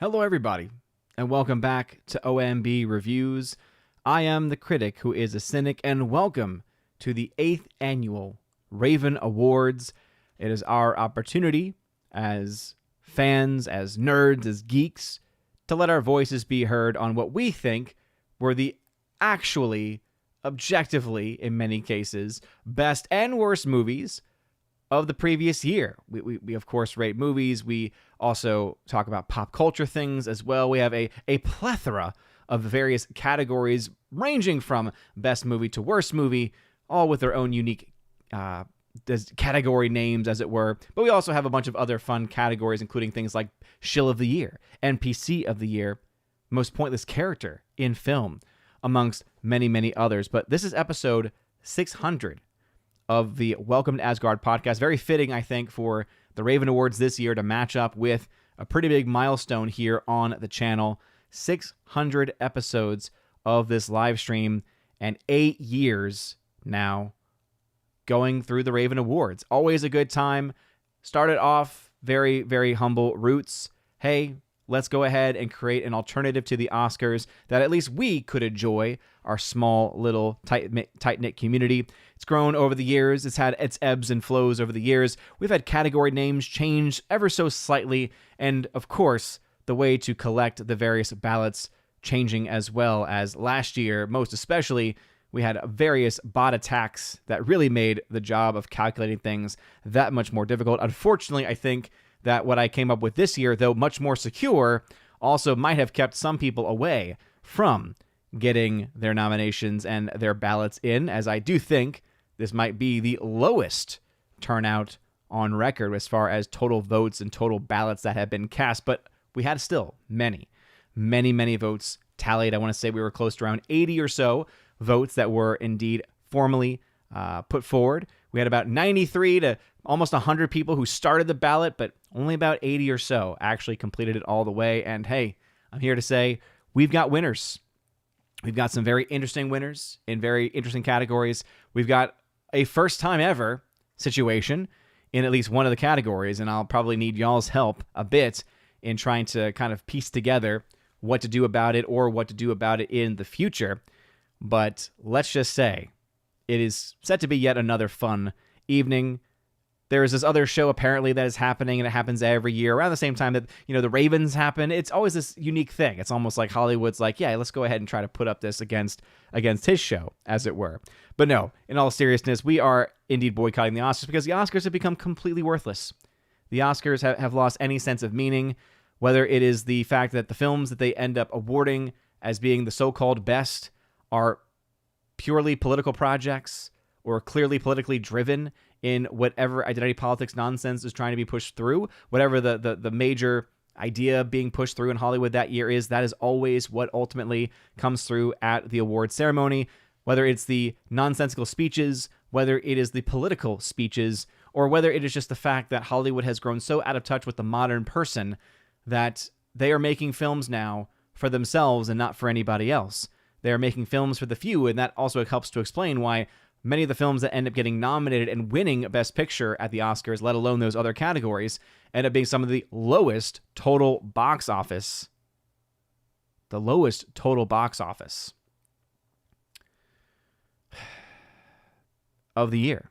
Hello, everybody, and welcome back to OMB Reviews. I am the critic who is a cynic, and welcome to the 8th annual Raven Awards. It is our opportunity as fans, as nerds, as geeks, to let our voices be heard on what we think were the actually, objectively, in many cases, best and worst movies of the previous year. We of course rate movies. We also talk about pop culture things as well. We have a plethora of various categories ranging from best movie to worst movie, all with their own unique category names, as it were. But we also have a bunch of other fun categories, including things like Shill of the Year, NPC of the Year, Most Pointless Character in Film, amongst many, many others. But this is episode 600 of the Welcome to Asgard podcast. Very fitting, I think, for the Raven Awards this year to match up with a pretty big milestone here on the channel. 600 episodes of this live stream and 8 years now going through the Raven Awards. Always a good time. Started off very, very humble roots. Hey, let's go ahead and create an alternative to the Oscars that at least we could enjoy, our small, little, tight-knit community. It's grown over the years. It's had its ebbs and flows over the years. We've had category names change ever so slightly, and of course, the way to collect the various ballots changing as well. As last year, most especially, we had various bot attacks that really made the job of calculating things that much more difficult. Unfortunately, I think that what I came up with this year, though much more secure, also might have kept some people away from getting their nominations and their ballots in, as I do think this might be the lowest turnout on record as far as total votes and total ballots that have been cast. But we had still many, many, many votes tallied. I want to say we were close to around 80 or so votes that were indeed formally put forward. We had about 93 to almost 100 people who started the ballot, but only about 80 or so actually completed it all the way. And hey, I'm here to say we've got winners. We've got some very interesting winners in very interesting categories. We've got a first time ever situation in at least one of the categories, and I'll probably need y'all's help a bit in trying to kind of piece together what to do about it or what to do about it in the future. But let's just say it is set to be yet another fun evening. There is this other show apparently that is happening, and it happens every year around the same time that, the Ravens happen. It's always this unique thing. It's almost like Hollywood's like, yeah, let's go ahead and try to put up this against his show, as it were. But no, in all seriousness, we are indeed boycotting the Oscars because the Oscars have become completely worthless. The Oscars have lost any sense of meaning, whether it is the fact that the films that they end up awarding as being the so-called best are purely political projects or clearly politically driven in whatever identity politics nonsense is trying to be pushed through. Whatever the major idea being pushed through in Hollywood that year is, that is always what ultimately comes through at the award ceremony. Whether it's the nonsensical speeches, whether it is the political speeches, or whether it is just the fact that Hollywood has grown so out of touch with the modern person that they are making films now for themselves and not for anybody else. They are making films for the few, and that also helps to explain why many of the films that end up getting nominated and winning Best Picture at the Oscars, let alone those other categories, end up being some of the lowest total box office. The lowest total box office of the year.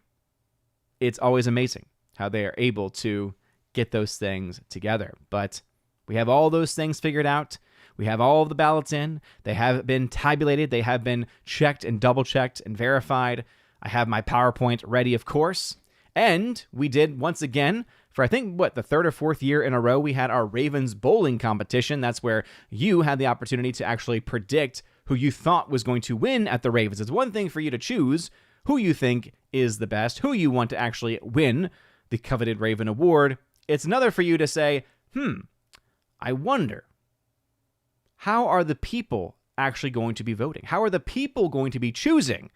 It's always amazing how they are able to get those things together. But we have all those things figured out. We have all of the ballots in. They have been tabulated. They have been checked and double-checked and verified. I have my PowerPoint ready, of course. And we did, once again, for I think, the third or fourth year in a row, we had our Ravens bowling competition. That's where you had the opportunity to actually predict who you thought was going to win at the Ravens. It's one thing for you to choose who you think is the best, who you want to actually win the coveted Raven Award. It's another for you to say, I wonder, how are the people actually going to be voting? How are the people going to be choosing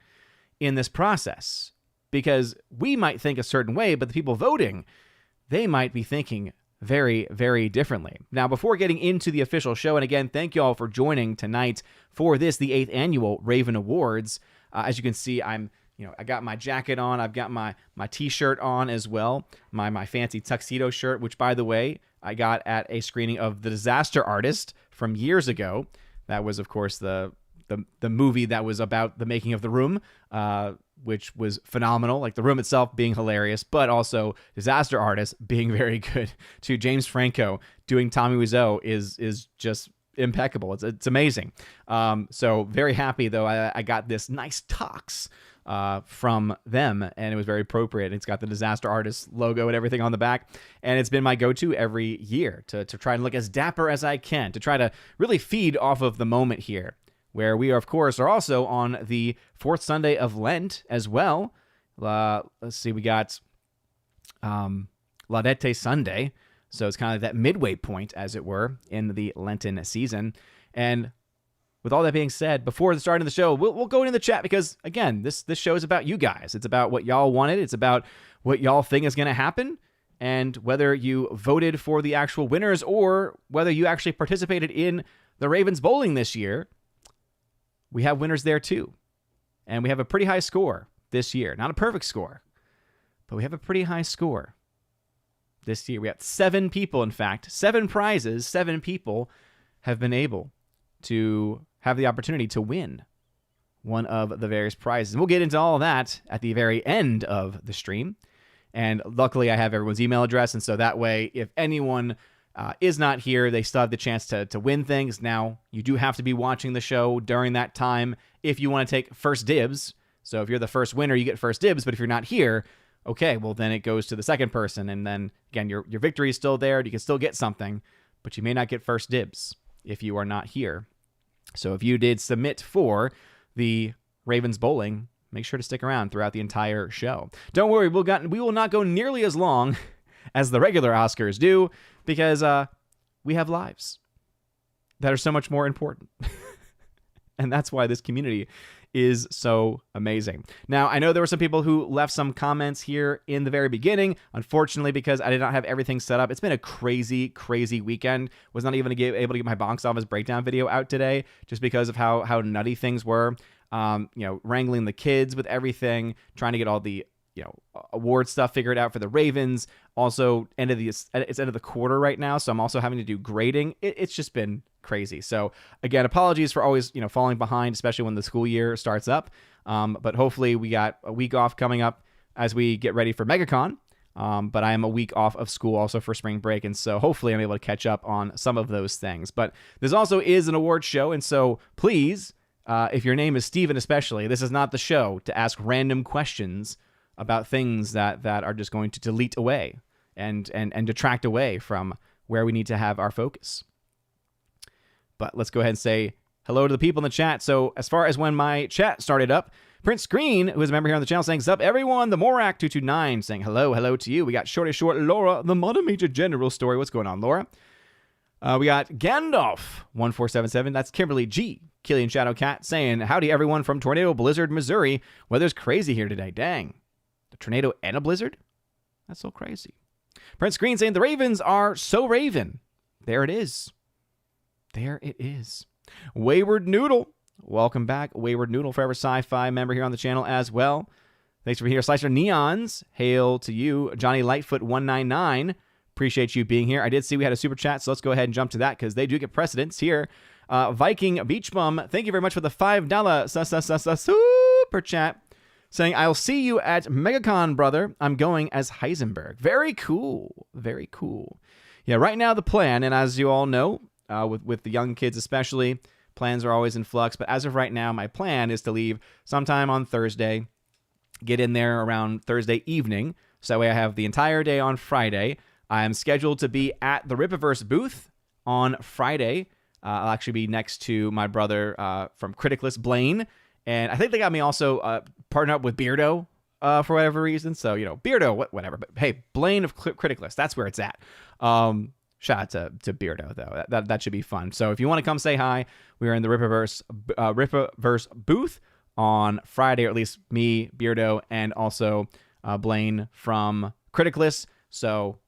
in this process? Because we might think a certain way, but the people voting, they might be thinking very, very differently. Now, before getting into the official show, and again, thank you all for joining tonight for this, the 8th annual Raven Awards. As you can see, I got my jacket on. I've got my t-shirt on as well, my fancy tuxedo shirt, which, by the way, I got at a screening of The Disaster Artist from years ago. That was, of course, the movie that was about the making of The Room, which was phenomenal. Like The Room itself being hilarious, but also Disaster Artist being very good too. James Franco doing Tommy Wiseau is just impeccable. It's amazing. So very happy though. I got this nice tux from them, and it was very appropriate. It's got the Disaster Artist logo and everything on the back, and it's been my go-to every year to try and look as dapper as I can, to try to really feed off of the moment here, where we, of course, are also on the fourth Sunday of Lent as well. Let's see, we got Laudate Sunday, so it's kind of that midway point, as it were, in the Lenten season. And with all that being said, before the start of the show, we'll go into the chat because, again, this show is about you guys. It's about what y'all wanted. It's about what y'all think is going to happen, and whether you voted for the actual winners or whether you actually participated in the Ravens bowling this year. We have winners there too, and we have a pretty high score this year. Not a perfect score, but we have a pretty high score this year. We got 7 people, in fact, 7 prizes, 7 people have been able to have the opportunity to win one of the various prizes. And we'll get into all of that at the very end of the stream. And luckily, I have everyone's email address, and so that way, if anyone is not here, they still have the chance to win things. Now, you do have to be watching the show during that time if you want to take first dibs. So if you're the first winner, you get first dibs. But if you're not here, okay, well, then it goes to the second person. And then, again, your victory is still there. You can still get something, but you may not get first dibs if you are not here. So if you did submit for the Ravens bowling, make sure to stick around throughout the entire show. Don't worry, we will not go nearly as long as the regular Oscars do, because we have lives that are so much more important. And that's why this community is so amazing. Now, I know there were some people who left some comments here in the very beginning. Unfortunately, because I did not have everything set up, it's been a crazy, crazy weekend. Was not even able to get my box office breakdown video out today just because of how nutty things were. Wrangling the kids with everything, trying to get all the award stuff figured out for the Ravens. Also, it's end of the quarter right now, so I'm also having to do grading. It's just been crazy. So again, apologies for always falling behind, especially when the school year starts up. But hopefully we got a week off coming up as we get ready for MegaCon. But I am a week off of school also for spring break, and so hopefully I'm able to catch up on some of those things. But this also is an award show, and so please, if your name is Steven especially, this is not the show to ask random questions about things that are just going to delete away and detract away from where we need to have our focus. But let's go ahead and say hello to the people in the chat. So as far as when my chat started up, Prince Green, who is a member here on the channel, saying, "Sup, everyone?" The Morak229 saying, hello to you. We got Shorty Short Laura, the Mother Major General Story. What's going on, Laura? We got Gandalf1477. That's Kimberly G. Killian Shadowcat saying, "Howdy, everyone from Tornado Blizzard, Missouri. Weather's crazy here today. Dang. The tornado and a blizzard? That's so crazy." Prince Green saying, "The Ravens are so Raven." There it is. There it is. Wayward Noodle. Welcome back, Wayward Noodle, forever sci-fi member here on the channel as well. Thanks for being here. Slicer Neons. Hail to you. Johnny Lightfoot199. Appreciate you being here. I did see we had a super chat, so let's go ahead and jump to that because they do get precedence here. Viking Beach Bum, thank you very much for the $5 super chat. Saying, "I'll see you at MegaCon, brother. I'm going as Heisenberg." Very cool. Very cool. Yeah, right now the plan, and as you all know, with the young kids especially, plans are always in flux. But as of right now, my plan is to leave sometime on Thursday, get in there around Thursday evening. So that way I have the entire day on Friday. I am scheduled to be at the Rippaverse booth on Friday. I'll actually be next to my brother from Criticless, Blaine. And I think they got me also partnered up with Beardo for whatever reason. So, Beardo, whatever. But hey, Blaine of Criticless, that's where it's at. Shout out to Beardo, though. That should be fun. So if you want to come say hi, we are in the Rippaverse booth on Friday, or at least me, Beardo, and also Blaine from Criticless. So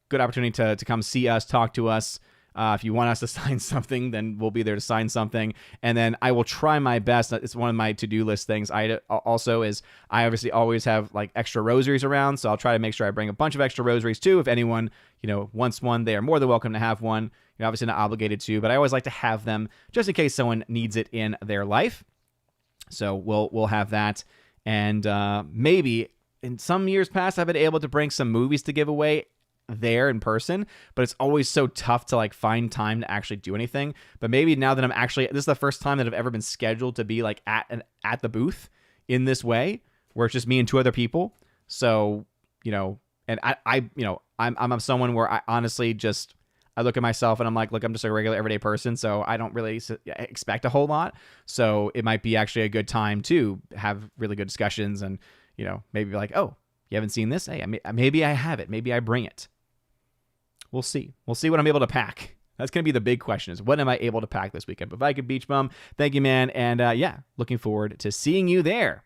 good opportunity to come see us, talk to us. If you want us to sign something, then we'll be there to sign something. And then I will try my best. It's one of my to-do list things. I obviously always have like extra rosaries around, so I'll try to make sure I bring a bunch of extra rosaries too. If anyone, wants one, they are more than welcome to have one. You're obviously not obligated to, but I always like to have them just in case someone needs it in their life. So we'll have that. And maybe in some years past, I've been able to bring some movies to give away there in person, but it's always so tough to like find time to actually do anything. But maybe now that this is the first time that I've ever been scheduled to be like at the booth in this way, where it's just me and two other people. So, and I'm someone where I honestly I look at myself and I'm like, look, I'm just a regular everyday person, so I don't really expect a whole lot. So it might be actually a good time to have really good discussions and, maybe like, oh, you haven't seen this? Hey, maybe I have it. Maybe I bring it. We'll see. We'll see what I'm able to pack. That's going to be the big question is, what am I able to pack this weekend? But Viking Beach Bum, thank you, man. And looking forward to seeing you there,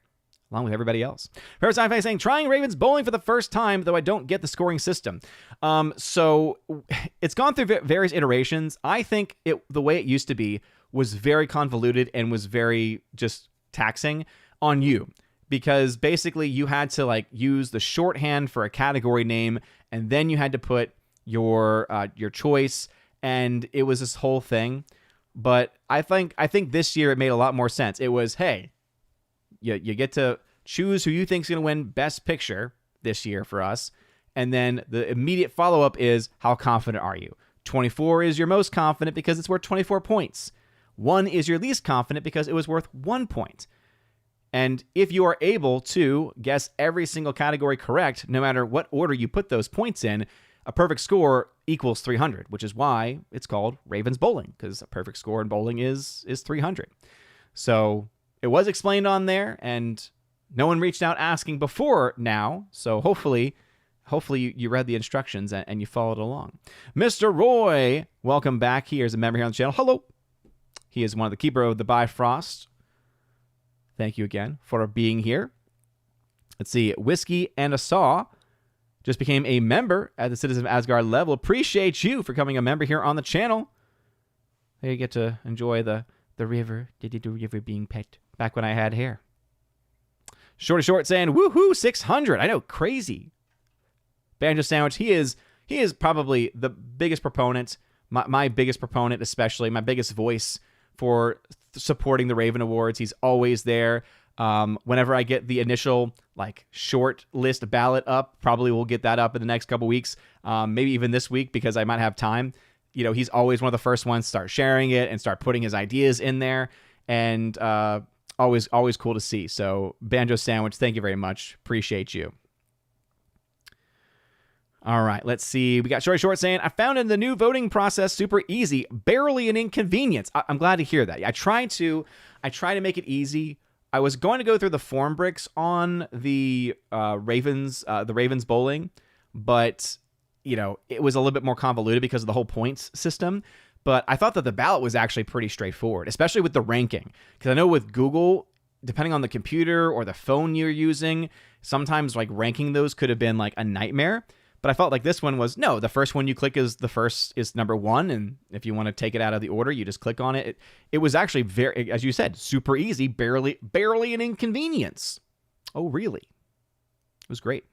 along with everybody else. Favorite Sci-Fi saying, trying Ravens bowling for the first time, though I don't get the scoring system. So it's gone through various iterations. I think the way it used to be was very convoluted and was very just taxing on you. Because basically you had to like use the shorthand for a category name, and then you had to put your choice, and it was this whole thing. But I think this year it made a lot more sense. It was, hey, you get to choose who you think is going to win Best Picture this year for us, and then the immediate follow-up is, how confident are you? 24 is your most confident because it's worth 24 points. 1 is your least confident because it was worth 1 point. And if you are able to guess every single category correct, no matter what order you put those points in, a perfect score equals 300, which is why it's called Ravens Bowling, because a perfect score in bowling is 300. So it was explained on there, and no one reached out asking before now. So hopefully you read the instructions and you followed along. Mr. Roy, welcome back. He is a member here on the channel. Hello. He is one of the keeper of the Bifrost. Thank you again for being here. Let's see. Whiskey and a Saw just became a member at the Citizen of Asgard level. Appreciate you for becoming a member here on the channel. You get to enjoy the river. The river being pet back when I had hair. Shorty Short saying, woohoo, 600. I know, crazy. Banjo Sandwich, he is probably the biggest proponent, my biggest proponent especially, my biggest voice for supporting the Raven Awards. He's always there. Whenever I get the initial like short list ballot up, probably we'll get that up in the next couple weeks, maybe even this week because I might have time. He's always one of the first ones to start sharing it and start putting his ideas in there, and always cool to see. So Banjo Sandwich, thank you very much. Appreciate you. All right, let's see. We got Shorty Short saying, I found in the new voting process super easy, barely an inconvenience. I'm glad to hear that. I try to make it easy. I was going to go through the form bricks on the Ravens bowling, but it was a little bit more convoluted because of the whole points system. But I thought that the ballot was actually pretty straightforward, especially with the ranking. Because I know with Google, depending on the computer or the phone you're using, sometimes like ranking those could have been like a nightmare. But I felt like this one was, no, the first one you click is number 1. And if you want to take it out of the order, you just click on it. It was actually very, as you said, super easy, barely an inconvenience. Oh, really? It was great.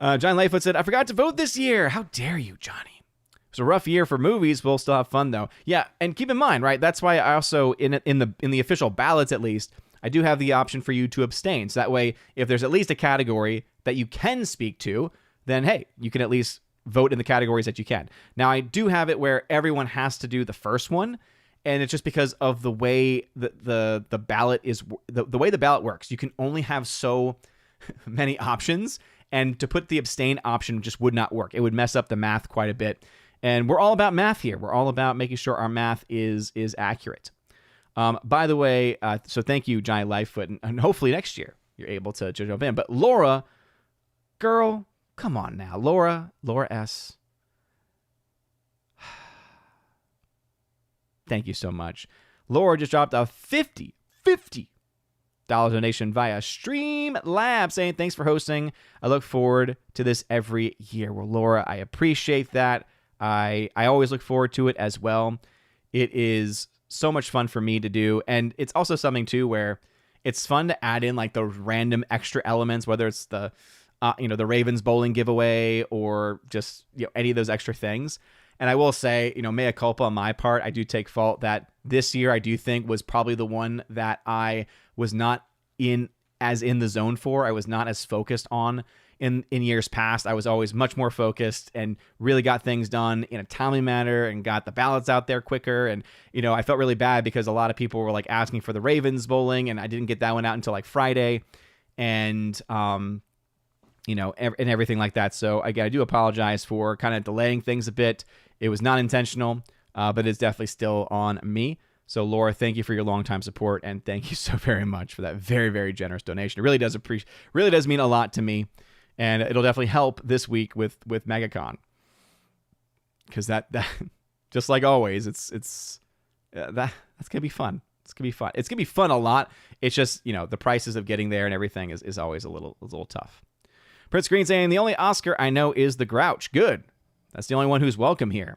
John Lightfoot said, I forgot to vote this year. How dare you, Johnny? It was a rough year for movies. We'll still have fun, though. Yeah, and keep in mind, right, that's why I also, in the official ballots at least, I do have the option for you to abstain. So that way, if there's at least a category that you can speak to, then hey, you can at least vote in the categories that you can. Now, I do have it where everyone has to do the first one, and it's just because of the way the ballot is, the way the ballot works. You can only have so many options, and to put the abstain option just would not work. It would mess up the math quite a bit. And we're all about math here. We're all about making sure our math is accurate. By the way, so thank you, Giant Lightfoot, and hopefully next year you're able to jump in. But Laura, girl, come on now. Laura S. Thank you so much. Laura just dropped a $50 donation via Streamlabs saying, thanks for hosting. I look forward to this every year. Well, Laura, I appreciate that. I always look forward to it as well. It is so much fun for me to do, and it's also something too where it's fun to add in like those random extra elements, whether it's the the Ravens bowling giveaway or just any of those extra things. And I will say, mea culpa on my part, I do take fault that this year I do think was probably the one that I was not in the zone for. I was not as focused on in years past. I was always much more focused and really got things done in a timely manner and got the ballots out there quicker. And, I felt really bad because a lot of people were like asking for the Ravens bowling, and I didn't get that one out until like Friday. And, and everything like that. So again, I do apologize for kind of delaying things a bit. It was not intentional, but it's definitely still on me. So Laura, thank you for your longtime support, and thank you so very much for that very, very generous donation. It really does mean a lot to me, and it'll definitely help this week with MegaCon, because that just like always, that's gonna be fun. It's gonna be fun a lot. It's just the prices of getting there and everything is always a little tough. Prince Green saying the only Oscar I know is the Grouch. Good. That's the only one who's welcome here.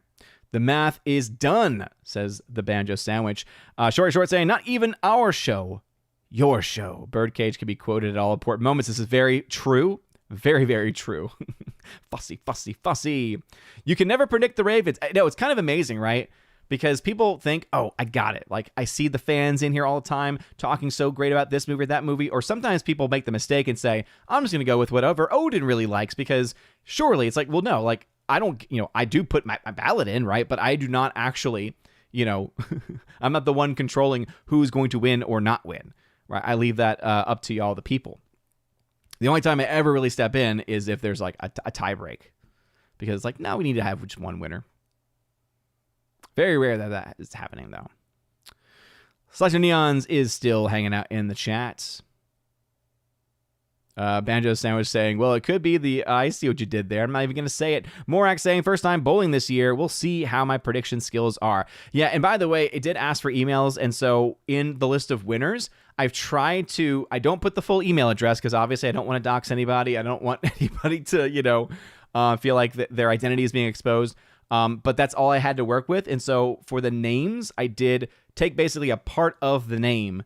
The math is done, says the Banjo Sandwich. Short saying, not even our show, your show. Birdcage can be quoted at all important moments. This is very true. Very, very true. Fussy. You can never predict the Ravens. No, it's kind of amazing, right? Because people think, oh, I got it. Like, I see the fans in here all the time talking so great about this movie or that movie. Or sometimes people make the mistake and say, I'm just going to go with whatever Odin really likes, because surely it's like, well, no, like, I don't, I do put my ballot in, right? But I do not actually, I'm not the one controlling who's going to win or not win, right? I leave that up to y'all, the people. The only time I ever really step in is if there's like a tie break, because it's like, no, we need to have just one winner. Very rare that is happening, though. Slice of Neons is still hanging out in the chat. Banjo Sandwich saying, well, it could be I see what you did there. I'm not even going to say it. Morak saying, first time bowling this year. We'll see how my prediction skills are. Yeah, and by the way, it did ask for emails, and so in the list of winners, I don't put the full email address, because obviously I don't want to dox anybody. I don't want anybody to, feel like their identity is being exposed. But that's all I had to work with. And so for the names, I did take basically a part of the name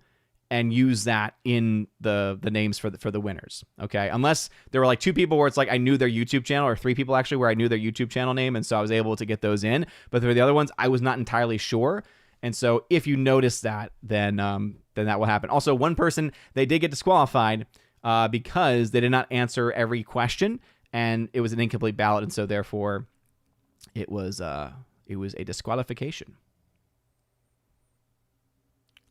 and use that in the names for the winners. Okay. Unless there were like two people where it's like I knew their YouTube channel, or three people actually where I knew their YouTube channel name. And so I was able to get those in. But for the other ones, I was not entirely sure. And so if you notice that, then that will happen. Also, one person, they did get disqualified because they did not answer every question, and it was an incomplete ballot. And so therefore it was a disqualification.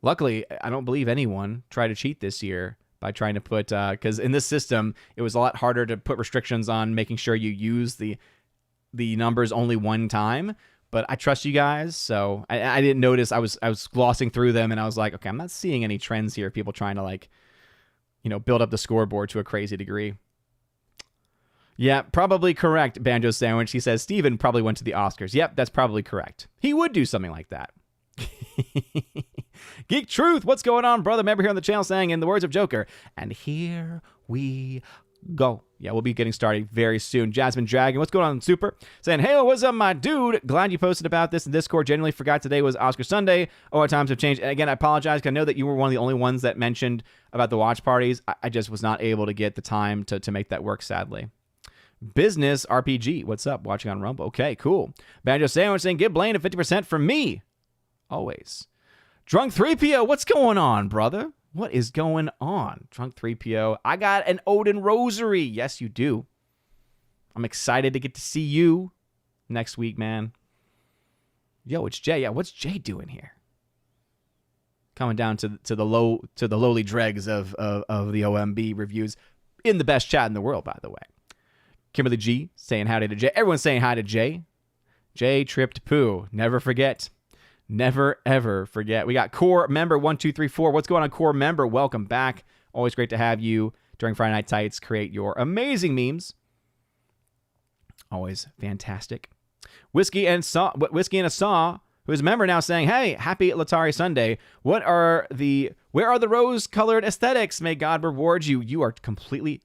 Luckily, I don't believe anyone tried to cheat this year by trying to put, because in this system, it was a lot harder to put restrictions on making sure you use the numbers only one time. But I trust you guys, so I didn't notice. I was glossing through them, and I was like, okay, I'm not seeing any trends here. People trying to build up the scoreboard to a crazy degree. Yeah, probably correct, Banjo Sandwich. He says Steven probably went to the Oscars. Yep, that's probably correct. He would do something like that. Geek Truth, what's going on, brother? Member here on the channel saying, in the words of Joker, and here we go. Yeah, we'll be getting started very soon. Jasmine Dragon, what's going on, Super? Saying, hey, what's up, my dude? Glad you posted about this in Discord. Genuinely forgot today was Oscar Sunday. Oh, our times have changed. And again, I apologize, because I know that you were one of the only ones that mentioned about the watch parties. I just was not able to get the time to make that work, sadly. Business RPG, what's up? Watching on Rumble. Okay, cool. Banjo Sandwich saying, give Blaine a 50% from me. Always. Drunk 3PO, what's going on, brother? What is going on? Drunk 3PO, I got an Odin Rosary. Yes, you do. I'm excited to get to see you next week, man. Yo, it's Jay. Yeah, what's Jay doing here? Coming down to the lowly dregs of the OMB reviews in the best chat in the world, by the way. Kimberly G saying howdy to Jay. Everyone's saying hi to Jay. Jay tripped poo. Never forget. Never, ever forget. We got Core Member 1234. What's going on, Core Member? Welcome back. Always great to have you during Friday Night Tights. Create your amazing memes. Always fantastic. Whiskey and a Saw, who is a member now, saying, hey, happy Latari Sunday. Where are the rose-colored aesthetics? May God reward you. You are completely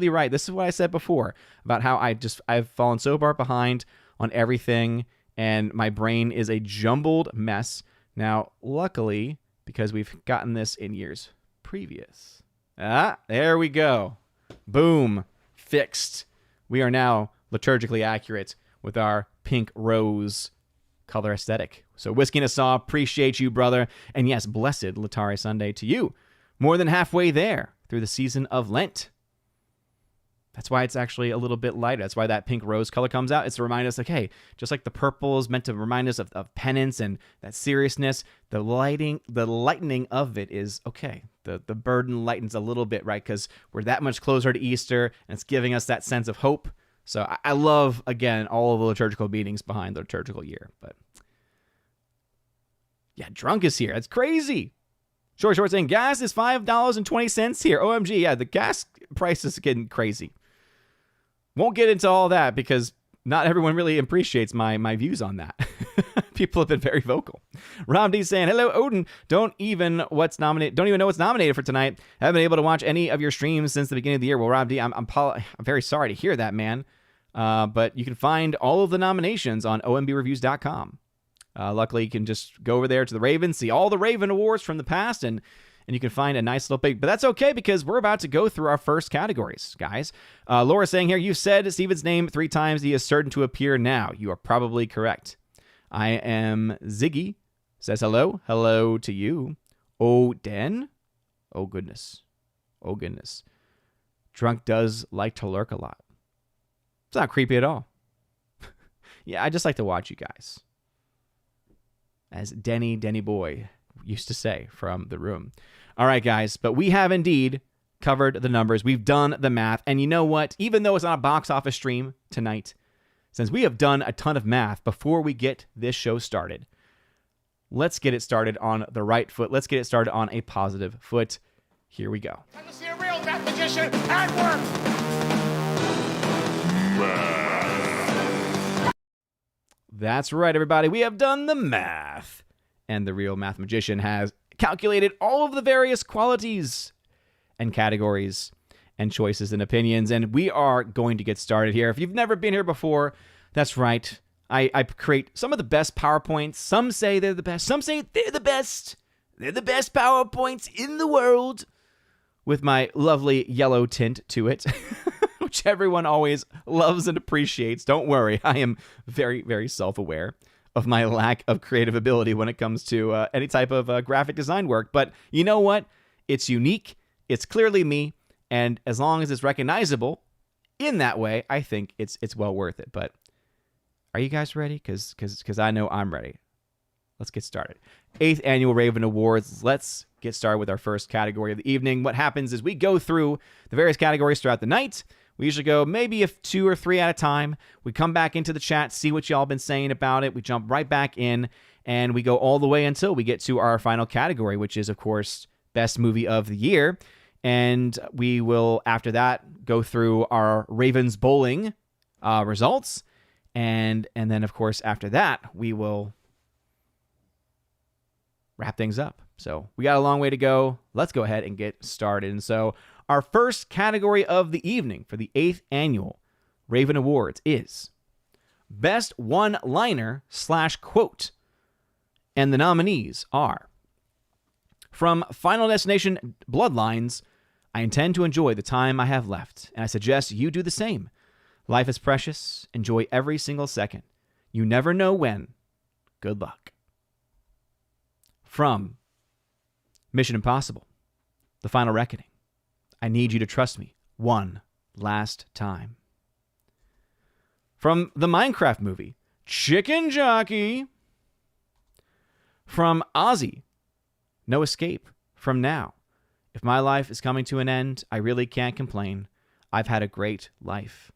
right. This is what I said before about how I've fallen so far behind on everything, and my brain is a jumbled mess. Now, luckily, because we've gotten this in years previous. There we go. Boom. Fixed. We are now liturgically accurate with our pink rose color aesthetic. So Whiskey Nassau, appreciate you, brother. And yes, blessed Latare Sunday to you. More than halfway there through the season of Lent. That's why it's actually a little bit lighter. That's why that pink rose color comes out. It's to remind us, like, hey, just like the purple is meant to remind us of penance and that seriousness, the lightening of it is, okay, the burden lightens a little bit, right? Because we're that much closer to Easter, and it's giving us that sense of hope. So I love, again, all of the liturgical meanings behind the liturgical year. But yeah, Drunk is here. That's crazy. Short saying, gas is $5.20 here. OMG, yeah, the gas price is getting crazy. Won't get into all that because not everyone really appreciates my views on that. People have been very vocal. Rob D saying, hello, Odin. Don't even know what's nominated for tonight. Haven't been able to watch any of your streams since the beginning of the year. Well, Rob D, I'm very sorry to hear that, man. But you can find all of the nominations on ombreviews.com. Luckily, you can just go over there to the Ravens, see all the Raven awards from the past, and you can find a nice little big. But that's okay because we're about to go through our first categories, guys. Laura saying here, you said Steven's name 3 times. He is certain to appear now. You are probably correct. I am Ziggy. Says hello. Hello to you. Oh, Den? Oh, goodness. Oh, goodness. Drunk does like to lurk a lot. It's not creepy at all. Yeah, I just like to watch you guys. As Denny Boy used to say from The Room. All right, guys, but we have indeed covered the numbers. We've done the math. And you know what? Even though it's not a box office stream tonight, since we have done a ton of math before we get this show started, let's get it started on the right foot. Let's get it started on a positive foot. Here we go. Time to see a real math magician at work. That's right, everybody. We have done the math. And the real math magician has calculated all of the various qualities and categories and choices and opinions. And we are going to get started here. If you've never been here before, that's right. I create some of the best PowerPoints. Some say they're the best. Some say they're the best. They're the best PowerPoints in the world. With my lovely yellow tint to it. Which everyone always loves and appreciates. Don't worry, I am very, very self-aware of my lack of creative ability when it comes to any type of graphic design work. But you know what? It's unique. It's clearly me. And as long as it's recognizable in that way, I think it's well worth it. But are you guys ready? Because I know I'm ready. Let's get started. 8th Annual Raven Awards. Let's get started with our first category of the evening. What happens is we go through the various categories throughout the night. We usually go maybe 2 or 3 at a time. We come back into the chat, see what y'all been saying about it. We jump right back in, and we go all the way until we get to our final category, which is, of course, Best Movie of the Year. And we will, after that, go through our Ravens Bowling results. And then, of course, after that, we will wrap things up. So we got a long way to go. Let's go ahead and get started. And so our first category of the evening for the 8th Annual Raven Awards is Best One-Liner/Quote. And the nominees are from Final Destination Bloodlines, I intend to enjoy the time I have left, and I suggest you do the same. Life is precious. Enjoy every single second. You never know when. Good luck. From Mission Impossible, The Final Reckoning, I need you to trust me one last time. From the Minecraft movie, Chicken Jockey. From Ozzy, No Escape from Now. If my life is coming to an end, I really can't complain. I've had a great life.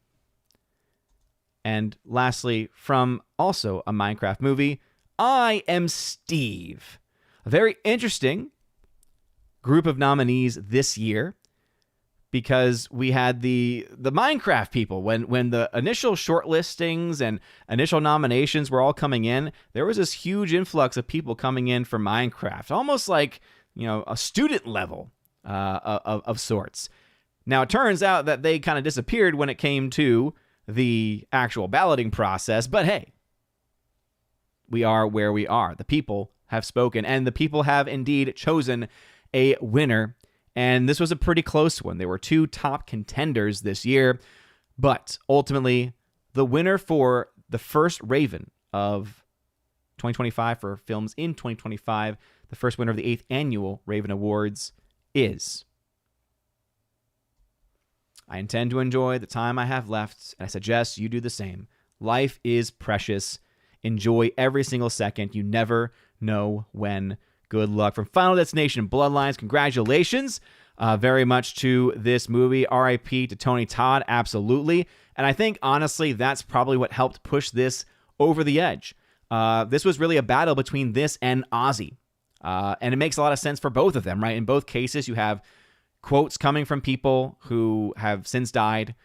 And lastly, from also a Minecraft movie, I Am Steve. A very interesting group of nominees this year because we had the Minecraft people. When the initial shortlistings and initial nominations were all coming in, there was this huge influx of people coming in for Minecraft, almost like, a student level of sorts. Now, it turns out that they kind of disappeared when it came to the actual balloting process. But hey, we are where we are. The people have spoken, and the people have indeed chosen a winner. And this was a pretty close one. There were two top contenders this year, but ultimately, the winner for the first Raven of 2025 for films in 2025, the first winner of the 8th annual Raven Awards is... I intend to enjoy the time I have left, and I suggest you do the same. Life is precious. Enjoy every single second. You never know when. Good luck. From Final Destination Bloodlines, congratulations very much to this movie. R.I.P. to Tony Todd, absolutely. And I think, honestly, that's probably what helped push this over the edge. This was really a battle between this and Ozzy. And it makes a lot of sense for both of them, right? In both cases, you have quotes coming from people who have since died.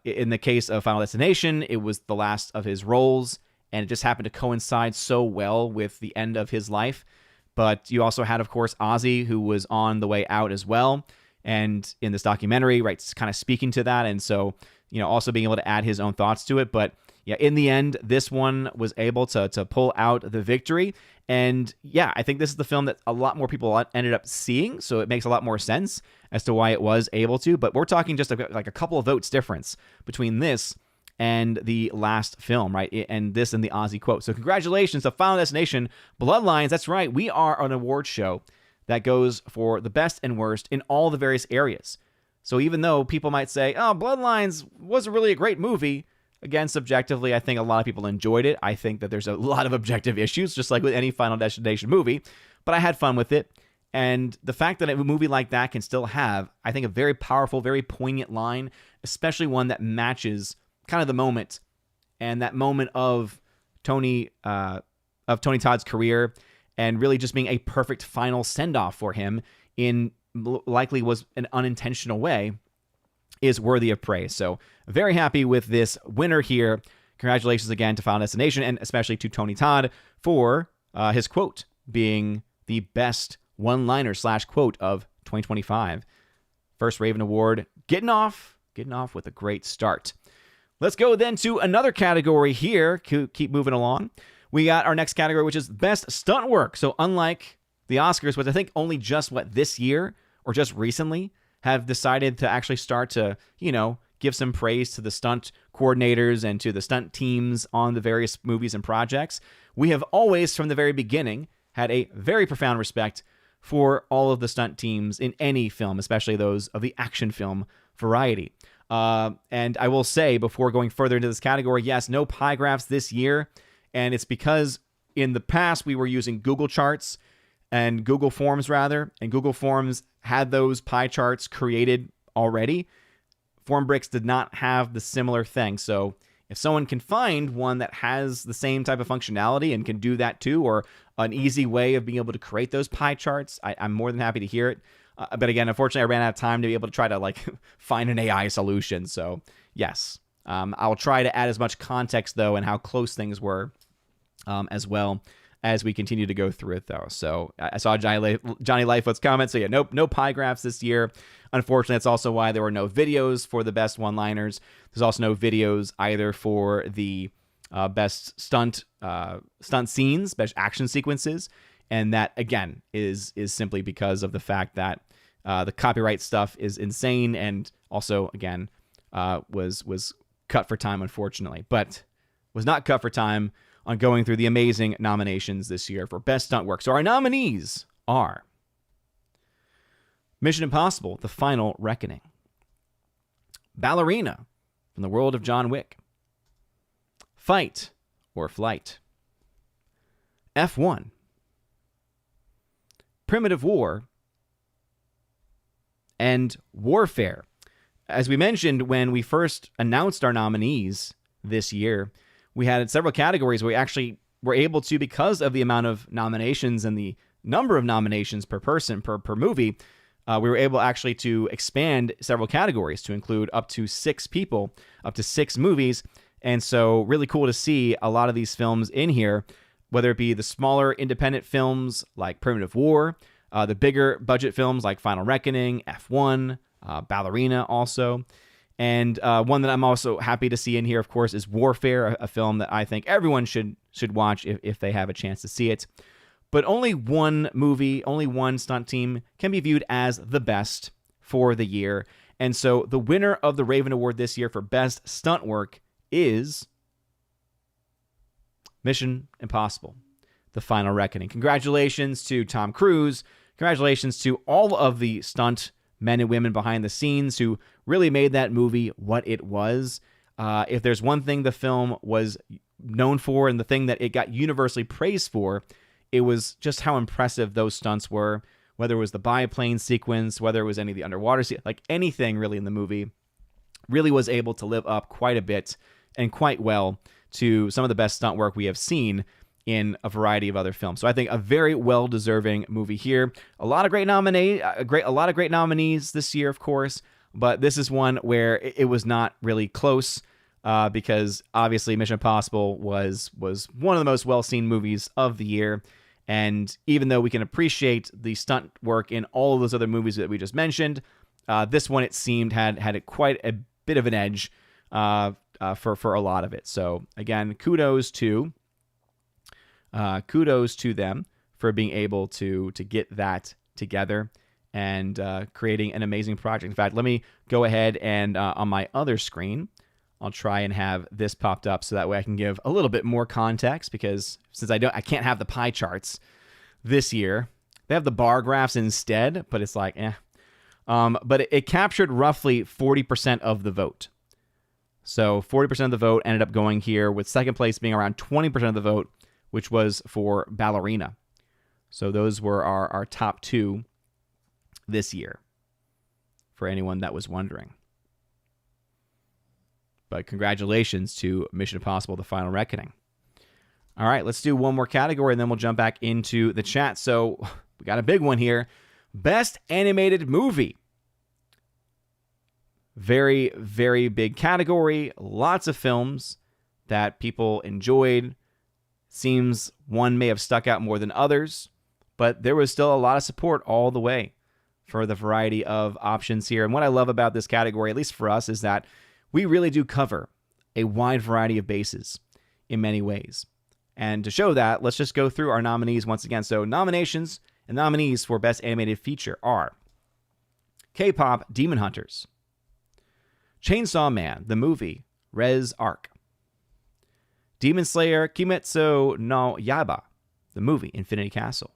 In the case of Final Destination, it was the last of his roles, and it just happened to coincide so well with the end of his life. But you also had, of course, Ozzy, who was on the way out as well. And in this documentary, right, kind of speaking to that. And so, also being able to add his own thoughts to it. But yeah, in the end, this one was able to pull out the victory. And yeah, I think this is the film that a lot more people ended up seeing. So it makes a lot more sense as to why it was able to. But we're talking just like a couple of votes difference between this and the last film, right? And this and the Ozzy quote. So congratulations to Final Destination Bloodlines. That's right. We are an award show that goes for the best and worst in all the various areas. So even though people might say, oh, Bloodlines wasn't really a great movie, again, subjectively, I think a lot of people enjoyed it. I think that there's a lot of objective issues, just like with any Final Destination movie, but I had fun with it. And the fact that a movie like that can still have, I think, a very powerful, very poignant line, especially one that matches kind of the moment and that moment of Tony Todd's career, and really just being a perfect final send-off for him in likely was an unintentional way, is worthy of praise. So very happy with this winner here. Congratulations again to Final Destination, and especially to Tony Todd for his quote being the best one-liner / quote of 2025. First Raven Award, getting off with a great start. Let's go then to another category here. Keep moving along. We got our next category, which is Best Stunt Work. So unlike the Oscars, which I think only just this year or just recently have decided to actually start to, give some praise to the stunt coordinators and to the stunt teams on the various movies and projects, we have always, from the very beginning, had a very profound respect for all of the stunt teams in any film, especially those of the action film variety. And I will say, before going further into this category, yes, no pie graphs this year. And it's because in the past we were using Google Charts and Google Forms and Google Forms had those pie charts created already. Formbricks did not have the similar thing. So if someone can find one that has the same type of functionality and can do that too, or an easy way of being able to create those pie charts, I'm more than happy to hear it. But again, unfortunately, I ran out of time to be able to try to find an AI solution. So yes, I'll try to add as much context though and how close things were as well as we continue to go through it though. So I saw Johnny Lightfoot's comment. So yeah, no pie graphs this year. Unfortunately, that's also why there were no videos for the best one-liners. There's also no videos either for the best stunt scenes, best action sequences. And that, again, is simply because of the fact that the copyright stuff is insane and also, again, was cut for time, unfortunately. But was not cut for time on going through the amazing nominations this year for Best Stunt Work. So our nominees are Mission Impossible: The Final Reckoning, Ballerina from the world of John Wick, Fight or Flight, F1, Primitive War, and Warfare. As we mentioned when we first announced our nominees this year, we had several categories where we actually were able to, because of the amount of nominations and the number of nominations per person, per movie, we were able actually to expand several categories to include up to 6 people, up to 6 movies. And so really cool to see a lot of these films in here, whether it be the smaller independent films like Primitive War, the bigger budget films like Final Reckoning, F1, Ballerina also. And one that I'm also happy to see in here, of course, is Warfare, a film that I think everyone should watch if they have a chance to see it. But only one movie, only one stunt team can be viewed as the best for the year. And so the winner of the Raven Award this year for Best Stunt Work is Mission Impossible: The Final Reckoning. Congratulations to Tom Cruise. Congratulations to all of the stunt men and women behind the scenes who really made that movie what it was. If there's one thing the film was known for and the thing that it got universally praised for, it was just how impressive those stunts were, whether it was the biplane sequence, whether it was any of the underwater like anything really in the movie, really was able to live up quite a bit and quite well to some of the best stunt work we have seen in a variety of other films. So I think a very well-deserving movie here. A lot of great nominees this year, of course, but this is one where it was not really close because obviously Mission Impossible was one of the most well-seen movies of the year. And even though we can appreciate the stunt work in all of those other movies that we just mentioned, this one, it seemed, had quite a bit of an edge for a lot of it. So again, kudos to them for being able to get that together and creating an amazing project. In fact, let me go ahead and on my other screen, I'll try and have this popped up so that way I can give a little bit more context, because since I can't have the pie charts this year, they have the bar graphs instead, but it's like, but it captured roughly 40% of the vote. So 40% of the vote ended up going here, with second place being around 20% of the vote, which was for Ballerina. So those were our top two this year, for anyone that was wondering. But congratulations to Mission Impossible: The Final Reckoning. All right, let's do one more category, and then we'll jump back into the chat. So we got a big one here. Best Animated Movie. Very, very big category. Lots of films that people enjoyed. Seems one may have stuck out more than others, but there was still a lot of support all the way for the variety of options here. And what I love about this category, at least for us, is that we really do cover a wide variety of bases in many ways. And to show that, let's just go through our nominees once again. So nominations and nominees for Best Animated Feature are K-Pop Demon Hunters, Chainsaw Man, the movie, Res Arc, Demon Slayer Kimetsu no Yaiba, the movie, Infinity Castle,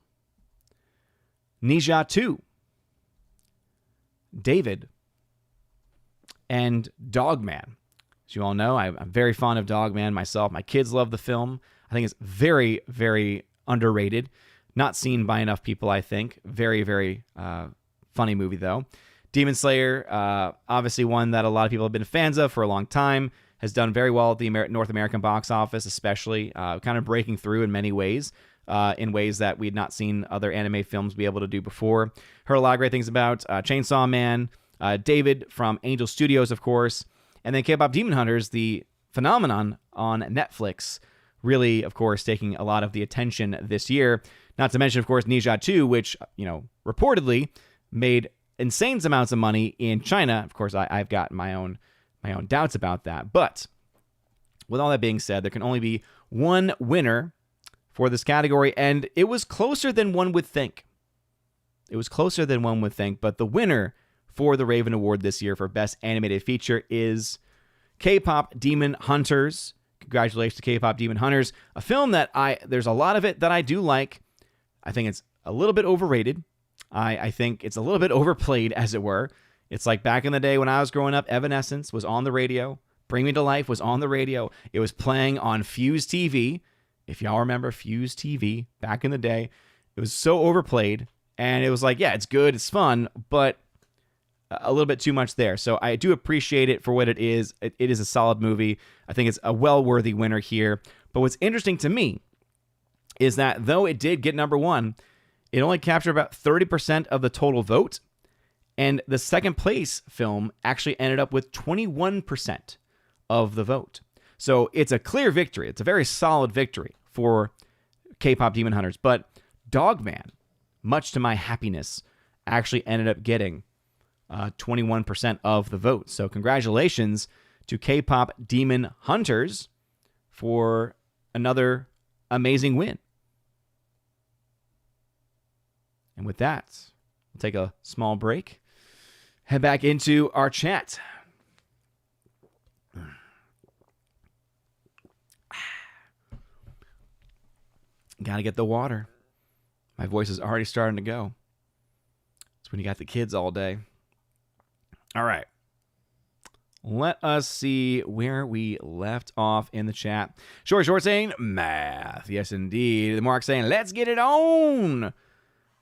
Ninja 2, David, and Dogman. As you all know, I'm very fond of Dogman myself. My kids love the film. I think it's very, very underrated. Not seen by enough people, I think. Very, very funny movie, though. Demon Slayer, obviously one that a lot of people have been fans of for a long time, has done very well at the North American box office, especially, kind of breaking through in many ways, in ways that we had not seen other anime films be able to do before. Heard a lot of great things about Chainsaw Man, David from Angel Studios, of course, and then K-Pop Demon Hunters, the phenomenon on Netflix, really, of course, taking a lot of the attention this year. Not to mention, of course, Ninja 2, which, reportedly made insane amounts of money in China. Of course, I've got my own doubts about that. But with all that being said, there can only be one winner for this category, and it was closer than one would think. But the winner for the Raven Award this year for Best Animated Feature is K-Pop Demon Hunters. Congratulations to K-Pop Demon Hunters, a film that there's a lot of it that I do like. I think it's a little bit overrated. I think it's a little bit overplayed, as it were. It's like back in the day when I was growing up, Evanescence was on the radio. Bring Me to Life was on the radio. It was playing on Fuse TV. If y'all remember Fuse TV back in the day, it was so overplayed. And it was like, yeah, it's good, it's fun, but a little bit too much there. So I do appreciate it for what it is. It is a solid movie. I think it's a well-worthy winner here. But what's interesting to me is that though it did get number one, it only captured about 30% of the total vote. And the second place film actually ended up with 21% of the vote. So it's a clear victory. It's a very solid victory for K-Pop Demon Hunters. But Dogman, much to my happiness, actually ended up getting 21% of the vote. So congratulations to K-pop Demon Hunters for another amazing win. And with that, we'll take a small break, head back into our chat. Gotta get the water. My voice is already starting to go. It's when you got the kids all day. All right. Let us see where we left off in the chat. Short saying math. Yes, indeed. The Mark saying, let's get it on.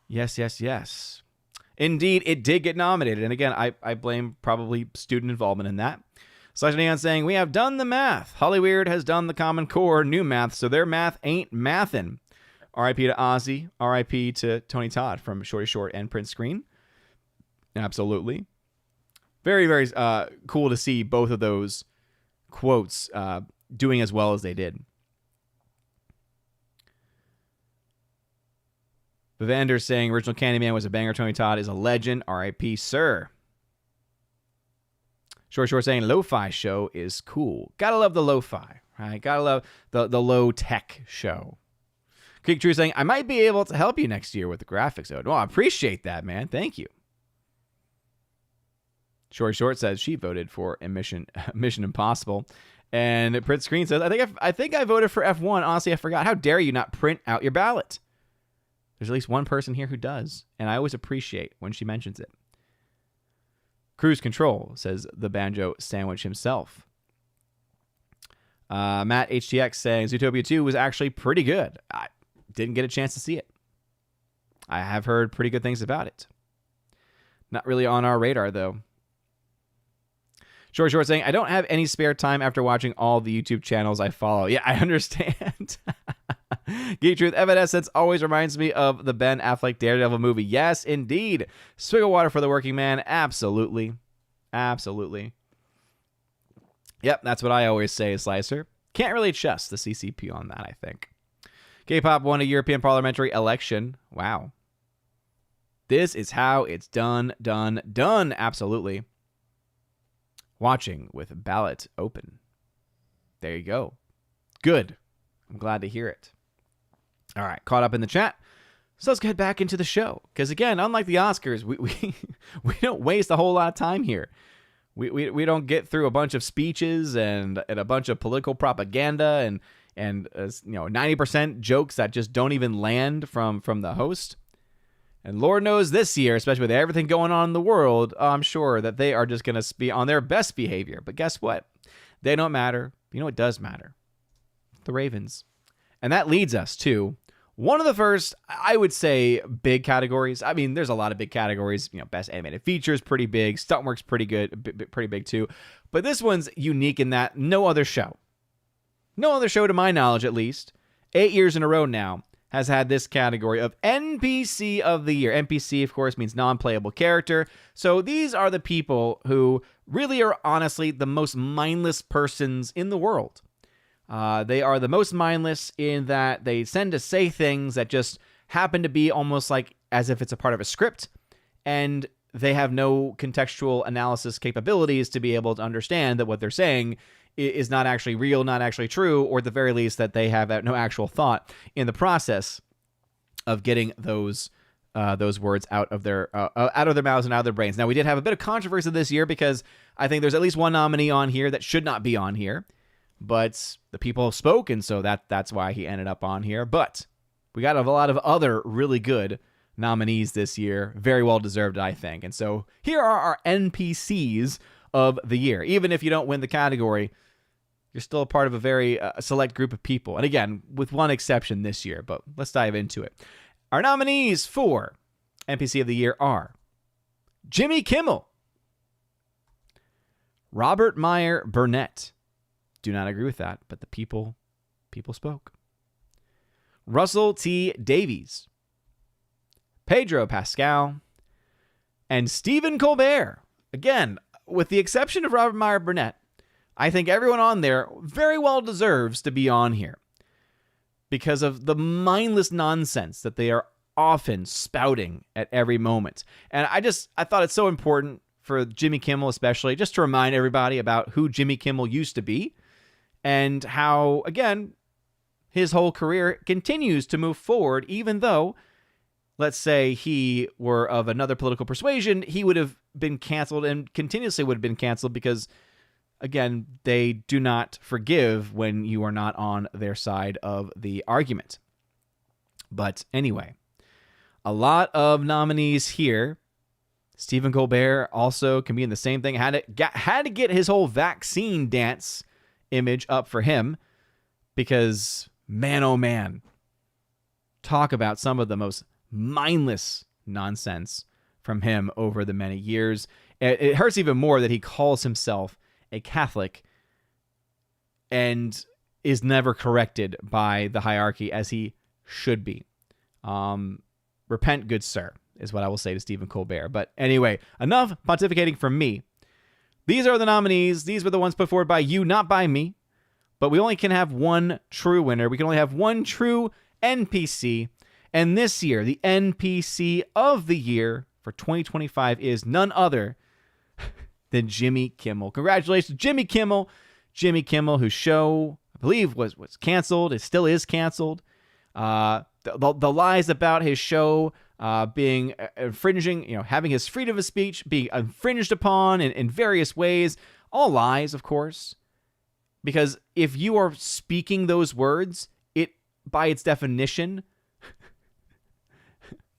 Yes. Indeed, it did get nominated. And again, I blame probably student involvement in that. Slash Neon saying, we have done the math. Hollyweird has done the Common Core new math, so their math ain't mathin'. R.I.P. to Ozzy. R.I.P. to Tony Todd from Shorty Short and Print Screen. Absolutely. Very, very cool to see both of those quotes doing as well as they did. Vivander saying, original Candyman was a banger. Tony Todd is a legend. R.I.P. sir. Short saying, lo-fi show is cool. Gotta love the lo-fi, right? Gotta love the low-tech show. Creek True saying, I might be able to help you next year with the graphics. Well, I appreciate that, man. Thank you. Short says she voted for Mission Impossible. And Print Screen says, I think I voted for F1. Honestly, I forgot. How dare you not print out your ballot? There's at least one person here who does, and I always appreciate when she mentions it. Cruise Control says the Banjo Sandwich himself. Matt HTX saying Zootopia 2 was actually pretty good. I didn't get a chance to see it. I have heard pretty good things about it. Not really on our radar, though. Short saying, I don't have any spare time after watching all the YouTube channels I follow. Yeah, I understand. Geek Truth, Evanescence always reminds me of the Ben Affleck Daredevil movie. Yes, indeed. Swig of water for the working man. Absolutely. Yep, that's what I always say, Slicer. Can't really trust the CCP on that, I think. K-pop won a European parliamentary election. Wow. This is how it's done. Absolutely. Watching with ballot open. There you go. Good. I'm glad to hear it. All right, caught up in the chat. So let's get back into the show. Because again, unlike the Oscars, we don't waste a whole lot of time here. We don't get through a bunch of speeches and a bunch of political propaganda and 90% jokes that just don't even land from the host. And Lord knows this year, especially with everything going on in the world, I'm sure that they are just going to be on their best behavior. But guess what? They don't matter. You know what does matter? The Ravens. And that leads us to one of the first, I would say, big categories. I mean, there's a lot of big categories. Best animated features, pretty big. Stuntwork's pretty good, pretty big too. But this one's unique in that no other show, to my knowledge at least, 8 years in a row now, has had this category of NPC of the year. NPC, of course, means non-playable character. So these are the people who really are honestly the most mindless persons in the world. They are the most mindless in that they tend to say things that just happen to be almost like as if it's a part of a script, and they have no contextual analysis capabilities to be able to understand that what they're saying is not actually real, not actually true, or at the very least that they have no actual thought in the process of getting those words out of their mouths and out of their brains. Now, we did have a bit of controversy this year because I think there's at least one nominee on here that should not be on here, but the people spoke, and so that's why he ended up on here. But we got a lot of other really good nominees this year, very well deserved, I think. And so here are our NPCs of the year. Even if you don't win the category, you're still a part of a very select group of people. And again, with one exception this year, but let's dive into it. Our nominees for NPC of the year are Jimmy Kimmel, Robert Meyer Burnett. Do not agree with that, but the people spoke. Russell T. Davies, Pedro Pascal, and Stephen Colbert. Again, with the exception of Robert Meyer Burnett, I think everyone on there very well deserves to be on here because of the mindless nonsense that they are often spouting at every moment. And I thought it's so important for Jimmy Kimmel especially, just to remind everybody about who Jimmy Kimmel used to be and how, again, his whole career continues to move forward, even though, let's say he were of another political persuasion, he would have been canceled and continuously would have been canceled because, again, they do not forgive when you are not on their side of the argument. But anyway, a lot of nominees here. Stephen Colbert also can be in the same thing. Had to get his whole vaccine dance image up for him because, man, oh man, talk about some of the most mindless nonsense from him over the many years. It hurts even more that he calls himself a Catholic and is never corrected by the hierarchy as he should be. Repent, good sir, is what I will say to Stephen Colbert. But anyway, enough pontificating from me. These are the nominees. These were the ones put forward by you, not by me. But we only can have one true winner. We can only have one true NPC. And this year, the NPC of the year for 2025 is none other than Jimmy Kimmel. Congratulations, Jimmy Kimmel. Jimmy Kimmel, whose show, I believe, was canceled. It still is canceled. The lies about his show being infringing, having his freedom of speech being infringed upon in various ways. All lies, of course. Because if you are speaking those words, it, by its definition,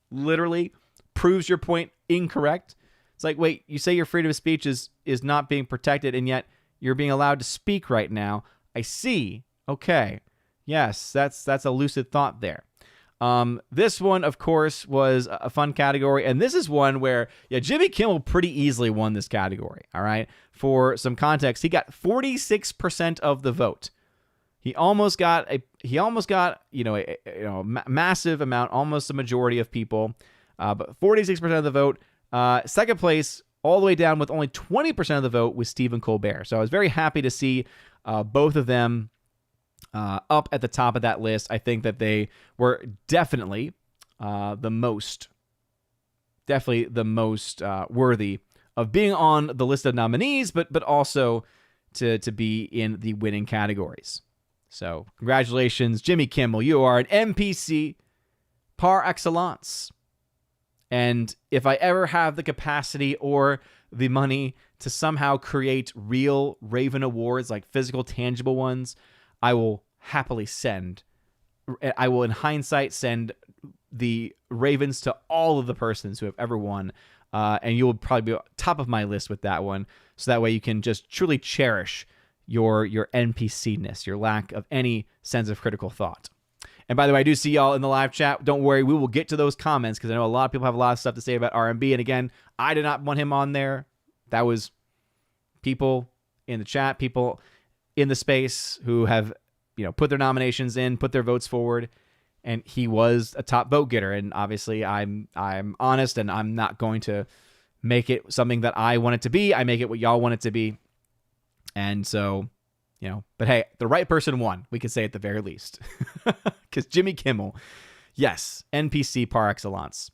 literally proves your point incorrect. It's like, wait, you say your freedom of speech is not being protected, and yet you're being allowed to speak right now. I see. Okay. Yes, that's a lucid thought there. This one, of course, was a fun category, and this is one where, Jimmy Kimmel pretty easily won this category, all right? For some context, he got 46% of the vote. He almost got a massive amount, almost a majority of people, but 46% of the vote. Second place, all the way down with only 20% of the vote, was Stephen Colbert. So I was very happy to see both of them up at the top of that list. I think that they were definitely the most worthy of being on the list of nominees, but also to be in the winning categories. So congratulations, Jimmy Kimmel. You are an NPC par excellence. And if I ever have the capacity or the money to somehow create real Raven Awards, like physical, tangible ones, I will in hindsight send the Ravens to all of the persons who have ever won. And you will probably be top of my list with that one. So that way you can just truly cherish your NPC-ness, your lack of any sense of critical thought. And by the way, I do see y'all in the live chat. Don't worry, we will get to those comments because I know a lot of people have a lot of stuff to say about OMB. And again, I did not want him on there. That was people in the chat, people in the space who have put their nominations in, put their votes forward, and he was a top vote getter. And obviously, I'm honest, and I'm not going to make it something that I want it to be. I make it what y'all want it to be. And so, but hey, the right person won, we could say at the very least. Because Jimmy Kimmel, yes, NPC par excellence.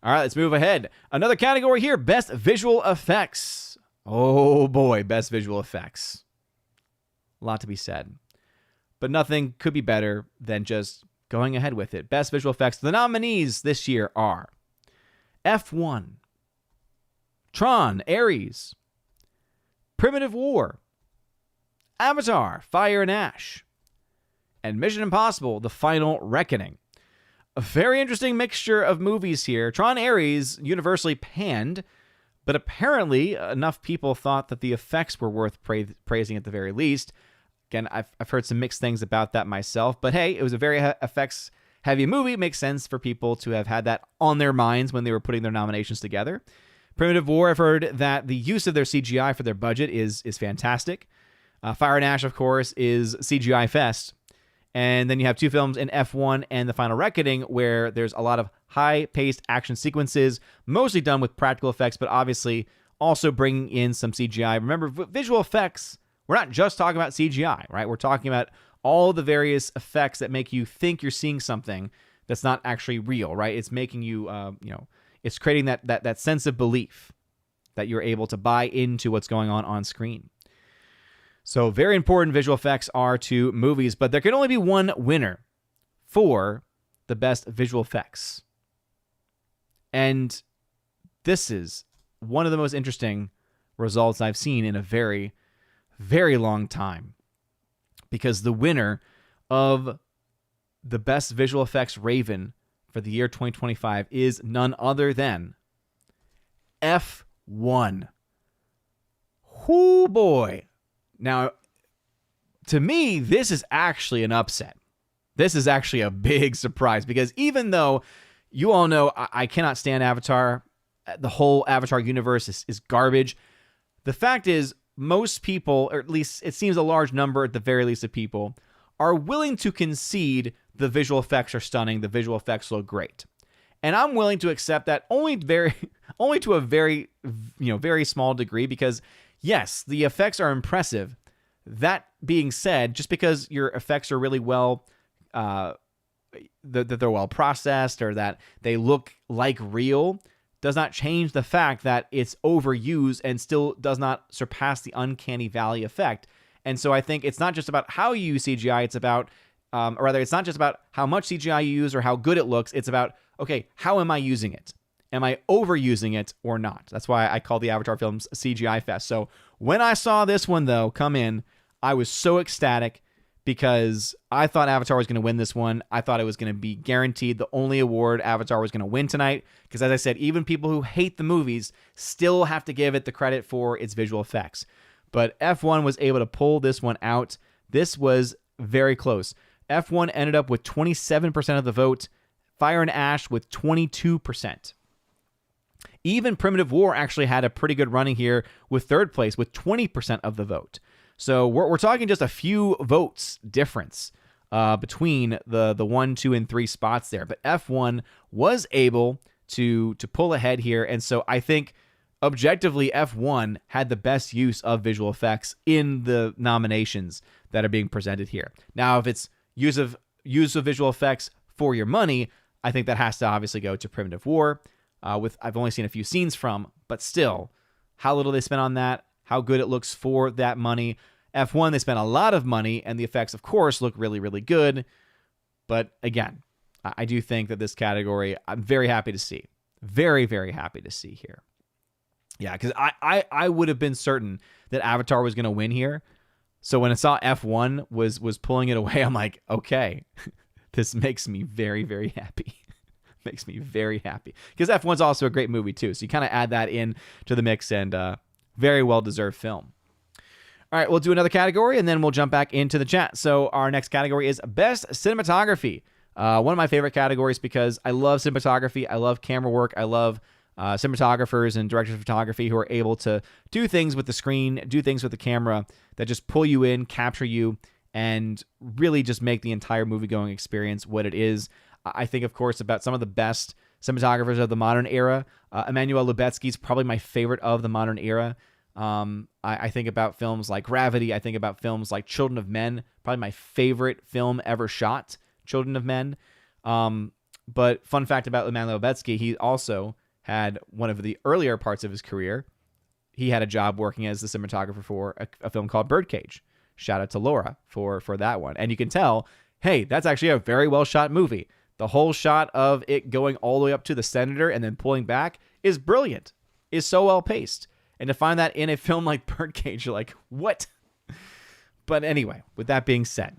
All right, let's move ahead. Another category here, Best Visual Effects. Oh boy, Best Visual Effects. A lot to be said. But nothing could be better than just going ahead with it. Best Visual Effects. The nominees this year are F1, Tron, Ares, Primitive War, Avatar, Fire and Ash, and Mission Impossible, The Final Reckoning. A very interesting mixture of movies here. Tron Ares universally panned, but apparently enough people thought that the effects were worth praising at the very least. Again, I've heard some mixed things about that myself, but hey, it was a very effects-heavy movie. It makes sense for people to have had that on their minds when they were putting their nominations together. Primitive War, I've heard that the use of their CGI for their budget is fantastic. Fire and Ash, of course, is CGI fest. And then you have two films in F1 and The Final Reckoning where there's a lot of high-paced action sequences, mostly done with practical effects, but obviously also bringing in some CGI. Remember, visual effects, we're not just talking about CGI, right? We're talking about all the various effects that make you think you're seeing something that's not actually real, right? It's making you, it's creating that sense of belief. that you're able to buy into what's going on screen. So very important visual effects are to movies, but there can only be one winner for the best visual effects. And this is one of the most interesting results I've seen in a very, very long time. Because the winner of the best visual effects Raven for the year 2025 is none other than F1. Whoo boy. Now, to me, this is actually an upset. This is actually a big surprise because even though you all know I cannot stand Avatar, the whole Avatar universe is garbage, the fact is most people, or at least it seems a large number at the very least of people, are willing to concede the visual effects are stunning, the visual effects look great. And I'm willing to accept that only to a very, very small degree because yes, the effects are impressive. That being said, just because your effects are really well that they're well processed or that they look like real does not change the fact that it's overused and still does not surpass the uncanny valley effect. And so I think it's not just about how you use CGI, it's about, or rather, it's not just about how much CGI you use or how good it looks. It's about, okay, how am I using it? Am I overusing it or not? That's why I call the Avatar films CGI fest. So when I saw this one, though, come in, I was so ecstatic because I thought Avatar was going to win this one. I thought it was going to be guaranteed the only award Avatar was going to win tonight. Because as I said, even people who hate the movies still have to give it the credit for its visual effects. But F1 was able to pull this one out. This was very close. F1 ended up with 27% of the vote. Fire and Ash with 22%. Even Primitive War actually had a pretty good running here with third place with 20% of the vote. So we're talking just a few votes difference between the 1, 2, and 3 spots there. But F1 was able to pull ahead here. And so I think objectively F1 had the best use of visual effects in the nominations that are being presented here. Now, if it's use of visual effects for your money, I think that has to obviously go to Primitive War. I've only seen a few scenes from, but still, how little they spent on that, how good it looks for that money. F1, they spent a lot of money, and the effects, of course, look really, really good. But again, I do think that this category, I'm very happy to see. Very, very happy to see here. Yeah, because I would have been certain that Avatar was going to win here. So when I saw F1 was pulling it away, I'm like, okay, this makes me very, very happy. Makes me very happy. Because F1's also a great movie, too. So you kind of add that in to the mix, and very well-deserved film. All right, we'll do another category, and then we'll jump back into the chat. So our next category is Best Cinematography. One of my favorite categories because I love cinematography. I love camera work. I love cinematographers and directors of photography who are able to do things with the screen, do things with the camera that just pull you in, capture you, and really just make the entire movie-going experience what it is. I think, of course, about some of the best cinematographers of the modern era. Emmanuel Lubezki is probably my favorite of the modern era. I think about films like Gravity. I think about films like Children of Men, probably my favorite film ever shot, Children of Men. But fun fact about Emmanuel Lubezki, he also had one of the earlier parts of his career. He had a job working as the cinematographer for a film called Birdcage. Shout out to Laura for that one. And you can tell, hey, that's actually a very well shot movie. The whole shot of it going all the way up to the senator and then pulling back is brilliant, is so well paced. And to find that in a film like Birdcage, you're like, what? But anyway, with that being said,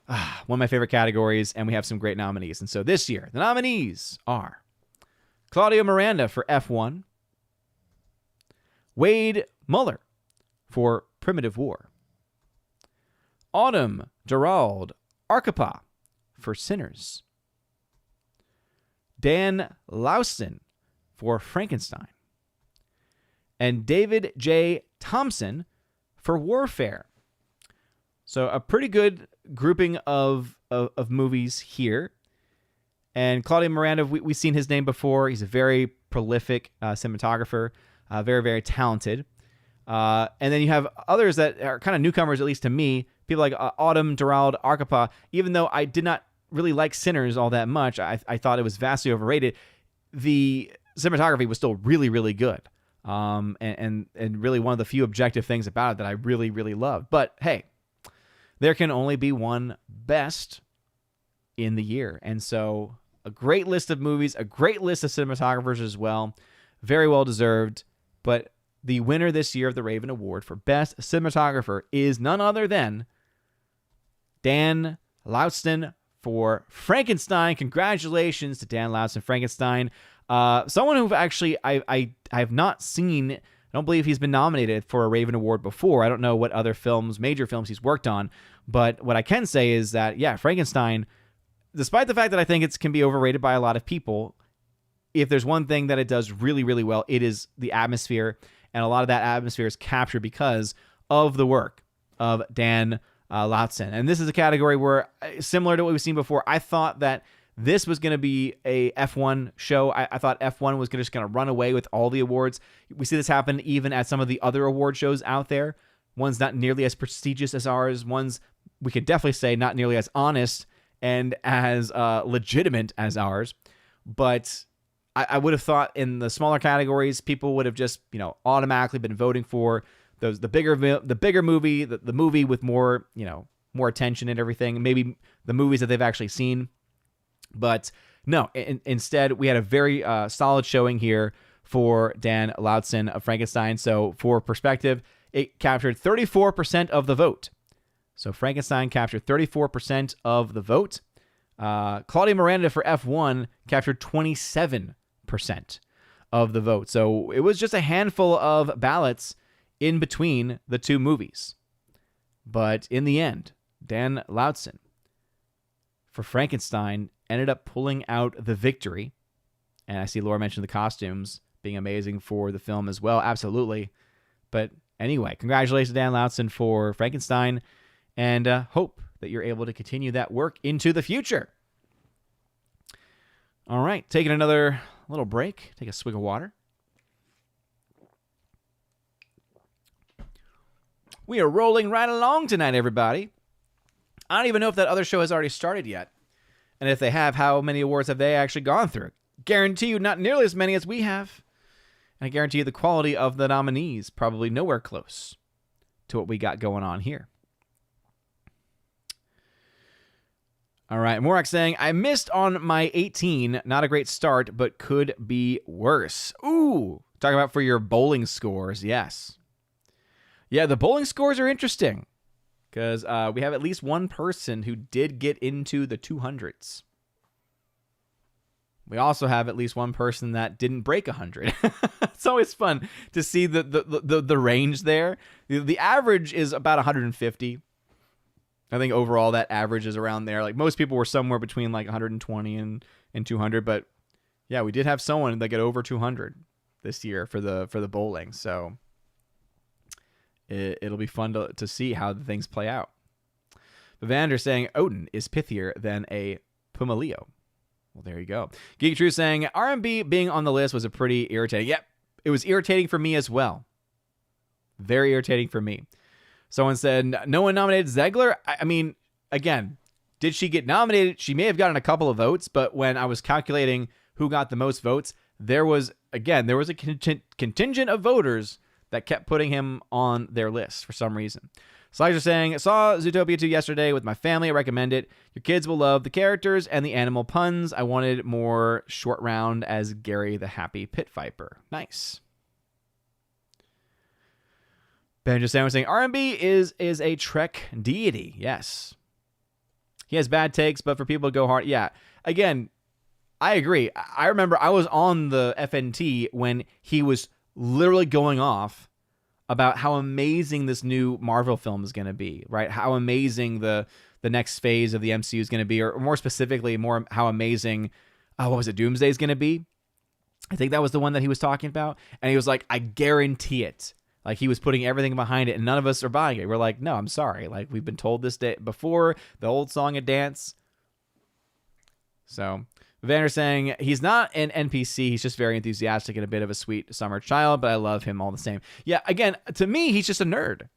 one of my favorite categories, and we have some great nominees. And so this year, the nominees are Claudio Miranda for F1, Wade Muller for Primitive War, Autumn Gerald Arcapa for Sinners, Dan Lauston for Frankenstein, and David J. Thompson for Warfare. So a pretty good grouping of movies here. And Claudio Miranda, we've seen his name before. He's a very prolific cinematographer, very, very talented. And then you have others that are kind of newcomers, at least to me, people like Autumn Gerald Arcapa. Even though I did not really like Sinners all that much, I thought it was vastly overrated. The cinematography was still really, really good. And really one of the few objective things about it that I really, really loved. But hey, there can only be one best in the year. And so a great list of movies, a great list of cinematographers as well. Very well deserved. But the winner this year of the Raven Award for Best Cinematographer is none other than Dan Lautzen for Frankenstein. Congratulations to Dan Lautzen, Frankenstein. Someone who actually I have not seen. I don't believe he's been nominated for a Raven Award before. I don't know what other films, major films he's worked on. But what I can say is that, yeah, Frankenstein, despite the fact that I think it can be overrated by a lot of people, if there's one thing that it does really, really well, it is the atmosphere. And a lot of that atmosphere is captured because of the work of Dan Lautzen. And this is a category where, similar to what we've seen before, I thought that this was going to be a F1 show. I thought F1 was just going to run away with all the awards. We see this happen even at some of the other award shows out there. One's not nearly as prestigious as ours. One's, we could definitely say, not nearly as honest and as legitimate as ours. But I would have thought in the smaller categories, people would have just, automatically been voting for the bigger movie, the movie with more, more attention and everything. Maybe the movies that they've actually seen. But no, instead, we had a very solid showing here for Dan Lautzen of Frankenstein. So for perspective, it captured 34% of the vote. So Frankenstein captured 34% of the vote. Claudia Miranda for F1 captured 27% of the vote. So it was just a handful of ballots in between the two movies. But in the end, Dan Lautzen for Frankenstein ended up pulling out the victory. And I see Laura mentioned the costumes being amazing for the film as well. Absolutely. But anyway, congratulations to Dan Lautzen for Frankenstein, and hope that you're able to continue that work into the future. All right, taking another little break. Take a swig of water. We are rolling right along tonight, everybody. I don't even know if that other show has already started yet. And if they have, how many awards have they actually gone through? Guarantee you not nearly as many as we have. And I guarantee you the quality of the nominees probably nowhere close to what we got going on here. All right, Morak saying, I missed on my 18. Not a great start, but could be worse. Ooh, talk about for your bowling scores. Yes. Yeah, the bowling scores are interesting. Because we have at least one person who did get into the 200s. We also have at least one person that didn't break 100. It's always fun to see the range there. The average is about 150. I think overall that average is around there. Like most people were somewhere between like 120 and 200. But yeah, we did have someone that got over 200 this year for the bowling. So it'll be fun to see how the things play out. Vivander saying Odin is pithier than a Pumaleo. Well, there you go. Geek True saying RMB being on the list was a pretty irritating. Yep, it was irritating for me as well. Very irritating for me. Someone said no one nominated Zegler. I mean, again, did she get nominated? She may have gotten a couple of votes, but when I was calculating who got the most votes, there was a contingent of voters that kept putting him on their list for some reason. Slicer saying, saw Zootopia 2 yesterday with my family. I recommend it. Your kids will love the characters and the animal puns. I wanted more short round as Gary the Happy Pit Viper. Nice. Ben just saying, R&B is a Trek deity. Yes. He has bad takes, but for people to go hard. Yeah. Again, I agree. I remember I was on the FNT when he was literally going off about how amazing this new Marvel film is going to be, right? How amazing the next phase of the MCU is going to be, or more specifically, how amazing, what was it, Doomsday is going to be? I think that was the one that he was talking about. And he was like, I guarantee it. Like, he was putting everything behind it, and none of us are buying it. We're like, no, I'm sorry. Like, we've been told this day before, the old song and dance. So Vander saying, he's not an NPC. He's just very enthusiastic and a bit of a sweet summer child, but I love him all the same. Yeah, again, to me, he's just a nerd.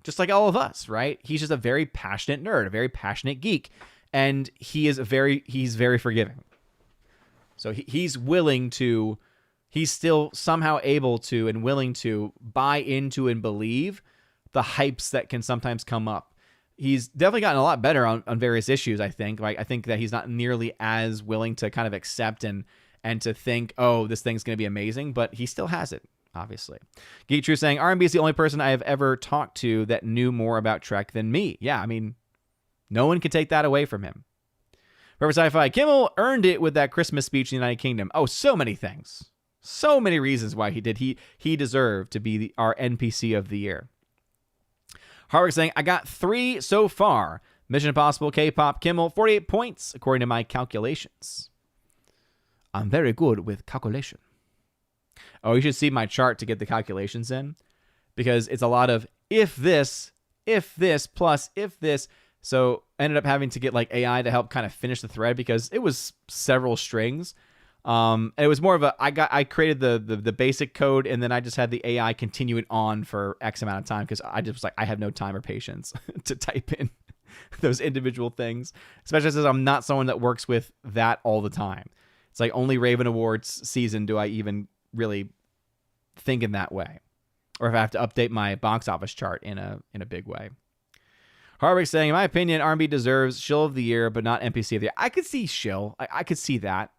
Just like all of us, right? He's just a very passionate nerd, a very passionate geek. And he's very forgiving. So he's willing to he's still somehow able to and willing to buy into and believe the hypes that can sometimes come up. He's definitely gotten a lot better on various issues, I think. Like, I think that he's not nearly as willing to kind of accept and to think, oh, this thing's going to be amazing, but he still has it, obviously. Geek True saying, R&B is the only person I have ever talked to that knew more about Trek than me. Yeah, I mean, no one can take that away from him. Forever Sci-Fi, Kimmel earned it with that Christmas speech in the United Kingdom. Oh, so many things. So many reasons why he did. He deserved to be our NPC of the year. Harwick saying, I got 3 so far. Mission Impossible, K-pop, Kimmel, 48 points, according to my calculations. I'm very good with calculation. Oh, you should see my chart to get the calculations in, because it's a lot of if this, plus if this. So I ended up having to get like AI to help kind of finish the thread, because it was several strings. And it was more of I created the basic code, and then I just had the AI continue it on for X amount of time, because I just was like, I have no time or patience to type in those individual things, especially since I'm not someone that works with that all the time. It's like only Raven Awards season do I even really think in that way, or if I have to update my box office chart in a big way. Harvick saying, in my opinion, R&B deserves Shill of the Year, but not NPC of the Year. I could see Shill. I could see that.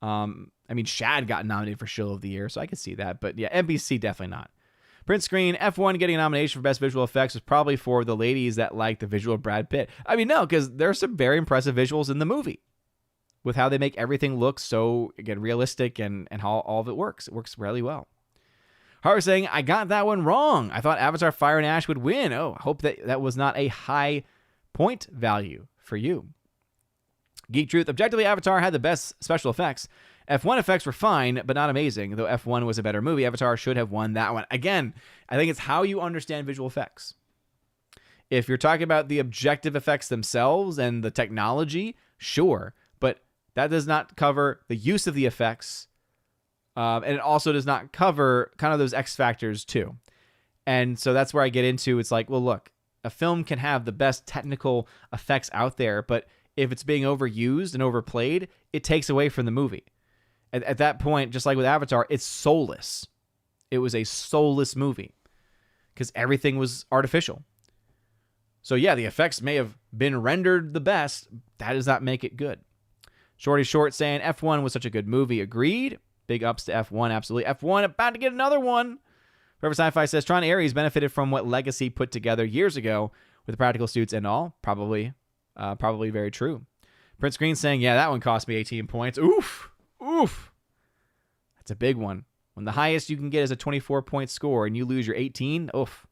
I mean, Shad got nominated for Shill of the Year, so I could see that. But yeah, NPC definitely not. Print screen, F1 getting a nomination for Best Visual Effects was probably for the ladies that like the visual of Brad Pitt. I mean, no, because there's some very impressive visuals in the movie with how they make everything look so, again, realistic and how all of it works. It works really well. Harvey saying, I got that one wrong. I thought Avatar Fire and Ash would win. Oh, I hope that was not a high point value for you. Geek Truth, objectively, Avatar had the best special effects. F1 effects were fine, but not amazing. Though F1 was a better movie, Avatar should have won that one. Again, I think it's how you understand visual effects. If you're talking about the objective effects themselves and the technology, sure. But that does not cover the use of the effects. And it also does not cover kind of those X factors too. And so that's where I get into, it's like, well, look, a film can have the best technical effects out there, but if it's being overused and overplayed, it takes away from the movie. At that point, just like with Avatar, it's soulless. It was a soulless movie because everything was artificial. So yeah, the effects may have been rendered the best. That does not make it good. Shorty Short saying F1 was such a good movie. Agreed. Big ups to F1. Absolutely. F1 about to get another one. Forever Sci-Fi says Tron Ares benefited from what Legacy put together years ago with the practical suits and all. Probably very true. Prince Green saying, yeah, that one cost me 18 points. Oof. That's a big one. When the highest you can get is a 24-point score and you lose your 18, oof.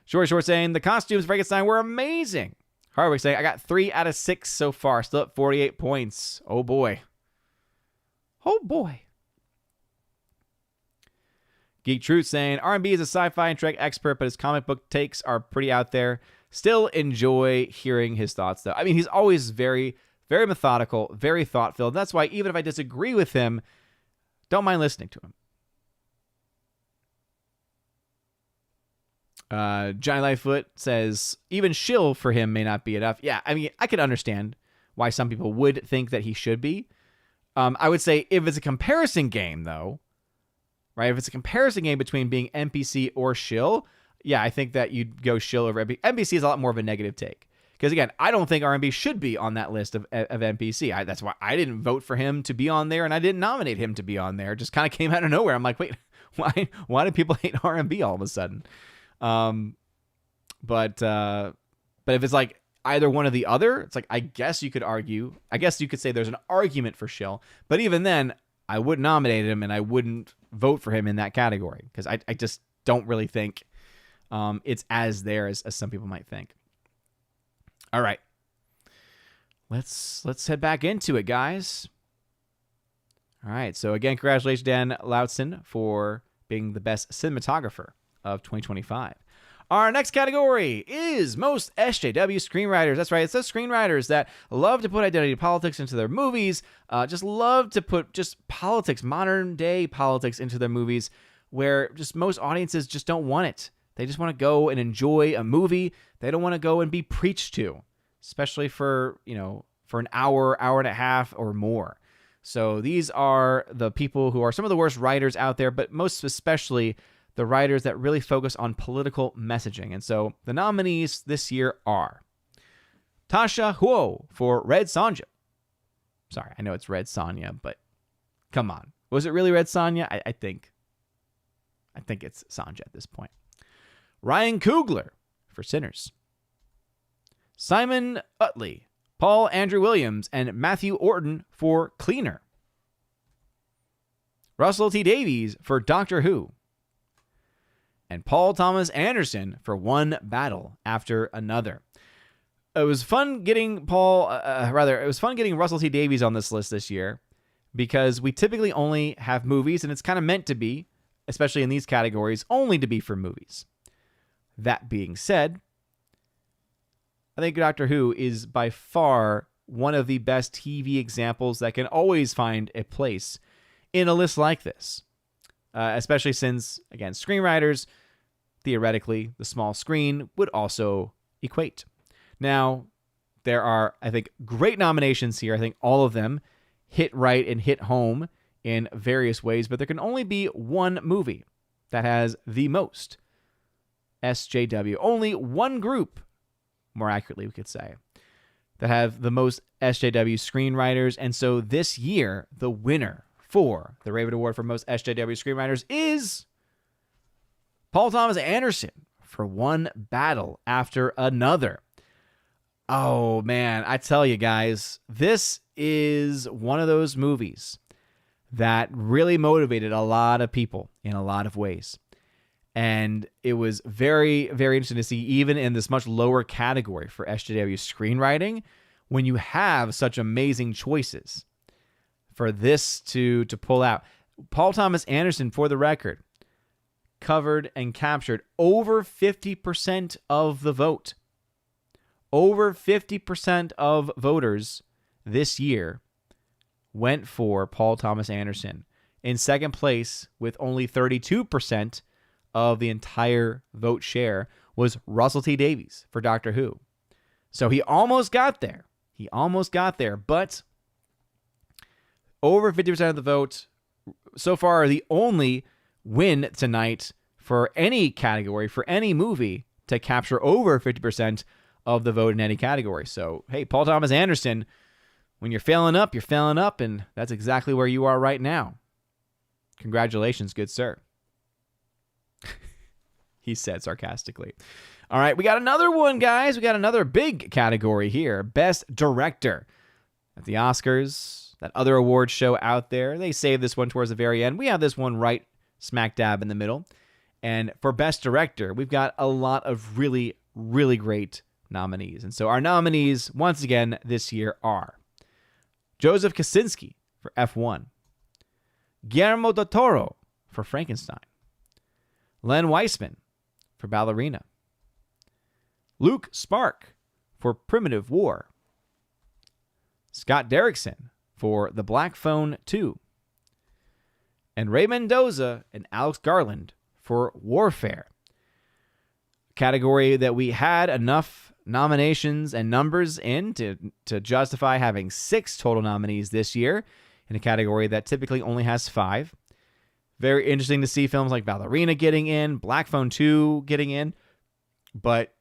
Short saying, the costumes for Frankenstein were amazing. Hardwick saying, I got 3 out of 6 so far. Still at 48 points. Oh, boy. Geek Truth saying, R&B is a sci-fi and Trek expert, but his comic book takes are pretty out there. Still enjoy hearing his thoughts, though. I mean, he's always very, very methodical, very thought-filled. That's why even if I disagree with him, don't mind listening to him. Johnny Lightfoot says, even shill for him may not be enough. Yeah, I mean, I can understand why some people would think that he should be. I would say if it's a comparison game, though, right? If it's a comparison game between being NPC or shill, yeah, I think that you'd go shill over NPC. NPC is a lot more of a negative take. Because, again, I don't think R&B should be on that list of NPC. That's why I didn't vote for him to be on there, and I didn't nominate him to be on there. It just kind of came out of nowhere. I'm like, wait, why do people hate R&B all of a sudden? But if it's like either one or the other, it's like, I guess you could say there's an argument for shill. But even then, I would nominate him, and I wouldn't vote for him in that category. Because I just don't really think it's as there as some people might think. All right, let's head back into it, guys. All right, so again, congratulations, Dan Lautzen, for being the best cinematographer of 2025. Our next category is most SJW screenwriters. That's right, it's those screenwriters that love to put identity politics into their movies, just love to put just politics, modern day politics into their movies, where just most audiences just don't want it. They just want to go and enjoy a movie. They don't want to go and be preached to, especially for an hour and a half or more. So these are the people who are some of the worst writers out there, but most especially the writers that really focus on political messaging. And so the nominees this year are Tasha Huo for Red Sonja. Sorry, I know it's Red Sonja, but come on. Was it really Red Sonja? I think it's Sonja at this point. Ryan Coogler for Sinners. Simon Utley, Paul Andrew Williams, and Matthew Orton for Cleaner. Russell T. Davies for Doctor Who. And Paul Thomas Anderson for One Battle After Another. It was fun getting Russell T. Davies on this list this year because we typically only have movies, and it's kind of meant to be, especially in these categories, only to be for movies. That being said, I think Doctor Who is by far one of the best TV examples that can always find a place in a list like this, especially since, again, screenwriters, theoretically, the small screen would also equate. Now, there are, I think, great nominations here. I think all of them hit right and hit home in various ways, but there can only be one movie that has the most SJW. Only one group, more accurately we could say, that have the most SJW screenwriters. And so this year, the winner for the Raven Award for most SJW screenwriters is Paul Thomas Anderson for One Battle After Another. Oh, man, I tell you guys, this is one of those movies that really motivated a lot of people in a lot of ways. And it was very, very interesting to see, even in this much lower category for SJW screenwriting, when you have such amazing choices for this to pull out. Paul Thomas Anderson, for the record, covered and captured over 50% of the vote. Over 50% of voters this year went for Paul Thomas Anderson. In second place, with only 32% of the entire vote share, was Russell T. Davies for Doctor Who. So he almost got there. But over 50% of the vote so far, the only win tonight for any category, for any movie, to capture over 50% of the vote in any category. So, hey, Paul Thomas Anderson, when you're failing up, and that's exactly where you are right now. Congratulations, good sir. He said sarcastically. All right, we got another one, guys. We got another big category here. Best Director. At the Oscars, that other award show out there, they saved this one towards the very end. We have this one right smack dab in the middle. And for Best Director, we've got a lot of really, really great nominees. And so our nominees, once again, this year are Joseph Kosinski for F1, Guillermo del Toro for Frankenstein, Len Weissman for Ballerina, Luke Spark for Primitive War, Scott Derrickson for The Black Phone 2, and Ray Mendoza and Alex Garland for Warfare. Category that we had enough nominations and numbers in to justify having 6 total nominees this year in a category that typically only has 5. Very interesting to see films like Ballerina getting in, Black Phone 2 getting in, but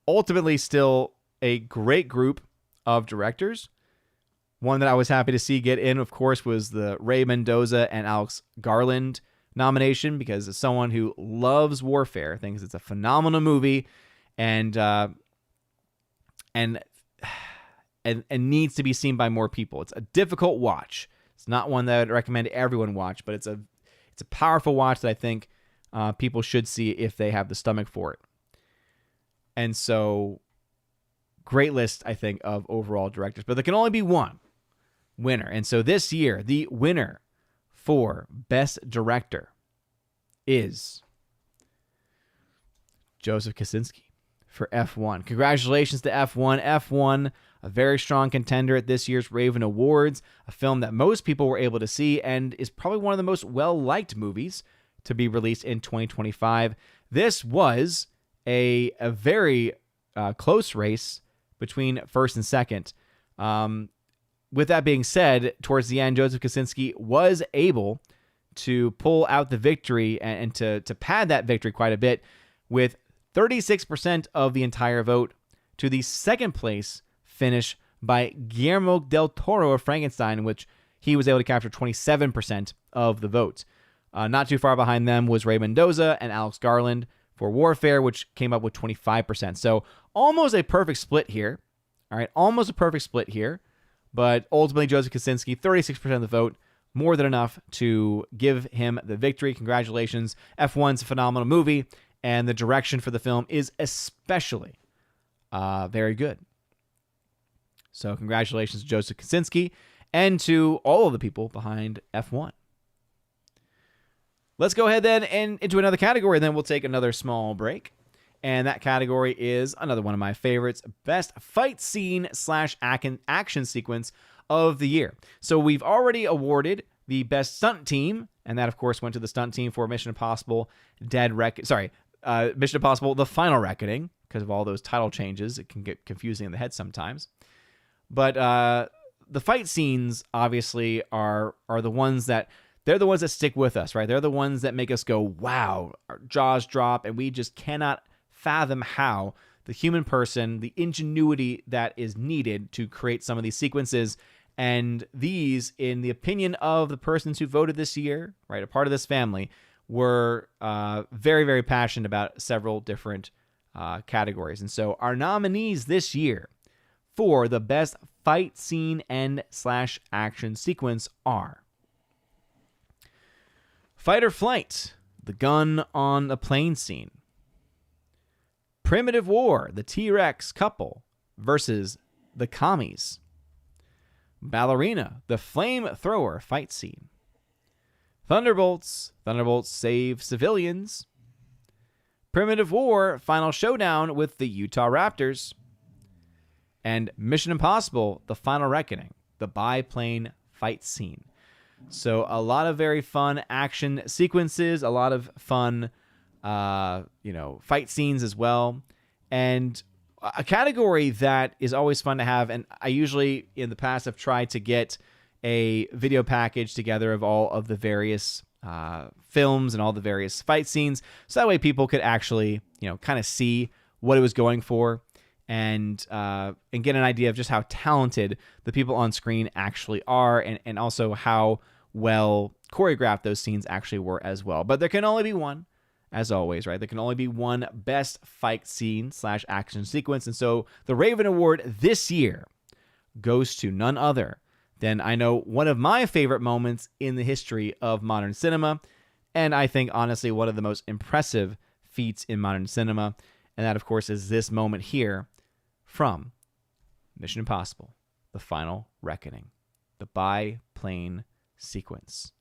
ultimately still a great group of directors. One that I was happy to see get in, of course, was the Ray Mendoza and Alex Garland nomination, because as someone who loves Warfare, thinks it's a phenomenal movie, and needs to be seen by more people. It's a difficult watch. It's not one that I'd recommend everyone watch, but it's a powerful watch that I think people should see if they have the stomach for it. And so, great list, I think, of overall directors. But there can only be one winner. And so this year, the winner for Best Director is Joseph Kosinski for F1. Congratulations to F1. F1, a very strong contender at this year's Raven Awards, a film that most people were able to see and is probably one of the most well-liked movies to be released in 2025. This was a very close race between first and second. with that being said, towards the end, Joseph Kosinski was able to pull out the victory and to pad that victory quite a bit with 36% of the entire vote to the second place finish by Guillermo del Toro of Frankenstein, which he was able to capture 27% of the votes. Not too far behind them was Ray Mendoza and Alex Garland for Warfare, which came up with 25%. So almost a perfect split here. All right, almost a perfect split here. But ultimately, Joseph Kosinski, 36% of the vote, more than enough to give him the victory. Congratulations. F1's a phenomenal movie, and the direction for the film is especially very good. So congratulations to Joseph Kosinski and to all of the people behind F1. Let's go ahead then and into another category, and then we'll take another small break. And that category is another one of my favorites, best fight scene / action sequence of the year. So we've already awarded the best stunt team, and that of course went to the stunt team for Mission Impossible Mission Impossible The Final Reckoning, because of all those title changes. It can get confusing in the head sometimes. But the fight scenes obviously are the ones that they're the ones that stick with us, right? They're the ones that make us go, wow, our jaws drop, and we just cannot fathom how the human person, the ingenuity that is needed to create some of these sequences. And these, in the opinion of the persons who voted this year, right, a part of this family, were very, very passionate about several different categories. And so our nominees this year for the best fight scene and / action sequence are Fight or Flight, the gun on the plane scene. Primitive War, the T-Rex couple versus the commies. Ballerina, the flamethrower fight scene. Thunderbolts save civilians. Primitive War, final showdown with the Utah Raptors. And Mission Impossible, The Final Reckoning, the biplane fight scene. So a lot of very fun action sequences, a lot of fun fight scenes as well. And a category that is always fun to have, and I usually in the past have tried to get a video package together of all of the various films and all the various fight scenes, so that way people could actually kind of see what it was going for and get an idea of just how talented the people on screen actually are, and also how well choreographed those scenes actually were as well. But there can only be one, as always, right? There can only be one best fight scene / action sequence. And so the Raven Award this year goes to none other than, I know, one of my favorite moments in the history of modern cinema. And I think, honestly, one of the most impressive feats in modern cinema. And that, of course, is this moment here from Mission Impossible, The Final Reckoning, the biplane sequence.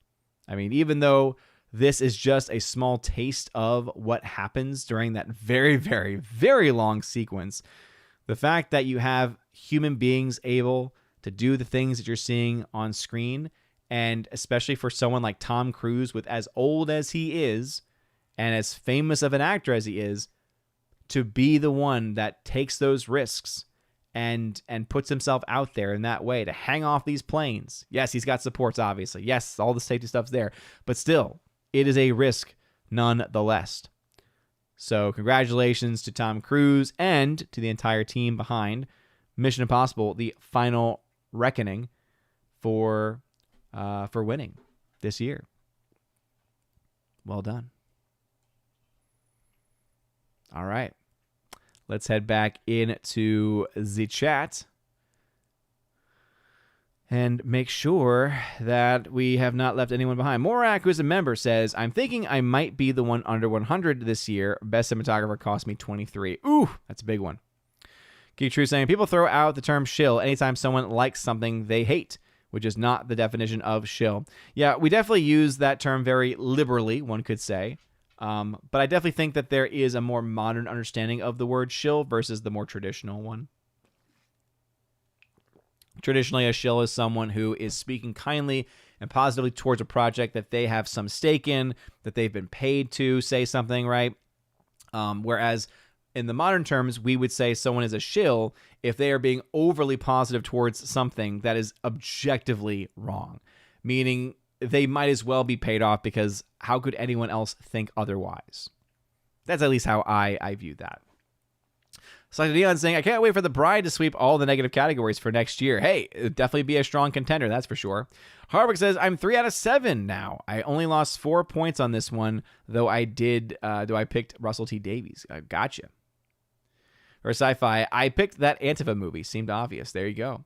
I mean, even though this is just a small taste of what happens during that very, very, very long sequence, the fact that you have human beings able to do the things that you're seeing on screen, and especially for someone like Tom Cruise, with as old as he is and as famous of an actor as he is, to be the one that takes those risks and puts himself out there in that way to hang off these planes. Yes, he's got supports, obviously. Yes, all the safety stuff's there. But still, it is a risk nonetheless. So congratulations to Tom Cruise and to the entire team behind Mission Impossible, The Final Reckoning, for winning this year. Well done. All right. Let's head back into the chat and make sure that we have not left anyone behind. Morak, who is a member, says, I'm thinking I might be the one under 100 this year. Best cinematographer cost me 23. Ooh, that's a big one. Geek True saying, people throw out the term shill anytime someone likes something they hate, which is not the definition of shill. Yeah, we definitely use that term very liberally, one could say. But I definitely think that there is a more modern understanding of the word shill versus the more traditional one. Traditionally, a shill is someone who is speaking kindly and positively towards a project that they have some stake in, that they've been paid to say something, right? Whereas in the modern terms, we would say someone is a shill if they are being overly positive towards something that is objectively wrong, meaning they might as well be paid off because how could anyone else think otherwise? That's at least how I view that. Selected Dion saying, I can't wait for the Bride to sweep all the negative categories for next year. Hey, it'd definitely be a strong contender, that's for sure. Hardwick says, I'm 3 out of 7 now. I only lost 4 points on this one, though I picked Russell T. Davies. Gotcha. Or sci-fi, I picked that Antifa movie. Seemed obvious. There you go.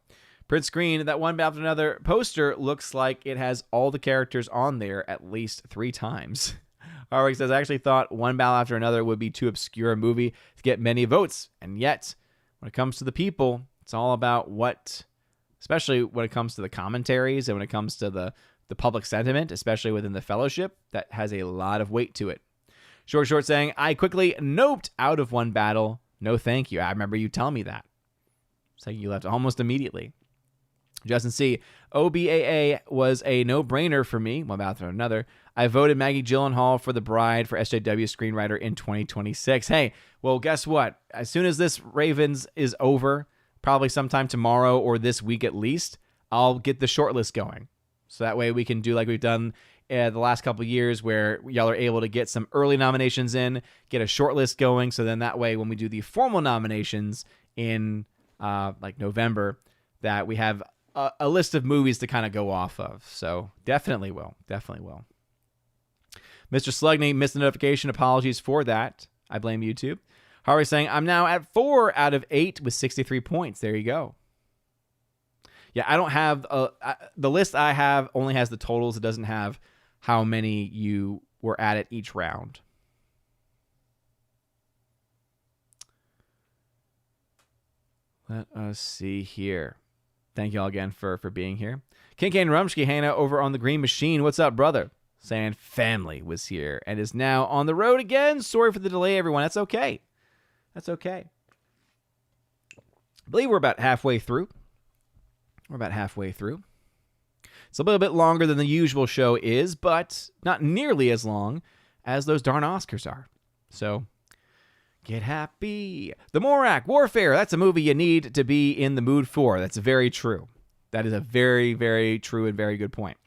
Prince Green, that One Battle After Another poster looks like it has all the characters on there at least 3 times. Hardwick says, I actually thought One Battle After Another would be too obscure a movie to get many votes. And yet, when it comes to the people, it's all about what, especially when it comes to the commentaries and when it comes to the public sentiment, especially within the fellowship, that has a lot of weight to it. Short saying, I quickly noped out of One Battle. No, thank you. I remember you telling me that. So you left almost immediately. Justin C. OBAA was a no-brainer for me. One Battle After Another. I voted Maggie Gyllenhaal for The Bride for SJW screenwriter in 2026. Hey, well, guess what? As soon as this Ravens is over, probably sometime tomorrow or this week at least, I'll get the shortlist going. So that way we can do like we've done the last couple of years where y'all are able to get some early nominations in, get a shortlist going. So then that way when we do the formal nominations in like November, that we have a list of movies to kind of go off of. So definitely will. Mr. Slugney missed the notification. Apologies for that. I blame YouTube. Harvey saying, I'm now at 4 out of 8 with 63 points. There you go. Yeah, I don't have... the list I have only has the totals. It doesn't have how many you were at each round. Let us see here. Thank you all again for being here. Kincaid Rumsky hanging out over on the Green Machine. What's up, brother? Saying family was here and is now on the road again. Sorry for the delay, everyone. That's okay. I believe we're about halfway through. It's a little bit longer than the usual show is, but not nearly as long as those darn Oscars are. So get happy. The Morak Warfare. That's a movie you need to be in the mood for. That's very true. That is a very, very true and very good point.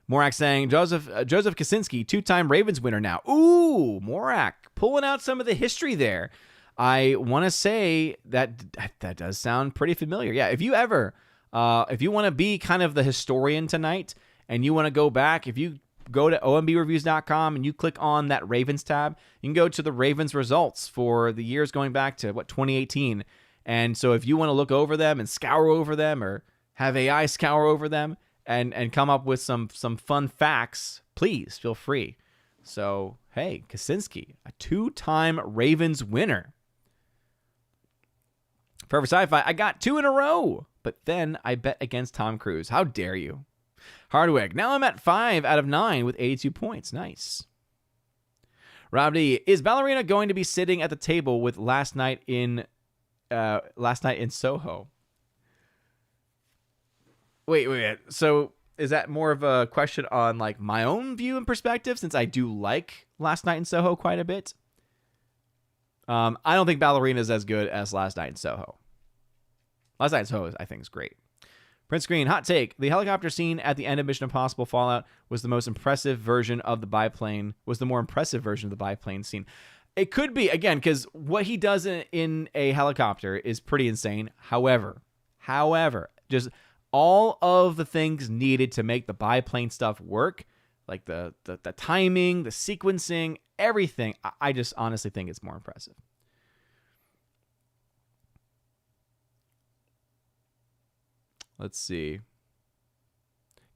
Morak saying, Joseph Kaczynski, 2-time Ravens winner now. Ooh, Morak, pulling out some of the history there. I want to say that does sound pretty familiar. Yeah, if you want to be kind of the historian tonight and you want to go back, if you go to ombreviews.com and you click on that Ravens tab, you can go to the Ravens results for the years going back to, 2018. And so if you want to look over them and scour over them or have AI scour over them, and come up with some fun facts, please feel free. So, hey, Kaczynski, a 2-time Ravens winner. Forever Sci-Fi, I got 2 in a row, but then I bet against Tom Cruise. How dare you? Hardwick, now I'm at 5 out of 9 with 82 points. Nice. Rob D, is Ballerina going to be sitting at the table with Last Night in Soho? Wait. So is that more of a question on like my own view and perspective, since I do like Last Night in Soho quite a bit? I don't think Ballerina is as good as Last Night in Soho. Last Night in Soho, I think, is great. Prince Green, hot take. The helicopter scene at the end of Mission Impossible Fallout was the more impressive version of the biplane scene. It could be, again, because what he does in a helicopter is pretty insane. However, just all of the things needed to make the biplane stuff work, like the timing, the sequencing, everything, I just honestly think it's more impressive. Let's see.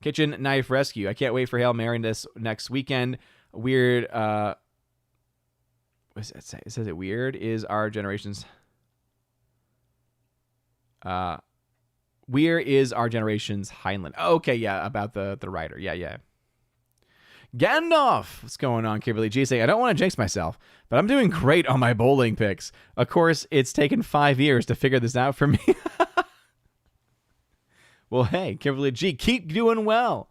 Kitchen Knife Rescue. I can't wait for Hail Mary this next weekend. Weird. What does it say? It says it weird is our generation's. Where is our generation's Heinlein? Oh, okay, yeah, about the writer. Yeah. Gandalf! What's going on, Kimberly G? Saying, I don't want to jinx myself, but I'm doing great on my bowling picks. Of course, it's taken 5 years to figure this out for me. Well, hey, Kimberly G, keep doing well.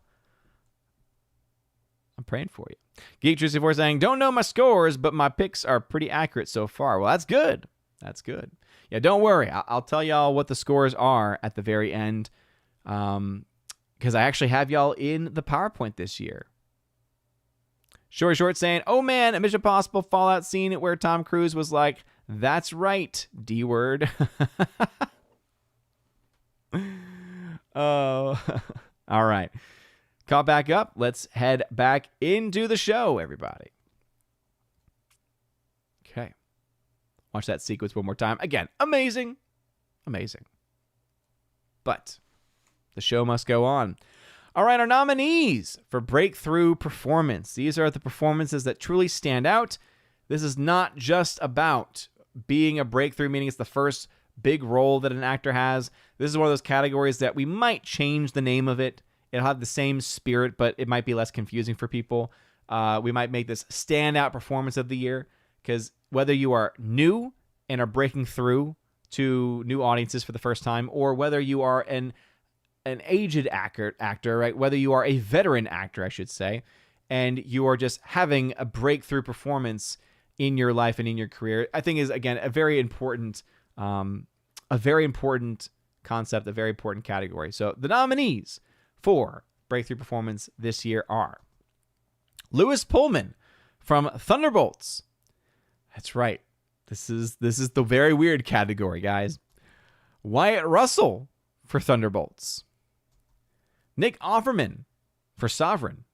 I'm praying for you. Geek 64 saying, don't know my scores, but my picks are pretty accurate so far. Well, that's good. That's good. Yeah, don't worry. I'll tell y'all what the scores are at the very end, because I actually have y'all in the PowerPoint this year. Short saying, oh man, a Mission Impossible Fallout scene where Tom Cruise was like, that's right, D word. Oh, all right. Caught back up. Let's head back into the show, everybody. Okay. Watch that sequence one more time. Again, amazing. Amazing. But the show must go on. All right, our nominees for Breakthrough Performance. These are the performances that truly stand out. This is not just about being a breakthrough, meaning it's the first big role that an actor has. This is one of those categories that we might change the name of it. It'll have the same spirit, but it might be less confusing for people. We might make this standout performance of the year, because whether you are new and are breaking through to new audiences for the first time, or whether you are an aged actor, right? Whether you are a veteran actor, I should say, and you are just having a breakthrough performance in your life and in your career, I think is, again, a very important concept, a very important category. So the nominees for Breakthrough Performance this year are Lewis Pullman from Thunderbolts. That's right. This is the very weird category, guys. Wyatt Russell for Thunderbolts. Nick Offerman for Sovereign.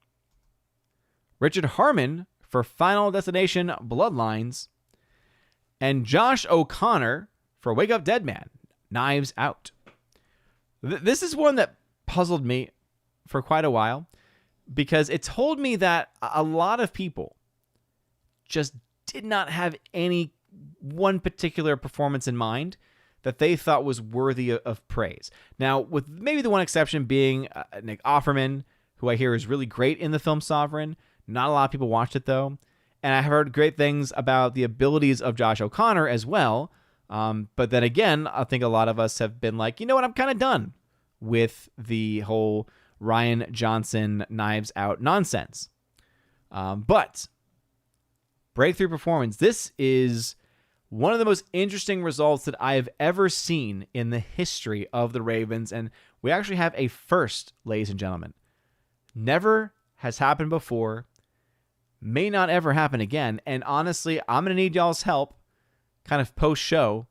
Richard Harmon for Final Destination Bloodlines. And Josh O'Connor for Wake Up Dead Man, Knives Out. This is one that puzzled me for quite a while, because it told me that a lot of people just did not have any one particular performance in mind that they thought was worthy of praise. Now, with maybe the one exception being Nick Offerman, who I hear is really great in the film Sovereign. Not a lot of people watched it, though. And I have heard great things about the abilities of Josh O'Connor as well. But then again, I think a lot of us have been like, you know what, I'm kind of done with the whole Rian Johnson Knives Out nonsense. But Breakthrough Performance, this is one of the most interesting results that I have ever seen in the history of the Ravens. And we actually have a first, ladies and gentlemen. Never has happened before. May not ever happen again. And honestly, I'm going to need y'all's help kind of post-show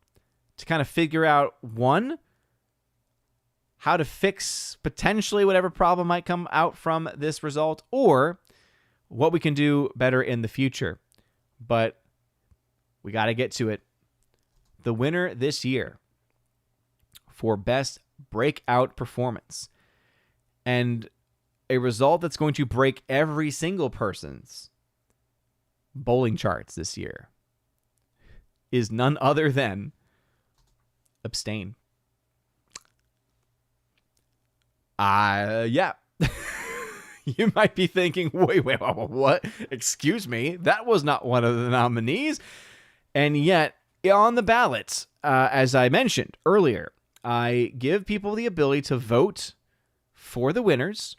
to kind of figure out, one, how to fix potentially whatever problem might come out from this result, or what we can do better in the future. But we got to get to it. The winner this year for Best Breakout Performance, and a result that's going to break every single person's bowling charts this year, is none other than Abstain. Yeah. You might be thinking, wait, what? Excuse me? That was not one of the nominees. And yet, on the ballot, as I mentioned earlier, I give people the ability to vote for the winners,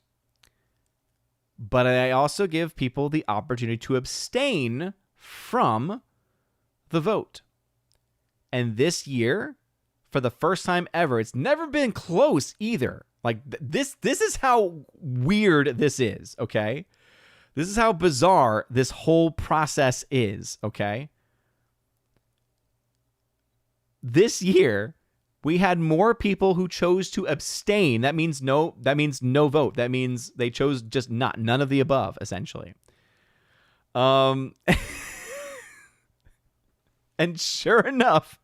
but I also give people the opportunity to abstain from the vote. And this year, for the first time ever, it's never been close either. Like, this is how weird this is, okay? This is how bizarre this whole process is, okay? This year, we had more people who chose to abstain. That means no vote. That means they chose just none of the above, essentially. And sure enough,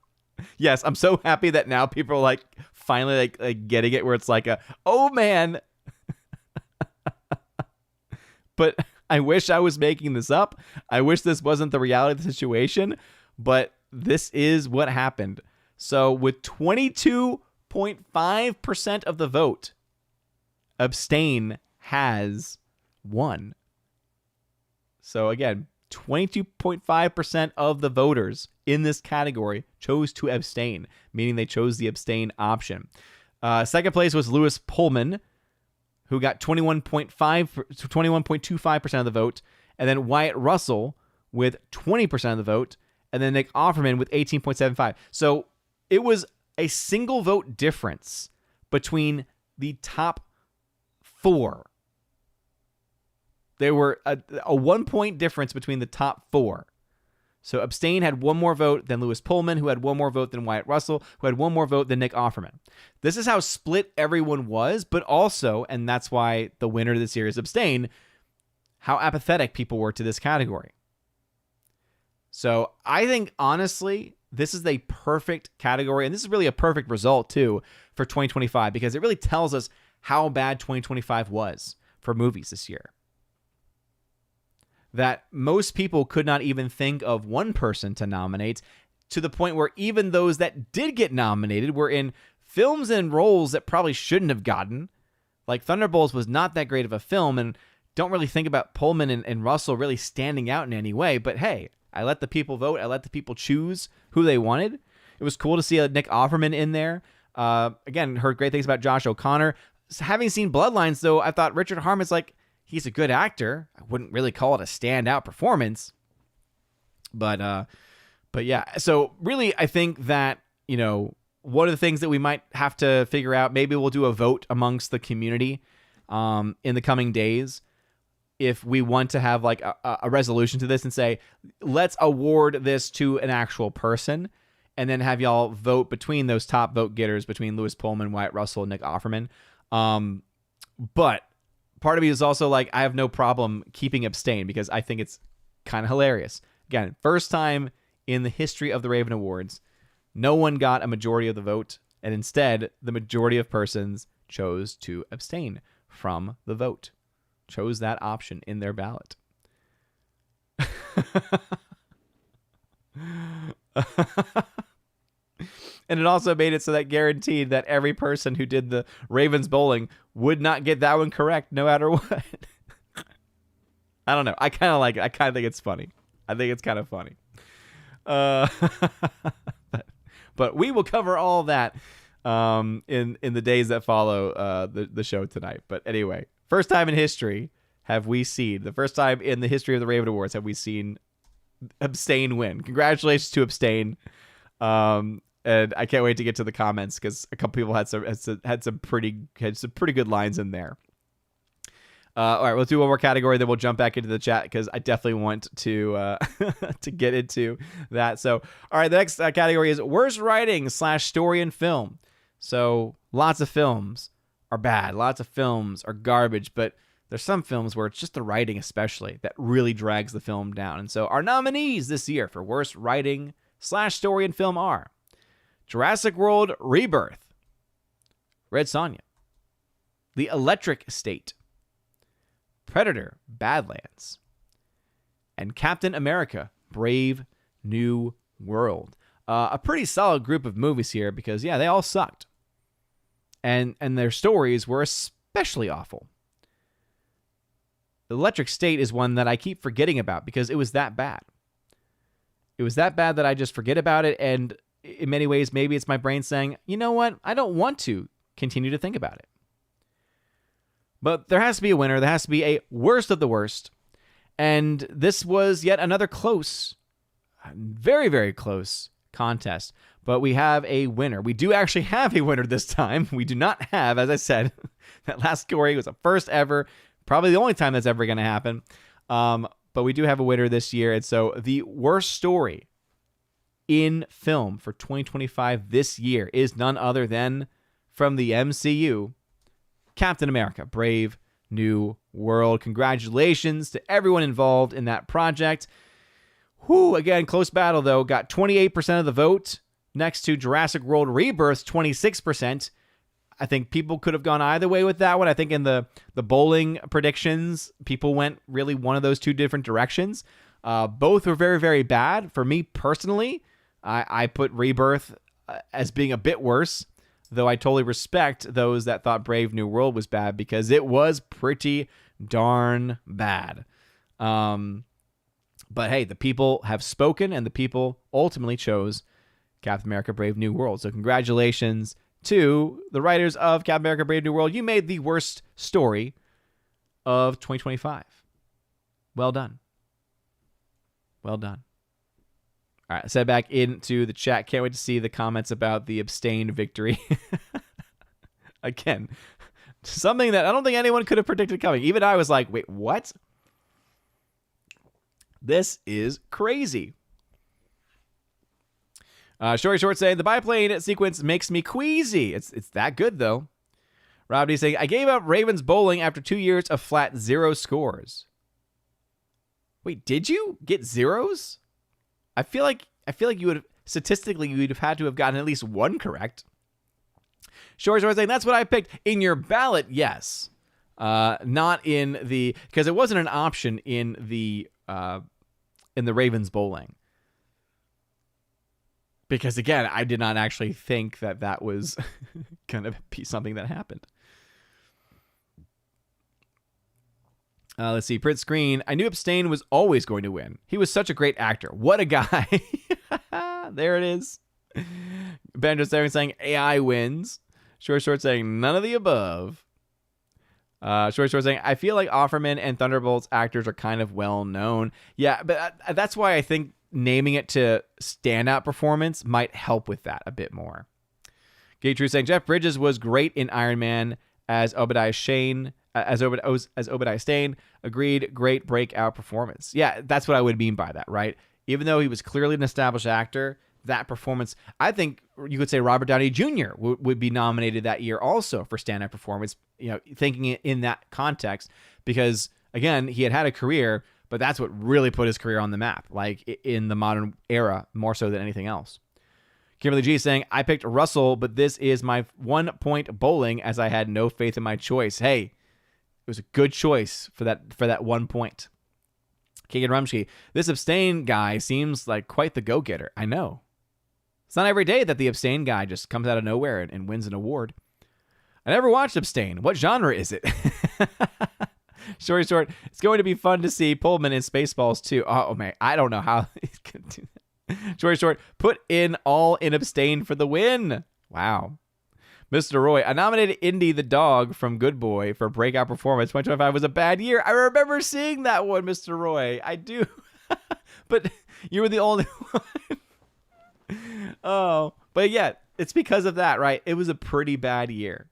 yes, I'm so happy that now people are like finally like getting it, where it's like oh man. But I wish I was making this up. I wish this wasn't the reality of the situation, but this is what happened. So with 22.5% of the vote, Abstain has won. So again, 22.5% of the voters in this category chose to abstain, meaning they chose the abstain option. Second place was Lewis Pullman, who got 21.25% of the vote, and then Wyatt Russell with 20% of the vote, and then Nick Offerman with 18.75. So it was a single vote difference between the top 4. There were a 1 point difference between the top 4. So abstain had one more vote than Lewis Pullman, who had one more vote than Wyatt Russell, who had one more vote than Nick Offerman. This is how split everyone was, but also, and that's why the winner this year is abstain, how apathetic people were to this category. So I think, honestly, this is a perfect category, and this is really a perfect result, too, for 2025, because it really tells us how bad 2025 was for movies this year. That most people could not even think of one person to nominate, to the point where even those that did get nominated were in films and roles that probably shouldn't have gotten. Like Thunderbolts was not that great of a film, and don't really think about Pullman and Russell really standing out in any way. But hey, I let the people vote. I let the people choose who they wanted. It was cool to see a Nick Offerman in there. Again, heard great things about Josh O'Connor. Having seen Bloodlines, though, I thought Richard Harmon's he's a good actor. I wouldn't really call it a standout performance. But yeah. So really, I think that, one of the things that we might have to figure out, maybe we'll do a vote amongst the community in the coming days, if we want to have a resolution to this and say, let's award this to an actual person, and then have y'all vote between those top vote getters between Lewis Pullman, Wyatt Russell, and Nick Offerman. But part of me is also I have no problem keeping abstain, because I think it's kind of hilarious. Again, first time in the history of the Raven Awards, no one got a majority of the vote, and instead, the majority of persons chose to abstain from the vote, chose that option in their ballot. And it also made it so that guaranteed that every person who did the Ravens bowling would not get that one correct no matter what. I don't know. I kind of like it. I kind of think it's funny. I think it's kind of funny. But we will cover all that in the days that follow the show tonight. But anyway, first time in history the first time in the history of the Raven Awards have we seen abstain win. Congratulations to abstain. And I can't wait to get to the comments, because a couple people had some pretty good lines in there. All right, we'll do one more category, then we'll jump back into the chat, because I definitely want to to get into that. So, all right, the next category is worst writing / story in film. So, lots of films are bad, lots of films are garbage, but there's some films where it's just the writing, especially, that really drags the film down. And so, our nominees this year for worst writing / story in film are Jurassic World Rebirth, Red Sonja, The Electric State, Predator Badlands, and Captain America Brave New World. A pretty solid group of movies here, because they all sucked, and their stories were especially awful. The Electric State is one that I keep forgetting about, because it was that bad. It was that bad that I just forget about it, and in many ways, maybe it's my brain saying, you know what, I don't want to continue to think about it. But there has to be a winner. There has to be a worst of the worst. And this was yet another close, very, very close contest. But we have a winner. We do actually have a winner this time. We do not have, as I said, that last category was the first ever, probably the only time that's ever going to happen. But we do have a winner this year. And so the worst story in film for 2025 this year is none other than, from the MCU, Captain America Brave New World. Congratulations to everyone involved in that project. Again, close battle, though. Got 28% of the vote, next to Jurassic World Rebirth, 26%. I think people could have gone either way with that one. I think in the bowling predictions, people went really one of those two different directions. Both were very, very bad. For me personally, I put Rebirth as being a bit worse, though I totally respect those that thought Brave New World was bad, because it was pretty darn bad. But hey, the people have spoken, and the people ultimately chose Captain America Brave New World. So congratulations to the writers of Captain America Brave New World. You made the worst story of 2025. Well done. Well done. All right, let's head back into the chat. Can't wait to see the comments about the abstained victory. Again, something that I don't think anyone could have predicted coming. Even I was like, wait, what? This is crazy. Short saying, the biplane sequence makes me queasy. It's that good, though. Rob D saying, I gave up Ravens bowling after 2 years of flat 0 scores. Wait, did you get zeros? I feel like you would have, statistically, you'd have had to have gotten at least one correct. Short saying, that's what I picked. In your ballot, yes. Not in the, because it wasn't an option in the Ravens bowling. Because again, I did not actually think that was going to be something that happened. Let's see. Prince Screen. I knew Abstain was always going to win. He was such a great actor. What a guy. There it is. Banjo saying AI wins. Short saying none of the above. Short saying I feel like Offerman and Thunderbolts actors are kind of well known. Yeah, but that's why I think naming it to standout performance might help with that a bit more. Gate True saying Jeff Bridges was great in Iron Man as Obadiah Stane. As Obadiah Stane. Agreed, great breakout performance. Yeah, that's what I would mean by that, right? Even though he was clearly an established actor, that performance, I think you could say Robert Downey Jr. would be nominated that year also for standout performance, thinking it in that context, because again, he had a career, but that's what really put his career on the map, like in the modern era, more so than anything else. Kimberly G saying, I picked Russell, but this is my 1 point bowling as I had no faith in my choice. Hey, it was a good choice for that 1 point. Keegan Rumsky, this Abstain guy seems like quite the go-getter. I know. It's not every day that the Abstain guy just comes out of nowhere and wins an award. I never watched Abstain. What genre is it? Short. It's going to be fun to see Pullman in Spaceballs too. Oh man, I don't know how he's going to do that. Short. Put in all in Abstain for the win. Wow. Mr. Roy, I nominated Indy the dog from Good Boy for breakout performance. 2025 was a bad year. I remember seeing that one, Mr. Roy. I do. But you were the only one. Oh, but yeah, it's because of that, right? It was a pretty bad year.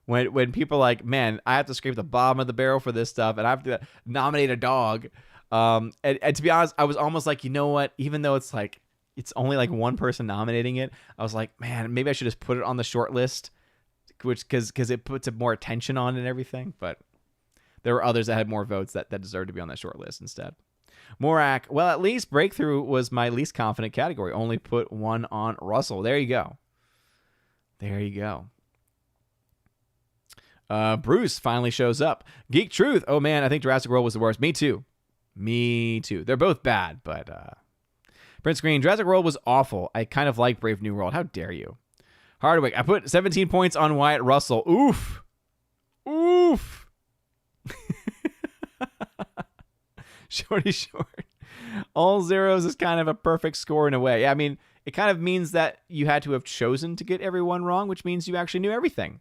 When people are like, man, I have to scrape the bottom of the barrel for this stuff, and I have to nominate a dog. And to be honest, I was almost like, you know what? Even though it's only like one person nominating it, I was like, man, maybe I should just put it on the short list, because it puts more attention on it and everything. But there were others that had more votes that deserved to be on that short list instead. Morak, well, at least Breakthrough was my least confident category. Only put one on Russell. There you go. Bruce finally shows up. Geek Truth. Oh man, I think Jurassic World was the worst. Me too. They're both bad, but Prince Green, Jurassic World was awful. I kind of like Brave New World. How dare you? Hardwick, I put 17 points on Wyatt Russell. Oof. Short. All zeros is kind of a perfect score in a way. I mean, it kind of means that you had to have chosen to get everyone wrong, which means you actually knew everything.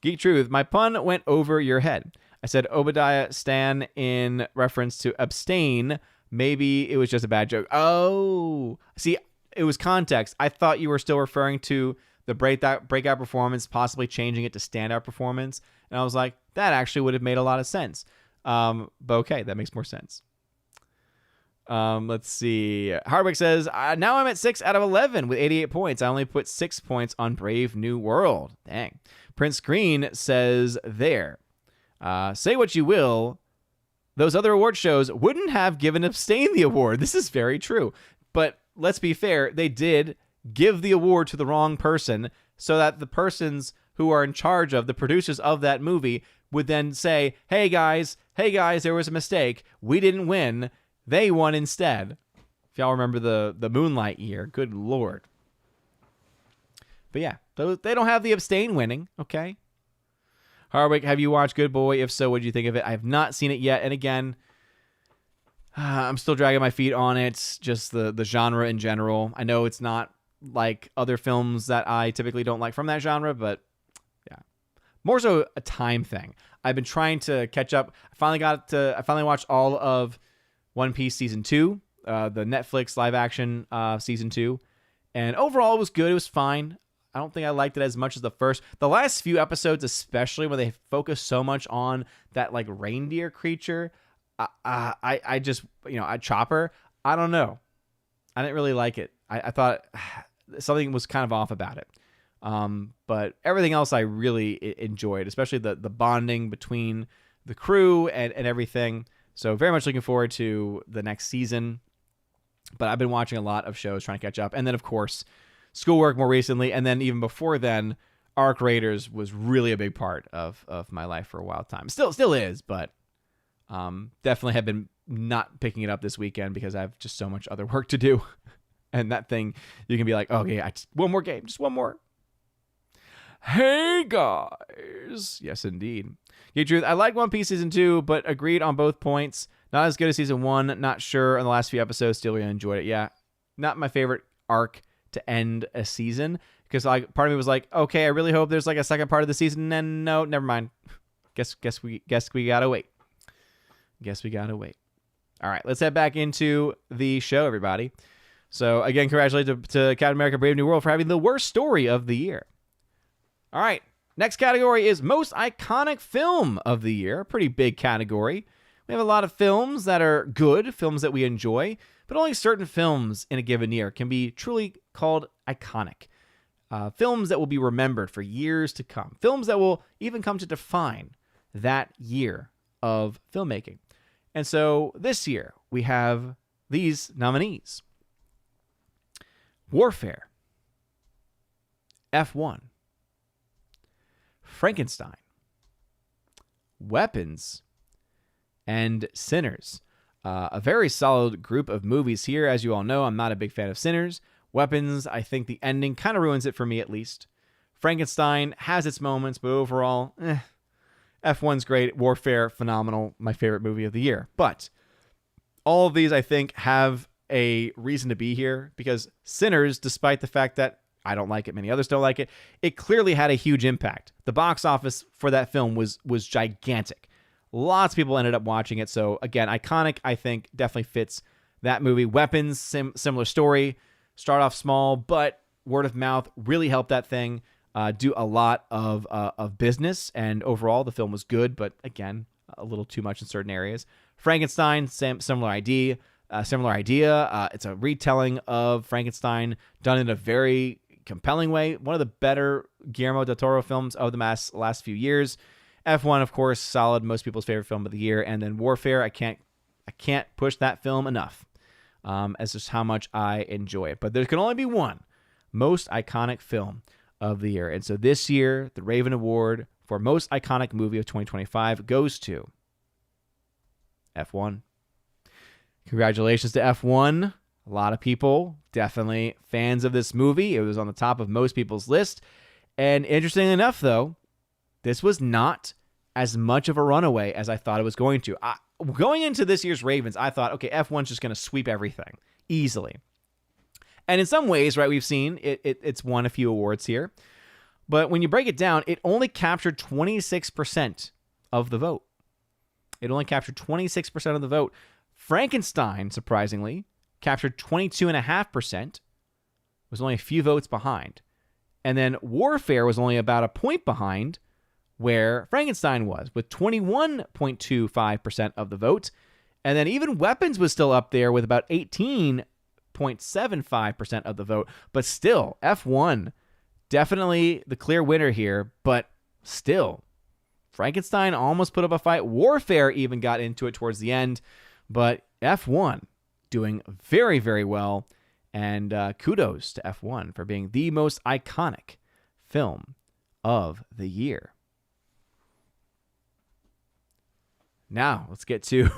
Geek Truth, my pun went over your head. I said Obadiah Stane in reference to Abstain. Maybe it was just a bad joke. Oh, see, it was context. I thought you were still referring to the breakout performance, possibly changing it to standout performance. And I was like, that actually would have made a lot of sense. But okay, that makes more sense. Let's see. Hardwick says, now I'm at 6 out of 11 with 88 points. I only put 6 points on Brave New World. Dang. Prince Green says there. Say what you will. Those other award shows wouldn't have given Abstain the award. This is very true. But let's be fair. They did give the award to the wrong person so that the persons who are in charge of the producers of that movie would then say, hey guys, there was a mistake. We didn't win. They won instead. If y'all remember the Moonlight year, good Lord. But yeah, they don't have the Abstain winning, okay? Hardwick, have you watched Good Boy? If so, what did you think of it? I have not seen it yet. And again, I'm still dragging my feet on it. Just the genre in general. I know it's not like other films that I typically don't like from that genre, but yeah. More so a time thing. I've been trying to catch up. I finally watched all of One Piece Season 2 the Netflix live action season 2. And overall, it was good. It was fine. I don't think I liked it as much as the first. The last few episodes, especially when they focus so much on that like reindeer creature, I just, Chopper, I don't know. I didn't really like it. I thought something was kind of off about it. But everything else I really enjoyed, especially the bonding between the crew and everything. So very much looking forward to the next season. But I've been watching a lot of shows trying to catch up. And then, of course, schoolwork more recently. And then even before then, Arc Raiders was really a big part of my life for a while time. Still is, but definitely have been not picking it up this weekend because I have just so much other work to do. And that thing, you can be like, oh, yeah, one more game, just one more. Hey, guys. Yes, indeed. Yeah, truth, I like One Piece Season 2, but agreed on both points. Not as good as Season 1. Not sure on the last few episodes. Still really enjoyed it. Yeah, not my favorite arc to end a season. Because like part of me was like, okay, I really hope there's like a second part of the season. And no, never mind. Guess we gotta wait. Guess we gotta wait. All right, let's head back into the show, everybody. So again, congratulations to Captain America: Brave New World for having the worst story of the year. All right, next category is Most Iconic Film of the Year. A pretty big category. We have a lot of films that are good, films that we enjoy, but only certain films in a given year can be truly called iconic. Films that will be remembered for years to come. Films that will even come to define that year of filmmaking. And so this year, we have these nominees: Warfare, F1, Frankenstein, Weapons, and Sinners. A very solid group of movies here. As you all know, I'm not a big fan of Sinners. Weapons, I think the ending kind of ruins it for me, at least. Frankenstein has its moments, but overall, F1's great. Warfare, phenomenal. My favorite movie of the year. But all of these, I think, have a reason to be here, because Sinners, despite the fact that I don't like it, many others don't like it, it clearly had a huge impact. The box office for that film was gigantic. Lots of people ended up watching it. So again, iconic, I think, definitely fits that movie. Weapons, similar story. Start off small, but word of mouth really helped that thing do a lot of business. And overall, the film was good, but again, a little too much in certain areas. Frankenstein, similar idea. It's a retelling of Frankenstein done in a very compelling way. One of the better Guillermo del Toro films of the last few years. F1, of course, solid, most people's favorite film of the year. And then Warfare, I can't push that film enough as just how much I enjoy it. But there can only be one most iconic film of the year. And so this year, the Raven Award for most iconic movie of 2025 goes to F1. Congratulations to F1. A lot of people, definitely fans of this movie. It was on the top of most people's list. And interestingly enough, though, this was not as much of a runaway as I thought it was going to. Going into this year's Ravens, I thought, okay, F1's just going to sweep everything easily. And in some ways, right, we've seen it's won a few awards here. But when you break it down, it only captured 26% of the vote. It only captured 26% of the vote. Frankenstein, surprisingly, captured 22.5%. Was only a few votes behind. And then Warfare was only about a point behind where Frankenstein was, with 21.25% of the vote. And then even Weapons was still up there with about 18.75% of the vote. But still, F1, definitely the clear winner here. But still, Frankenstein almost put up a fight. Warfare even got into it towards the end. But F1 doing very, very well. And kudos to F1 for being the most iconic film of the year. Now, let's get to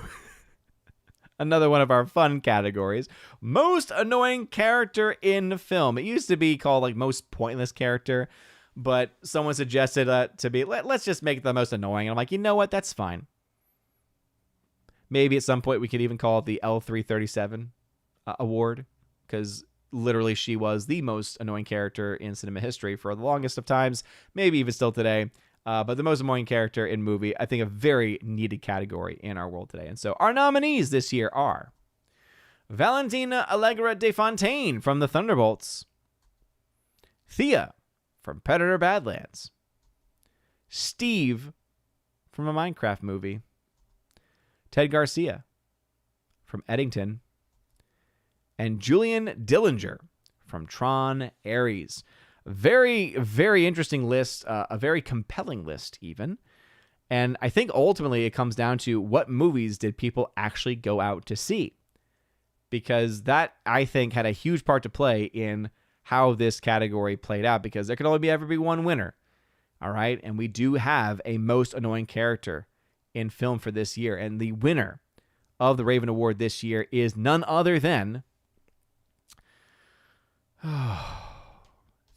another one of our fun categories. Most annoying character in film. It used to be called like most pointless character, but someone suggested to be, let's just make it the most annoying. And I'm like, you know what? That's fine. Maybe at some point we could even call it the L337 award, because literally she was the most annoying character in cinema history for the longest of times, maybe even still today. But the most annoying character in movie, I think a very needed category in our world today. And so our nominees this year are Valentina Allegra de Fontaine from The Thunderbolts. Thea from Predator Badlands. Steve from a Minecraft movie. Ted Garcia from Eddington. And Julian Dillinger from Tron Ares. Very, very interesting list, a very compelling list even. And I think ultimately it comes down to what movies did people actually go out to see? Because that, I think, had a huge part to play in how this category played out, because there can only ever be one winner. All right. And we do have a most annoying character in film for this year. And the winner of the Raven Award this year is none other than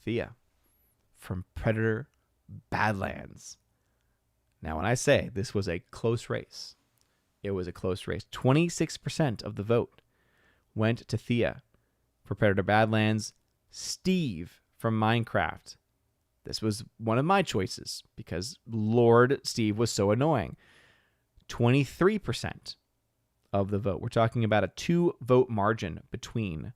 Thea from Predator Badlands. Now, when I say this was a close race, it was a close race. 26% of the vote went to Thea for Predator Badlands. Steve from Minecraft. This was one of my choices because Lord Steve was so annoying. 23% of the vote. We're talking about a 2-vote margin between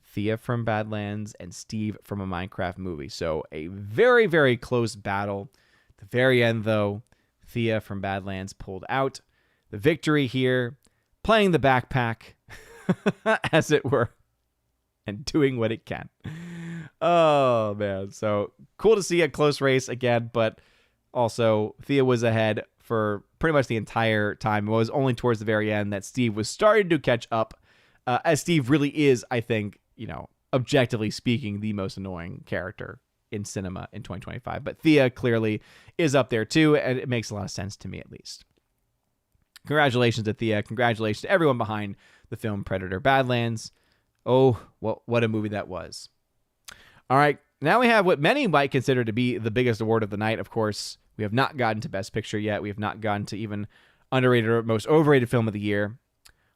Thea from Badlands and Steve from a Minecraft movie. So a very, very close battle. At the very end, though, Thea from Badlands pulled out the victory here, playing the backpack, as it were, and doing what it can. Oh, man. So cool to see a close race again, but also Thea was ahead for pretty much the entire time. It was only towards the very end that Steve was starting to catch up, as Steve really is, I think, objectively speaking, the most annoying character in cinema in 2025. But Thea clearly is up there too, and it makes a lot of sense to me, at least. Congratulations to Thea. Congratulations to everyone behind the film Predator Badlands. Oh, what a movie that was. All right, now we have what many might consider to be the biggest award of the night. Of course, we have not gotten to Best Picture yet. We have not gotten to even underrated or most overrated film of the year.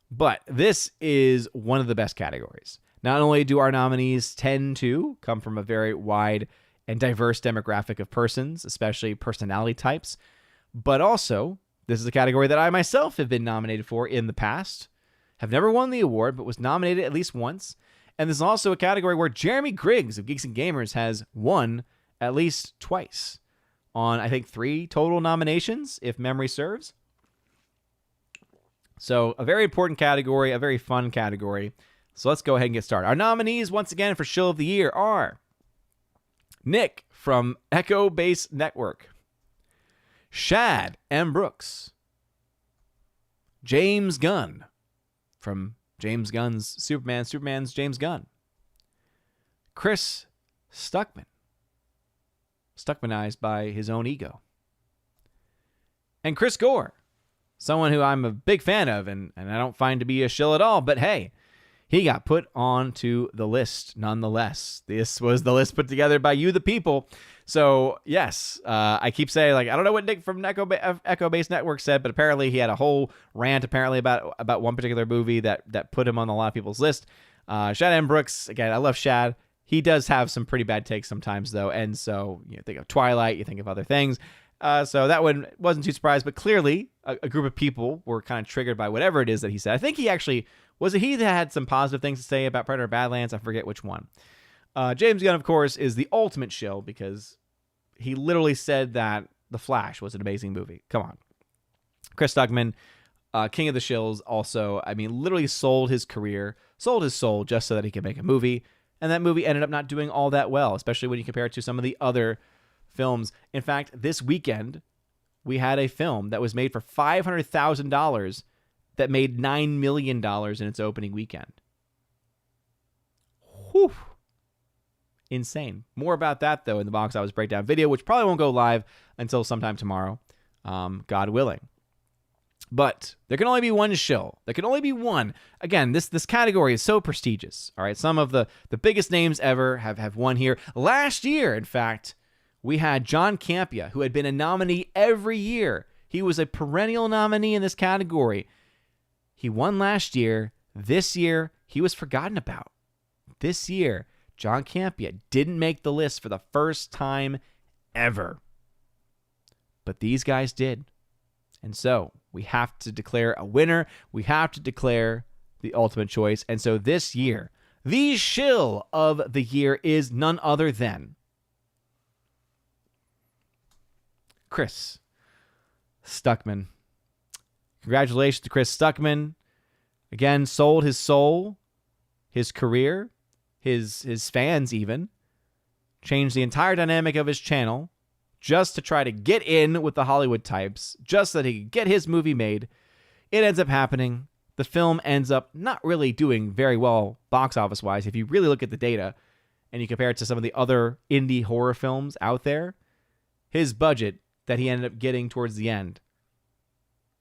But this is one of the best categories. Not only do our nominees tend to come from a very wide and diverse demographic of persons, especially personality types, but also this is a category that I myself have been nominated for in the past, have never won the award, but was nominated at least once. And this is also a category where Jeremy Griggs of Geeks and Gamers has won at least twice on, I think, 3 total nominations, if memory serves. So a very important category, a very fun category. So let's go ahead and get started. Our nominees, once again, for Shill of the Year are Nick from Echo Base Network, Shad M. Brooks, James Gunn from James Gunn's Superman's James Gunn, Chris Stuckman, Stuckmanized by his own ego, and Chris Gore, someone who I'm a big fan of and I don't find to be a shill at all, but hey, he got put onto the list nonetheless. This was the list put together by you, the people. So, yes, I keep saying, I don't know what Nick from Echo Base Network said, but apparently he had a whole rant about one particular movie that put him on a lot of people's list. Shad M. Brooks, again, I love Shad. He does have some pretty bad takes sometimes, though. And so you think of Twilight, you think of other things. So that one wasn't too surprised, but clearly a group of people were kind of triggered by whatever it is that he said. I think he actually... Was it he that had some positive things to say about Predator Badlands? I forget which one. James Gunn, of course, is the ultimate shill because he literally said that The Flash was an amazing movie. Come on. Chris Stuckman, king of the shills, also, literally sold his career, sold his soul just so that he could make a movie. And that movie ended up not doing all that well, especially when you compare it to some of the other films. In fact, this weekend, we had a film that was made for $500,000 that made $9 million in its opening weekend. Whew. Insane. More about that, though, in the box office breakdown video, which probably won't go live until sometime tomorrow, God willing. But there can only be one shill. There can only be one. Again, this category is so prestigious. All right, some of the biggest names ever have won here. Last year, in fact, we had John Campea, who had been a nominee every year. He was a perennial nominee in this category. He won last year. This year, he was forgotten about. This year, John Campea didn't make the list for the first time ever. But these guys did. And so, we have to declare a winner. We have to declare the ultimate choice. And so this year, the shill of the year is none other than Chris Stuckman. Congratulations to Chris Stuckman. Again, sold his soul, his career, his fans even. Changed the entire dynamic of his channel just to try to get in with the Hollywood types, just so that he could get his movie made. It ends up happening. The film ends up not really doing very well box office-wise. If you really look at the data and you compare it to some of the other indie horror films out there, his budget that he ended up getting towards the end,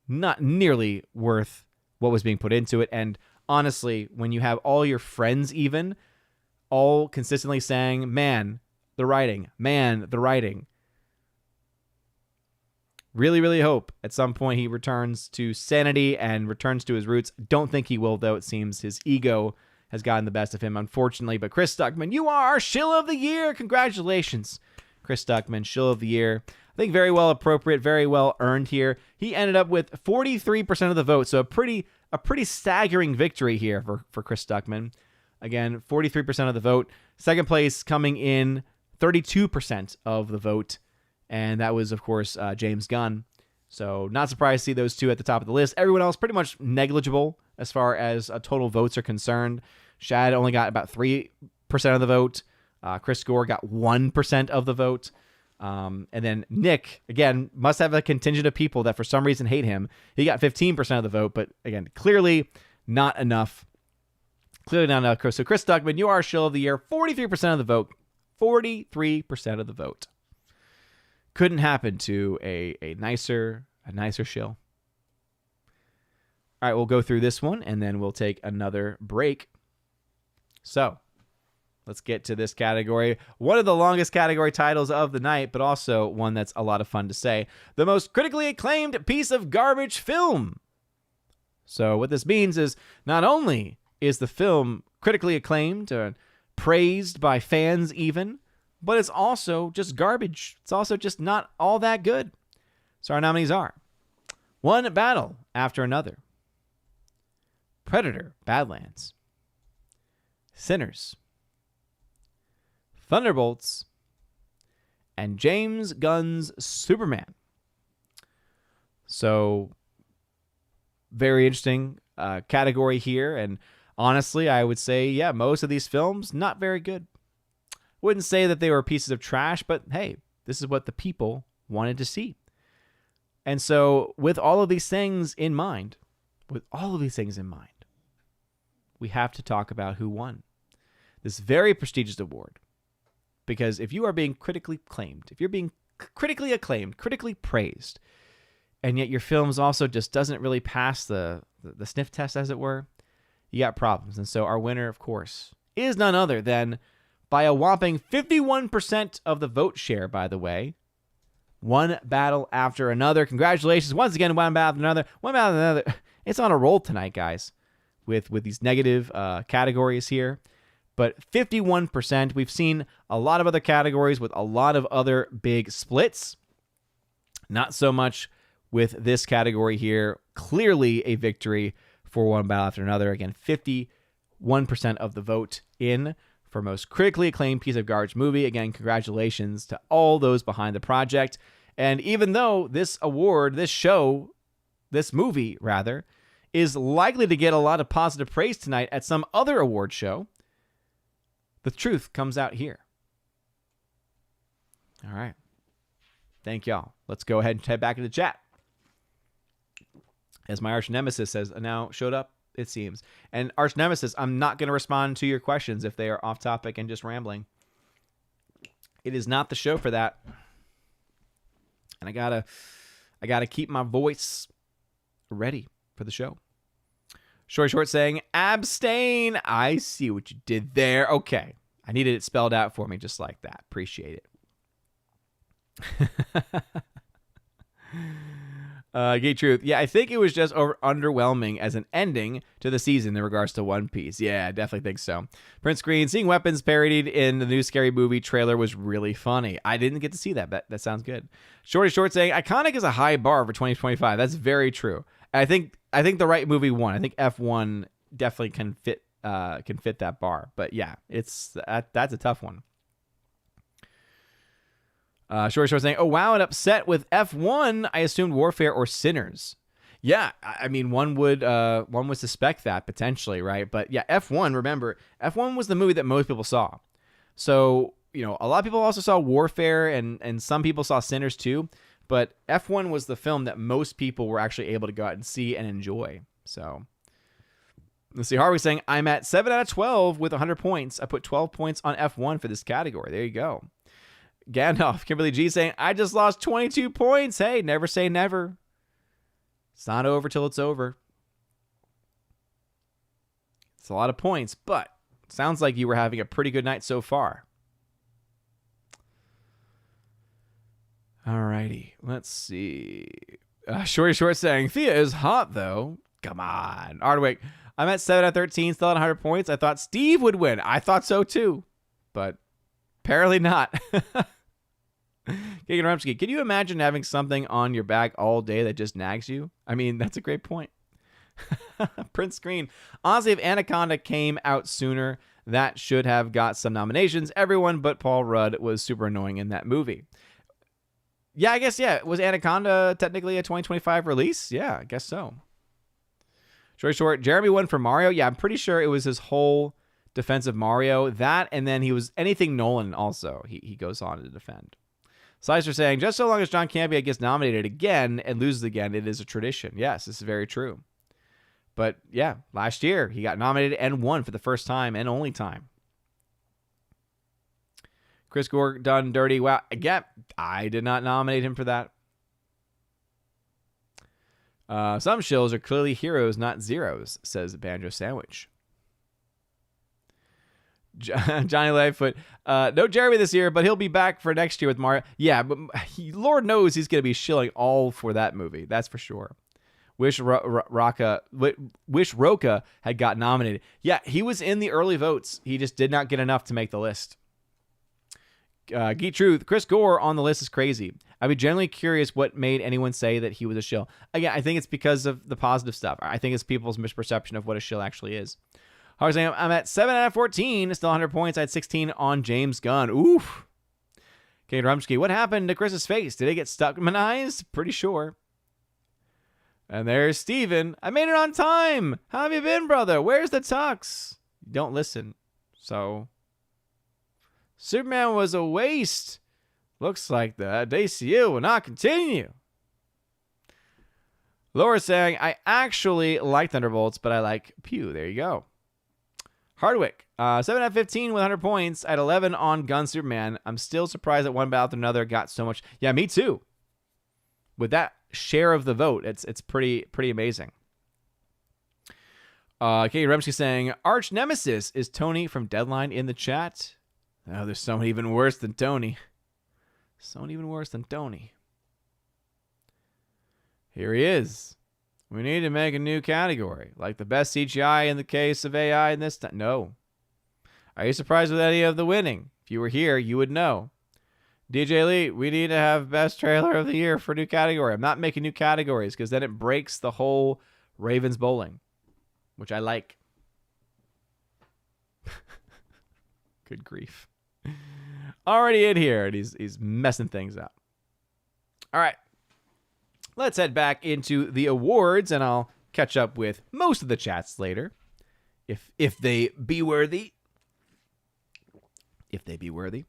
not nearly worth what was being put into it. And honestly, when you have all your friends even all consistently saying, man, the writing, really, really hope at some point he returns to sanity and returns to his roots. Don't think he will, though. It seems his ego has gotten the best of him, unfortunately. But Chris Stuckman, you are our shill of the year. Congratulations, Chris Stuckman, shill of the year. I think very well appropriate, very well earned here. He ended up with 43% of the vote, so a pretty staggering victory here for Chris Stuckman. Again, 43% of the vote. Second place coming in 32% of the vote, and that was, of course, James Gunn. So not surprised to see those two at the top of the list. Everyone else pretty much negligible as far as total votes are concerned. Shad only got about 3% of the vote. Chris Gore got 1% of the vote. And then Nick, again, must have a contingent of people that for some reason hate him. He got 15% of the vote, but again, clearly not enough. So Chris Stuckman, you are shill of the year. 43% of the vote. 43% of the vote. Couldn't happen to a nicer shill. All right, we'll go through this one, and then we'll take another break. So let's get to this category. One of the longest category titles of the night, but also one that's a lot of fun to say. The most critically acclaimed piece of garbage film. So what this means is not only is the film critically acclaimed or praised by fans even, but it's also just garbage. It's also just not all that good. So our nominees are One Battle After Another, Predator Badlands, Sinners, Thunderbolts, and James Gunn's Superman. So, very interesting category here. And honestly, I would say, yeah, most of these films, not very good. Wouldn't say that they were pieces of trash, but hey, this is what the people wanted to see. And so, with all of these things in mind, we have to talk about who won this very prestigious award. Because if you are being critically acclaimed, if you're being critically acclaimed, critically praised, and yet your films also just doesn't really pass the sniff test, as it were, you got problems. And so our winner, of course, is none other than, by a whopping 51% of the vote share, by the way, One Battle After Another. Congratulations once again, One Battle After Another. One Battle After Another. It's on a roll tonight, guys, with these negative categories here. But 51%, we've seen a lot of other categories with a lot of other big splits. Not so much with this category here. Clearly a victory for One Battle After Another. Again, 51% of the vote in for most critically acclaimed piece of garbage movie. Again, congratulations to all those behind the project. And even though this award, this movie, is likely to get a lot of positive praise tonight at some other award show, the truth comes out here. All right. Thank y'all. Let's go ahead and head back into the chat. As my arch nemesis has now showed up, it seems. And arch nemesis, I'm not going to respond to your questions if they are off topic and just rambling. It is not the show for that. And I gotta keep my voice ready for the show. Short saying, abstain. I see what you did there. Okay. I needed it spelled out for me just like that. Appreciate it. Gay Truth. Yeah, I think it was just underwhelming as an ending to the season in regards to One Piece. Yeah, I definitely think so. Prince Green, seeing weapons parodied in the new Scary Movie trailer was really funny. I didn't get to see that, but that sounds good. Short saying, iconic is a high bar for 2025. That's very true. I think the right movie won. I think F1 definitely can fit that bar. But yeah, that's a tough one. Short saying, oh wow, and upset with F1. I assumed Warfare or Sinners. Yeah, I mean one would suspect that potentially, right? But yeah, F1. Remember, F1 was the movie that most people saw. So a lot of people also saw Warfare, and some people saw Sinners too. But F1 was the film that most people were actually able to go out and see and enjoy. So let's see. Harvey saying, I'm at 7 out of 12 with 100 points. I put 12 points on F1 for this category. There you go. Gandalf, Kimberly G saying, I just lost 22 points. Hey, never say never. It's not over till it's over. It's a lot of points, but sounds like you were having a pretty good night so far. Alrighty, let's see. Short saying, Thea is hot though. Come on. Ardwick, I'm at 7 out of 13, still at 100 points. I thought Steve would win. I thought so too, but apparently not. Keegan Rumsky, can you imagine having something on your back all day that just nags you? I mean, that's a great point. Prince Green, honestly, if Anaconda came out sooner, that should have got some nominations. Everyone but Paul Rudd was super annoying in that movie. Yeah, I guess, yeah. Was Anaconda technically a 2025 release? Yeah, I guess so. Short, Jeremy won for Mario. Yeah, I'm pretty sure it was his whole defense of Mario. That, and then he was anything Nolan also. He goes on to defend. Slicer saying, just so long as John Campea gets nominated again and loses again, it is a tradition. Yes, this is very true. But yeah, last year he got nominated and won for the first time and only time. Chris Gore done dirty. Wow. Again, I did not nominate him for that. Some shills are clearly heroes, not zeros, says Banjo Sandwich. Johnny Lightfoot, no Jeremy this year, but he'll be back for next year with Mario. Yeah, but Lord knows he's going to be shilling all for that movie. That's for sure. Wish Roca had got nominated. Yeah, he was in the early votes. He just did not get enough to make the list. Geek Truth, Chris Gore on the list is crazy. I'd be genuinely curious what made anyone say that he was a shill. Again, I think it's because of the positive stuff. I think it's people's misperception of what a shill actually is. I'm at 7 out of 14, still 100 points. I had 16 on James Gunn. Oof. Kate Rumsky, what happened to Chris's face? Did it get stuck in my eyes? Pretty sure. And there's Steven. I made it on time. How have you been, brother? Where's the tux? You don't listen. So, Superman was a waste. Looks like the DCU will not continue. Laura saying, I actually like Thunderbolts, but I like Pew. There you go. Hardwick, 7 out of 15 with 100 points. I had 11 on Gun Superman. I'm still surprised that one battle after another got so much. Yeah, me too. With that share of the vote, it's pretty amazing. Katie Remsky saying, Arch Nemesis is Tony from Deadline in the chat. Oh, there's someone even worse than Tony. Someone even worse than Tony. Here he is. We need to make a new category, like the best CGI in the case of AI in this time. No. Are you surprised with any of the winning? If you were here, you would know. DJ Lee, we need to have best trailer of the year for a new category. I'm not making new categories because then it breaks the whole Ravens bowling, which I like. Good grief. Already in here, and he's messing things up. All right. Let's head back into the awards, and I'll catch up with most of the chats later, if they be worthy. If they be worthy.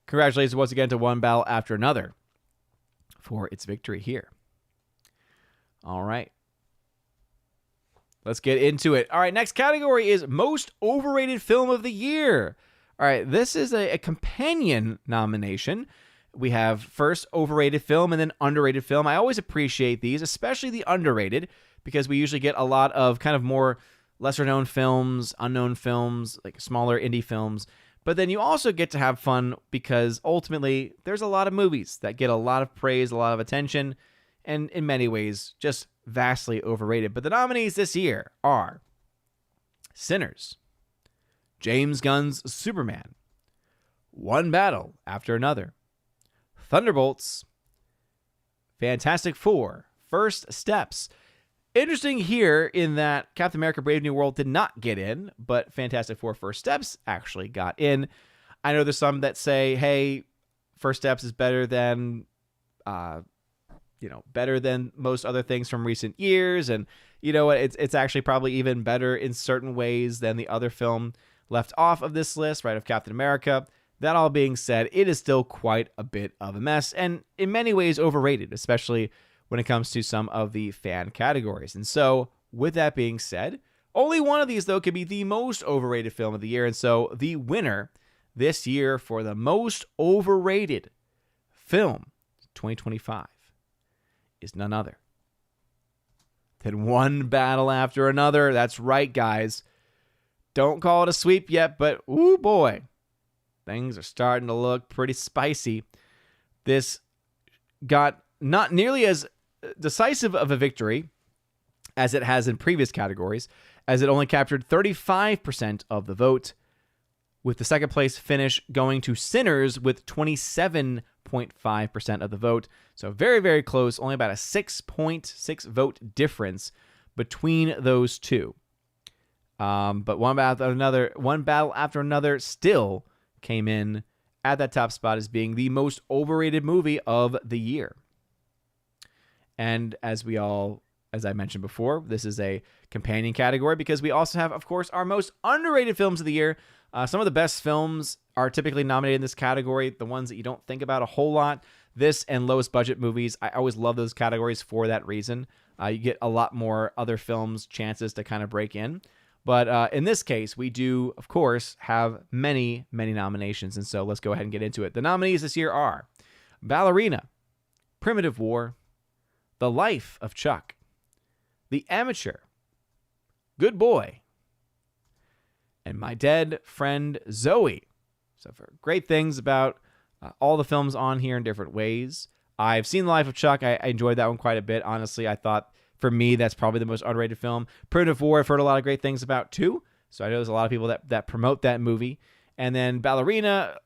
Congratulations once again to One Battle After Another for its victory here. All right. Let's get into it. All right, next category is Most Overrated Film of the Year. All right, this is a companion nomination. We have first overrated film and then underrated film. I always appreciate these, especially the underrated, because we usually get a lot of kind of more lesser known films, unknown films, like smaller indie films. But then you also get to have fun because ultimately there's a lot of movies that get a lot of praise, a lot of attention, and in many ways just vastly overrated. But the nominees this year are Sinners, James Gunn's Superman, One Battle After Another, Thunderbolts, Fantastic Four, First Steps, interesting here in that Captain America Brave New World did not get in, but Fantastic Four First Steps actually got in. I know there's some that say, hey, First Steps is better than, better than most other things from recent years. And you know what? It's actually probably even better in certain ways than the other film left off of this list, right, of Captain America. That all being said, it is still quite a bit of a mess and in many ways overrated, especially when it comes to some of the fan categories. And so, with that being said, only one of these, though, could be the most overrated film of the year. And so, the winner this year for the most overrated film 2025 is none other than One Battle After Another. That's right, guys. Don't call it a sweep yet, but ooh boy, things are starting to look pretty spicy. This got not nearly as decisive of a victory as it has in previous categories, as it only captured 35% of the vote, with the second place finish going to Sinners with 27.5% of the vote. So very, very close, only about a 6.6 vote difference between those two. But One Battle After Another still came in at that top spot as being the most overrated movie of the year. And as I mentioned before, this is a companion category because we also have, of course, our most underrated films of the year. Some of the best films are typically nominated in this category, the ones that you don't think about a whole lot. This and lowest budget movies, I always love those categories for that reason. You get a lot more other films chances to kind of break in. But in this case, we do, of course, have many, many nominations. And so let's go ahead and get into it. The nominees this year are Ballerina, Primitive War, The Life of Chuck, The Amateur, Good Boy, and My Dead Friend Zoe. So for great things about all the films on here in different ways. I've seen The Life of Chuck. I enjoyed that one quite a bit. Honestly, I thought for me, that's probably the most underrated film. Primitive War, I've heard a lot of great things about too. So I know there's a lot of people that promote that movie. And then Ballerina,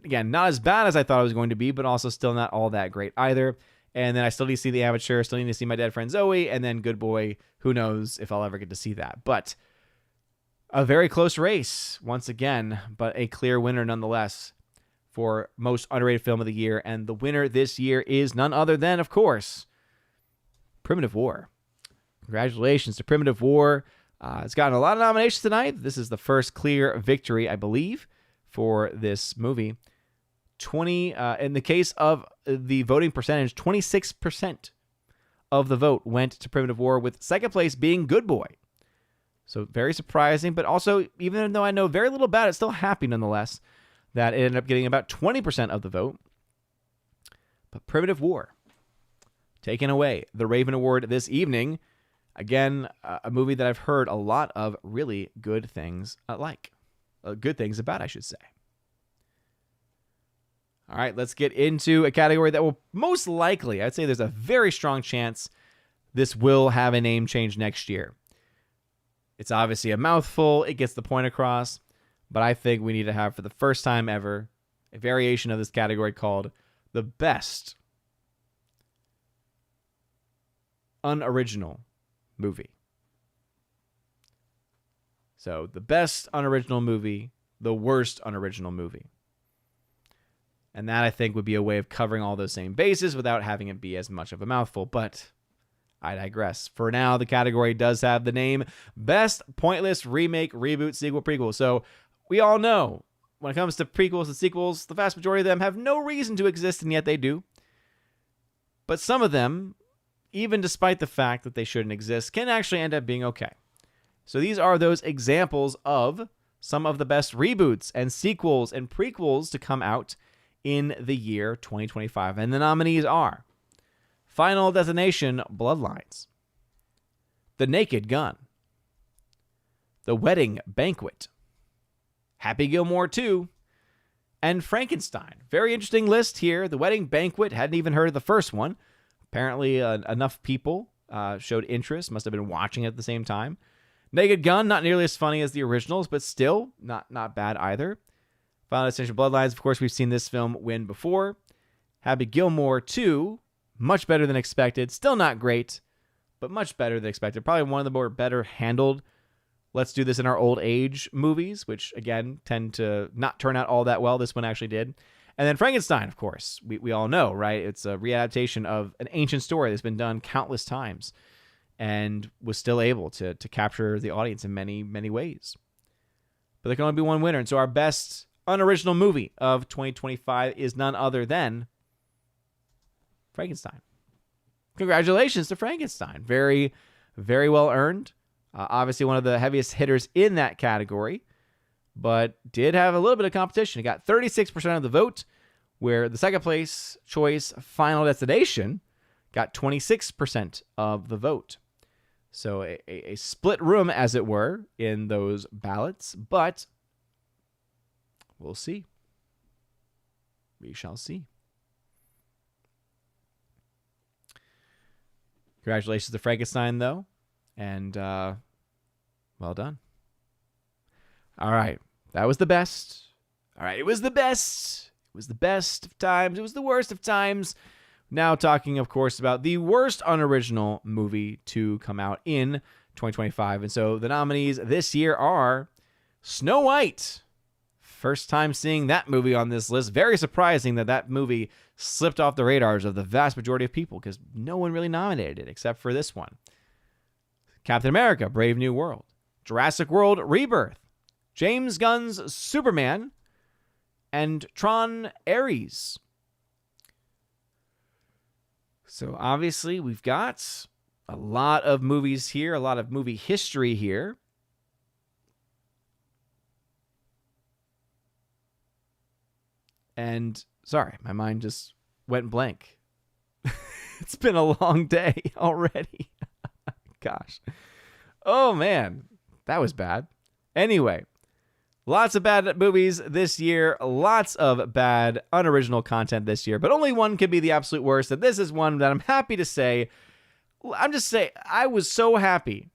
again, not as bad as I thought it was going to be, but also still not all that great either. And then I still need to see The Amateur, still need to see My Dead Friend Zoe, and then Good Boy. Who knows if I'll ever get to see that. But a very close race, once again, but a clear winner nonetheless for most underrated film of the year. And the winner this year is none other than, of course, Primitive War. Congratulations to Primitive War. It's gotten a lot of nominations tonight. This is the first clear victory, I believe, for this movie. In the case of the voting percentage, 26% of the vote went to Primitive War, with second place being Good Boy. So very surprising, but also, even though I know very little about it, still happy nonetheless that it ended up getting about 20% of the vote. But Primitive War taking away the Raven Award this evening. Again, a movie that I've heard a lot of really good things good things about, I should say. All right, let's get into a category that will most likely, I'd say there's a very strong chance this will have a name change next year. It's obviously a mouthful. It gets the point across. But I think we need to have, for the first time ever, a variation of this category called the Best Unoriginal Movie. So the best unoriginal movie, the worst unoriginal movie. And that, I think, would be a way of covering all those same bases without having it be as much of a mouthful. But I digress. For now, the category does have the name Best Pointless Remake, Reboot, Sequel, Prequel. So we all know when it comes to prequels and sequels, the vast majority of them have no reason to exist, and yet they do. But some of them, even despite the fact that they shouldn't exist, can actually end up being okay. So these are those examples of some of the best reboots and sequels and prequels to come out in the year 2025. And the nominees are Final Destination Bloodlines, The Naked Gun, The Wedding Banquet, Happy Gilmore 2, and Frankenstein. Very interesting list here. The Wedding Banquet, hadn't even heard of the first one. Apparently enough people showed interest, must have been watching it at the same time. Naked Gun, not nearly as funny as the originals, but still not bad either. Final Destination Bloodlines, of course, we've seen this film win before. Happy Gilmore 2, much better than expected. Still not great, but much better than expected. Probably one of the more better handled let's do this in our old age movies, which, again, tend to not turn out all that well. This one actually did. And then Frankenstein, of course, we all know, right? It's a readaptation of an ancient story that's been done countless times and was still able to capture the audience in many, many ways. But there can only be one winner. And so our best unoriginal movie of 2025 is none other than Frankenstein. Congratulations to Frankenstein. Very, very well earned. Obviously one of the heaviest hitters in that category, but did have a little bit of competition. It got 36% of the vote, where the second place choice, Final Destination, got 26% of the vote. So a split room, as it were, in those ballots, but we'll see. We shall see. Congratulations to Frankenstein, though, and well done. All right, that was the best. All right, it was the best. It was the best of times. It was the worst of times. Now talking, of course, about the worst unoriginal movie to come out in 2025. And so the nominees this year are Snow White. First time seeing that movie on this list. Very surprising that movie slipped off the radars of the vast majority of people because no one really nominated it except for this one. Captain America, Brave New World. Jurassic World, Rebirth. James Gunn's Superman. And Tron Ares. So obviously we've got a lot of movies here, a lot of movie history here. And sorry, my mind just went blank. It's been a long day already. Gosh. Oh man, that was bad. Anyway, lots of bad movies this year, lots of bad unoriginal content this year, but only one could be the absolute worst, and this is one that I'm happy to say. I'm just saying, I was so happy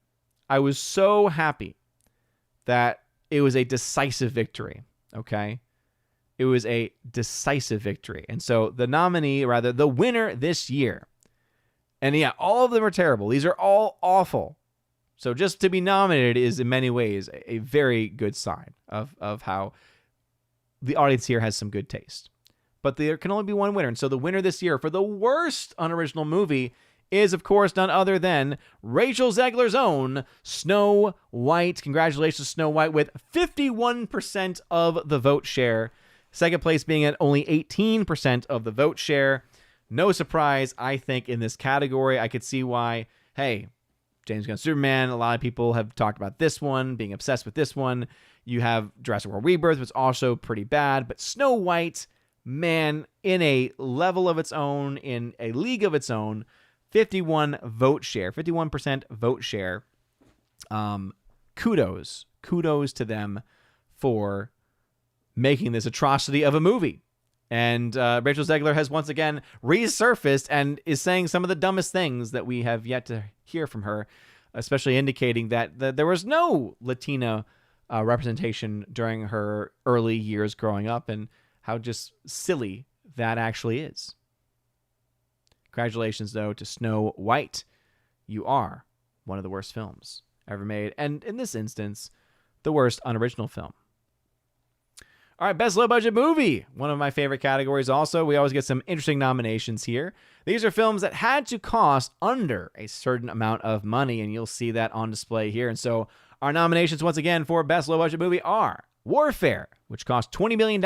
that it was a decisive victory, okay? It was a decisive victory. And so the winner this year, and yeah, all of them are terrible. These are all awful. So just to be nominated is in many ways a very good sign of how the audience here has some good taste. But there can only be one winner. And so the winner this year for the worst unoriginal movie is, of course, none other than Rachel Zegler's own Snow White. Congratulations, Snow White, with 51% of the vote share. Second place being at only 18% of the vote share. No surprise, I think, in this category. I could see why, hey, James Gunn's Superman, a lot of people have talked about this one, being obsessed with this one. You have Jurassic World Rebirth, which is also pretty bad. But Snow White, man, in a level of its own, in a league of its own, 51% vote share. Kudos to them for making this atrocity of a movie. And Rachel Zegler has once again resurfaced and is saying some of the dumbest things that we have yet to hear from her, especially indicating that there was no Latina representation during her early years growing up and how just silly that actually is. Congratulations, though, to Snow White. You are one of the worst films ever made, and in this instance, the worst unoriginal film. All right, best low-budget movie. One of my favorite categories also. We always get some interesting nominations here. These are films that had to cost under a certain amount of money, and you'll see that on display here. And so our nominations, once again, for best low-budget movie are Warfare, which cost $20 million.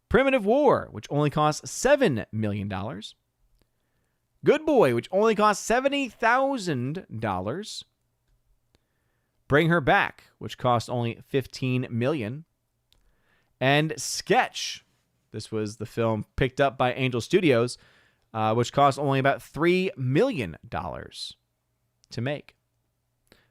Primitive War, which only cost $7 million. Good Boy, which only cost $70,000. Bring Her Back, which cost only $15 million. And Sketch, this was the film picked up by Angel Studios, which cost only about $3 million to make.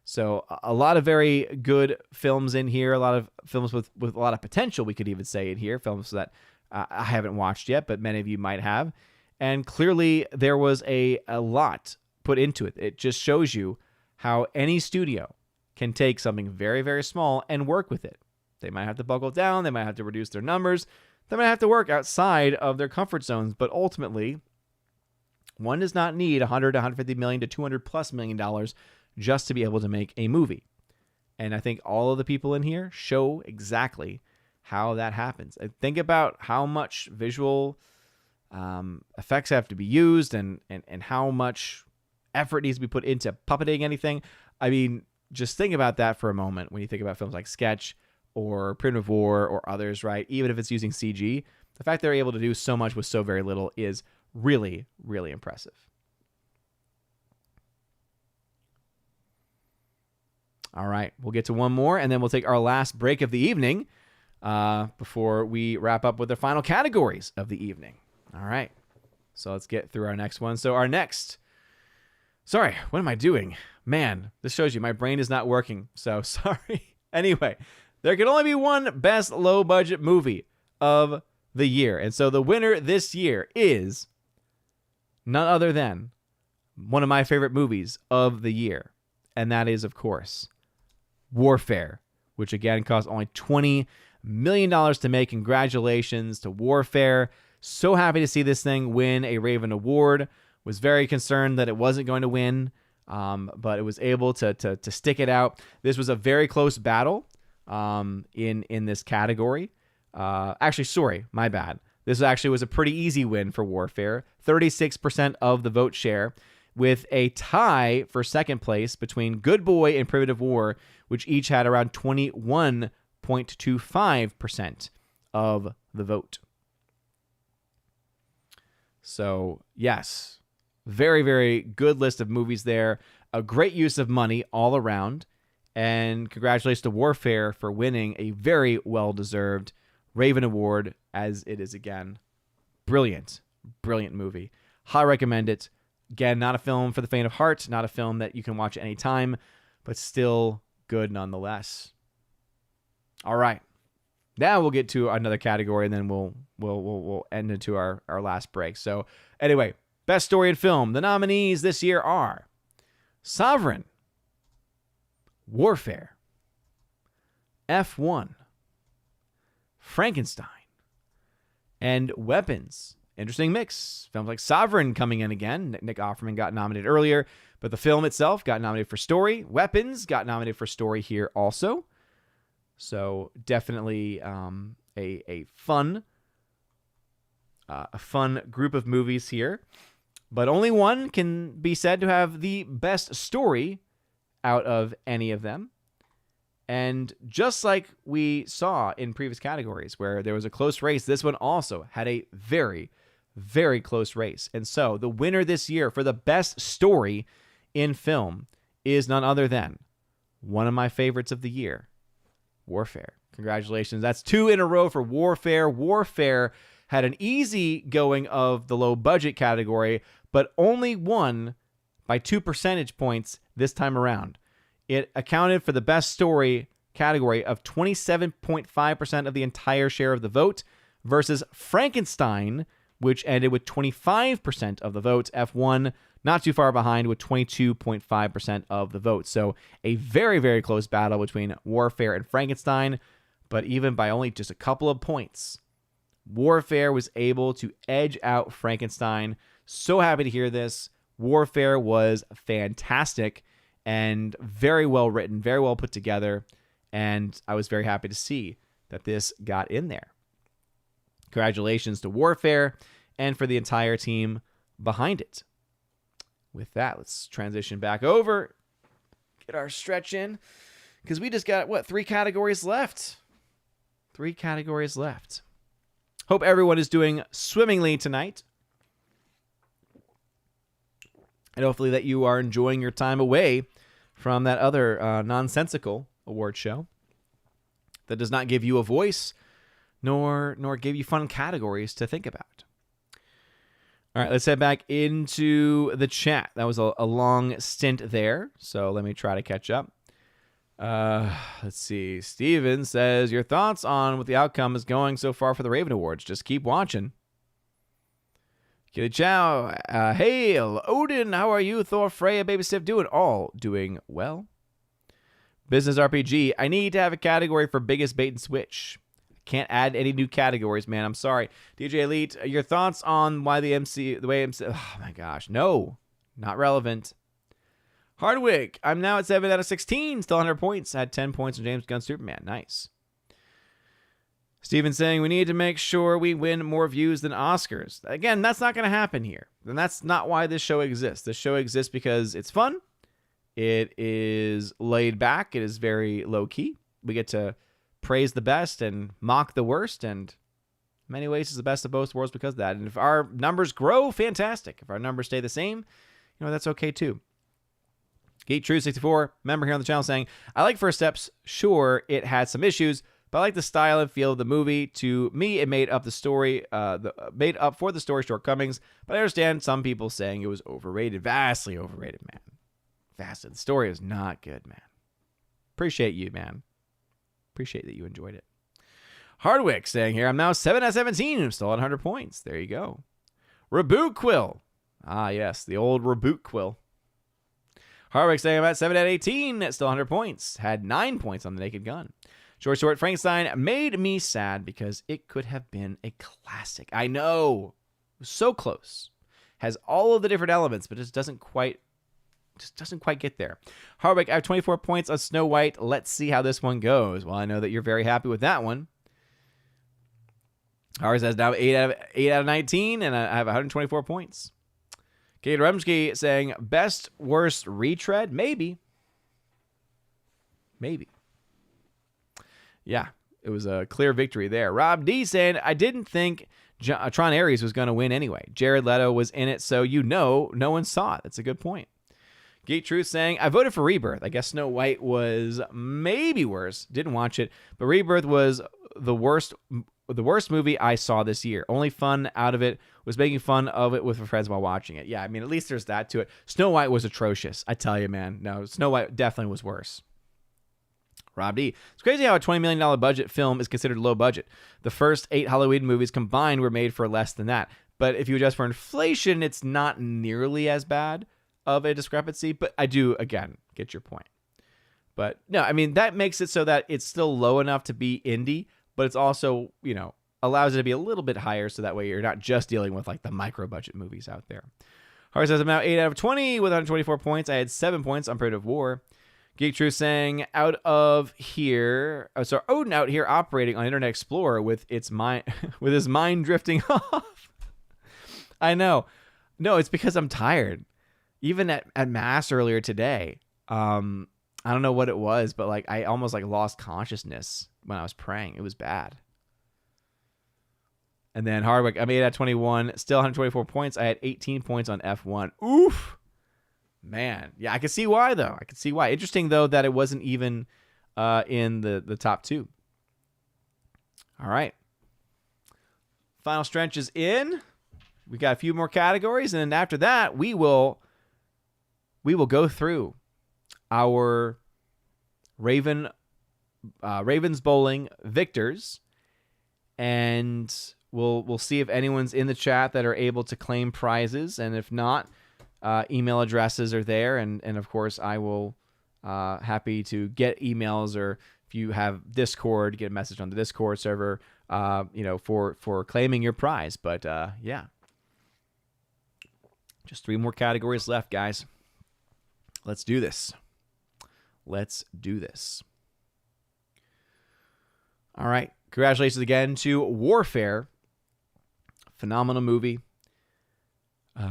So a lot of very good films in here, a lot of films with a lot of potential, we could even say in here, films that I haven't watched yet, but many of you might have. And clearly there was a lot put into it. It just shows you how any studio can take something very, very small and work with it. They might have to buckle down. They might have to reduce their numbers. They might have to work outside of their comfort zones. But ultimately, One does not need 100, 150 million to 200 plus million dollars just to be able to make a movie. And I think all of the people in here show exactly how that happens. And think about how much visual effects have to be used and how much effort needs to be put into puppeting anything. I mean, just think about that for a moment when you think about films like Sketch or Primitive War or others, right? Even if it's using CG, the fact they're able to do so much with so very little is really, really impressive. All right, we'll get to one more, and then we'll take our last break of the evening before we wrap up with the final categories of the evening. All right, so let's get through our next one. So our next... Sorry, what am I doing? Man, this shows you my brain is not working, so sorry. Anyway, there can only be one best low-budget movie of the year, and so the winner this year is none other than one of my favorite movies of the year, and that is, of course, Warfare, which again cost only $20 million to make. Congratulations to Warfare. So happy to see this thing win a Raven Award. Was very concerned that it wasn't going to win, but it was able to stick it out. This was a very close battle in this category. Actually, sorry, my bad. This actually was a pretty easy win for Warfare. 36% of the vote share, with a tie for second place between Good Boy and Primitive War, which each had around 21.25% of the vote. So, yes, very, very good list of movies there. A great use of money all around. And congratulations to Warfare for winning a very well-deserved Raven Award, as it is, again, brilliant, brilliant movie. Highly recommend it. Again, not a film for the faint of heart, not a film that you can watch at any time, but still good nonetheless. All right. Now we'll get to another category, and then we'll end into our last break. So anyway, best story in film. The nominees this year are Sovereign, Warfare, F1, Frankenstein, and Weapons. Interesting mix. Films like Sovereign coming in again. Nick Offerman got nominated earlier, but the film itself got nominated for story. Weapons got nominated for story here also. So definitely a fun group of movies here. But only one can be said to have the best story out of any of them. And just like we saw in previous categories where there was a close race, this one also had a very, very close race. And so the winner this year for the best story in film is none other than one of my favorites of the year, Warfare. Congratulations. That's 2 in a row for Warfare. Warfare had an easy going of the low budget category, but only won by 2 percentage points this time around. It accounted for the best story category of 27.5% of the entire share of the vote versus Frankenstein, which ended with 25% of the votes. F1 not too far behind with 22.5% of the vote. So a very, very close battle between Warfare and Frankenstein, but even by only just a couple of points, Warfare was able to edge out Frankenstein. So happy to hear this. Warfare was fantastic and very well written, very well put together, and I was very happy to see that this got in there. Congratulations to Warfare and for the entire team behind it. With that, let's transition back over, get our stretch in, because we just got, 3 categories left? 3 categories left. Hope everyone is doing swimmingly tonight. And hopefully that you are enjoying your time away from that other nonsensical award show that does not give you a voice nor give you fun categories to think about. All right, let's head back into the chat. That was a long stint there, so let me try to catch up. Let's see. Steven says, your thoughts on what the outcome is going so far for the Raven Awards? Just keep watching. Kitty Chow, hail, Odin, how are you? Thor, Freya, Baby Stiff, all doing well. Business RPG, I need to have a category for biggest bait and switch. Can't add any new categories, man. I'm sorry. DJ Elite, your thoughts on why the way MC... Oh, my gosh. No. Not relevant. Hardwick, I'm now at 7 out of 16. Still 100 points. I had 10 points on James Gunn Superman. Nice. Steven saying we need to make sure we win more views than Oscars. Again, that's not going to happen here. And that's not why this show exists. This show exists because it's fun. It is laid back. It is very low key. We get to praise the best and mock the worst. And in many ways, it's the best of both worlds because of that. And if our numbers grow, fantastic. If our numbers stay the same, that's okay too. Geek True 64, member here on the channel, saying, I like First Steps. Sure, it had some issues, but I like the style and feel of the movie. To me, it made up made up for the story shortcomings, but I understand some people saying it was overrated. Vastly overrated, man. Vastly. The story is not good, man. Appreciate you, man. Appreciate that you enjoyed it. Hardwick saying here, I'm now 7 out of 17. I'm still at 100 points. There you go. Reboot Quill. Ah, yes, the old Reboot Quill. Hardwick saying I'm at 7 out of 18. Still 100 points. Had 9 points on the Naked Gun. Short Frankenstein made me sad because it could have been a classic. I know. It was so close. Has all of the different elements, but just doesn't quite get there. Hardwick, I have 24 points on Snow White. Let's see how this one goes. Well, I know that you're very happy with that one. Ours has now 8 out of 19, and I have 124 points. Kate Rumsky saying, best, worst retread? Maybe. Yeah, it was a clear victory there. Rob D saying, I didn't think Tron Ares was going to win anyway. Jared Leto was in it, so no one saw it. That's a good point. Geek Truth saying, I voted for Rebirth. I guess Snow White was maybe worse. Didn't watch it, but Rebirth was the worst movie I saw this year. Only fun out of it was making fun of it with my friends while watching it. Yeah, I mean, at least there's that to it. Snow White was atrocious. I tell you, man. No, Snow White definitely was worse. Rob D. It's crazy how a $20 million budget film is considered low budget. The first 8 Halloween movies combined were made for less than that. But if you adjust for inflation, it's not nearly as bad of a discrepancy. But I do, again, get your point. But no, I mean, that makes it so that it's still low enough to be indie, but it's also, allows it to be a little bit higher so that way you're not just dealing with like the micro budget movies out there. Hard says I'm now 8 out of 20 with 124 points. I had 7 points on Primitive War. Geek True saying Odin out here operating on Internet Explorer with his mind drifting off. I know. No, it's because I'm tired. Even at mass earlier today, I don't know what it was, but like I almost like lost consciousness when I was praying. It was bad. And then Hardwick, I'm 8 out of 21, still 124 points. I had 18 points on F1. Oof. Man. Yeah, I can see why, though. I can see why. Interesting, though, that it wasn't even in the top 2. All right. Final stretch is in. We got a few more categories, and then after that, we will go through our Ravens Bowling victors, and we'll see if anyone's in the chat that are able to claim prizes, and if not, email addresses are there, and of course I will happy to get emails, or if you have Discord, get a message on the Discord server, for claiming your prize. But yeah, just 3 more categories left, guys. Let's do this. All right. Congratulations again to Warfare. Phenomenal movie.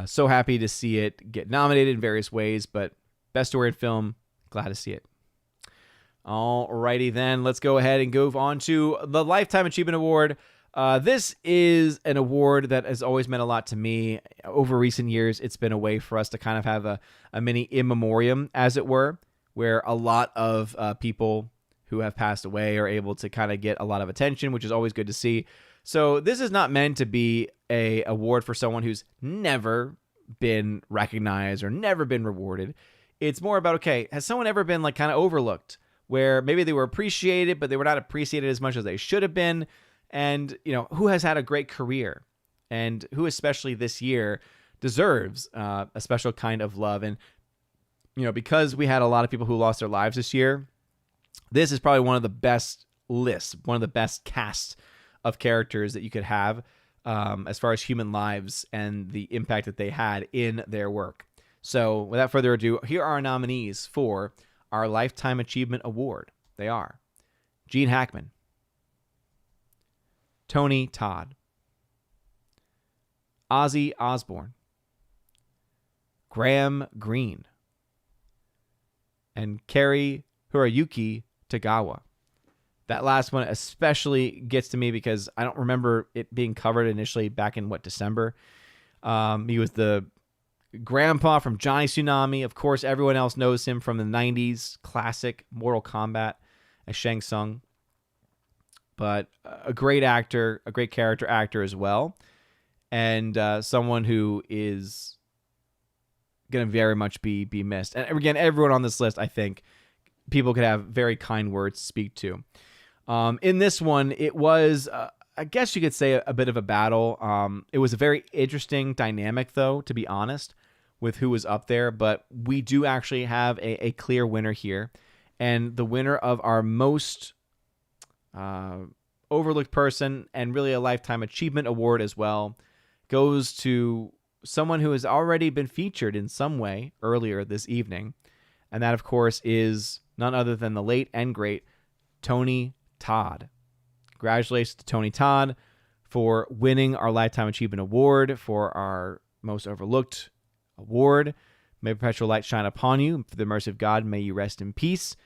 So happy to see it get nominated in various ways, but best story in film, glad to see it. Alrighty then, let's go ahead and go on to the Lifetime Achievement Award. This is an award that has always meant a lot to me. Over recent years, it's been a way for us to kind of have a mini in memoriam, as it were, where a lot of people who have passed away are able to kind of get a lot of attention, which is always good to see. So this is not meant to be a award for someone who's never been recognized or never been rewarded. It's more about, okay, has someone ever been like kind of overlooked, where maybe they were appreciated, but they were not appreciated as much as they should have been? And, who has had a great career, and who especially this year deserves a special kind of love. And, because we had a lot of people who lost their lives this year, this is probably one of the best list, one of the best casts of characters that you could have as far as human lives and the impact that they had in their work. So without further ado, here are our nominees for our Lifetime Achievement Award. They are Gene Hackman, Tony Todd, Ozzy Osbourne, Graham Greene, and Kari Hiroyuki Tagawa. That last one especially gets to me because I don't remember it being covered initially back in, December. He was the grandpa from Johnny Tsunami. Of course, everyone else knows him from the 90s classic Mortal Kombat as Shang Tsung. But a great actor, a great character actor as well. And someone who is going to very much be missed. And again, everyone on this list, I think, people could have very kind words to speak to. In this one, it was, I guess you could say, a bit of a battle. It was a very interesting dynamic, though, to be honest, with who was up there. But we do actually have a clear winner here. And the winner of our most overlooked person, and really a Lifetime Achievement Award as well, goes to someone who has already been featured in some way earlier this evening. And that, of course, is none other than the late and great Tony Todd. Congratulations to Tony Todd for winning our Lifetime Achievement Award for our most overlooked award. May perpetual light shine upon you. For the mercy of God, may you rest in peace.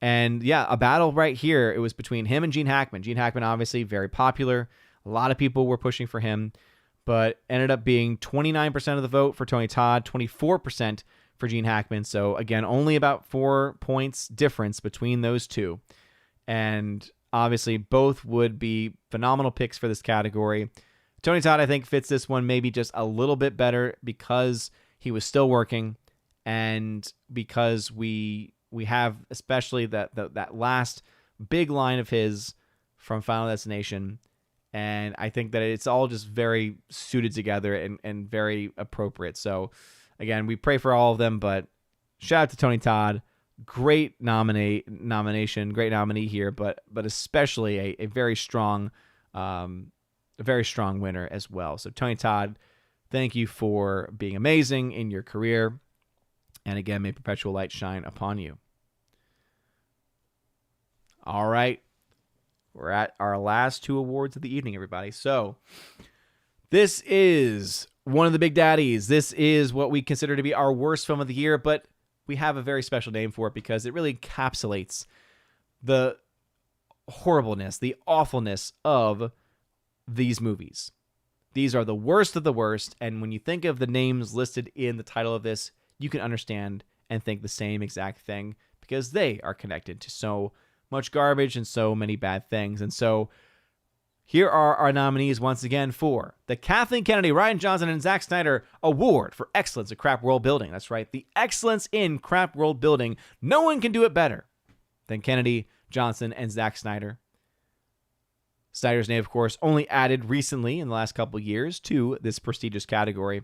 And yeah, a battle right here. It was between him and Gene Hackman. Gene Hackman, obviously, very popular. A lot of people were pushing for him, but ended up being 29% of the vote for Tony Todd, 24% for Gene Hackman. So again, only about 4 points difference between those two. And obviously, both would be phenomenal picks for this category. Tony Todd, I think, fits this one maybe just a little bit better because he was still working, and because we have especially that last big line of his from Final Destination. And I think that it's all just very suited together and very appropriate. So again, we pray for all of them, but shout out to Tony Todd. Great nomination, great nominee here, but especially a very strong winner as well. So Tony Todd, thank you for being amazing in your career. And again, may perpetual light shine upon you. All right. We're at our last two awards of the evening, everybody. So this is one of the big daddies. This is what we consider to be our worst film of the year, but we have a very special name for it because it really encapsulates the horribleness, the awfulness of these movies. These are the worst of the worst, and when you think of the names listed in the title of this, you can understand and think the same exact thing because they are connected to so much garbage and so many bad things. And so here are our nominees once again for the Kathleen Kennedy, Rian Johnson, and Zack Snyder Award for Excellence in Crap World Building. That's right, the excellence in crap world building. No one can do it better than Kennedy, Johnson, and Zack Snyder. Snyder's name, of course, only added recently in the last couple of years to this prestigious category.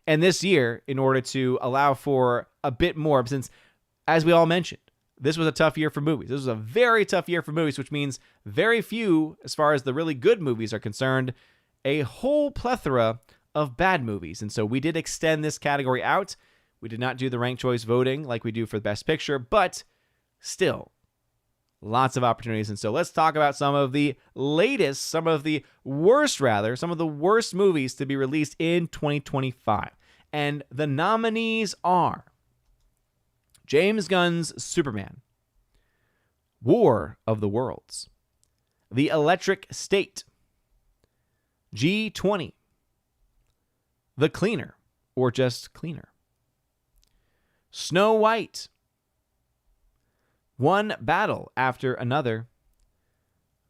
And this year, in order to allow for a bit more, since, as we all mentioned, this was a tough year for movies. This was a very tough year for movies, which means very few, as far as the really good movies are concerned, a whole plethora of bad movies. And so we did extend this category out. We did not do the ranked choice voting like we do for the Best Picture, but still, lots of opportunities. And so let's talk about some of the latest, some of the worst movies to be released in 2025. And the nominees are James Gunn's Superman, War of the Worlds, The Electric State, G20, The Cleaner, or just Cleaner, Snow White, One Battle After Another,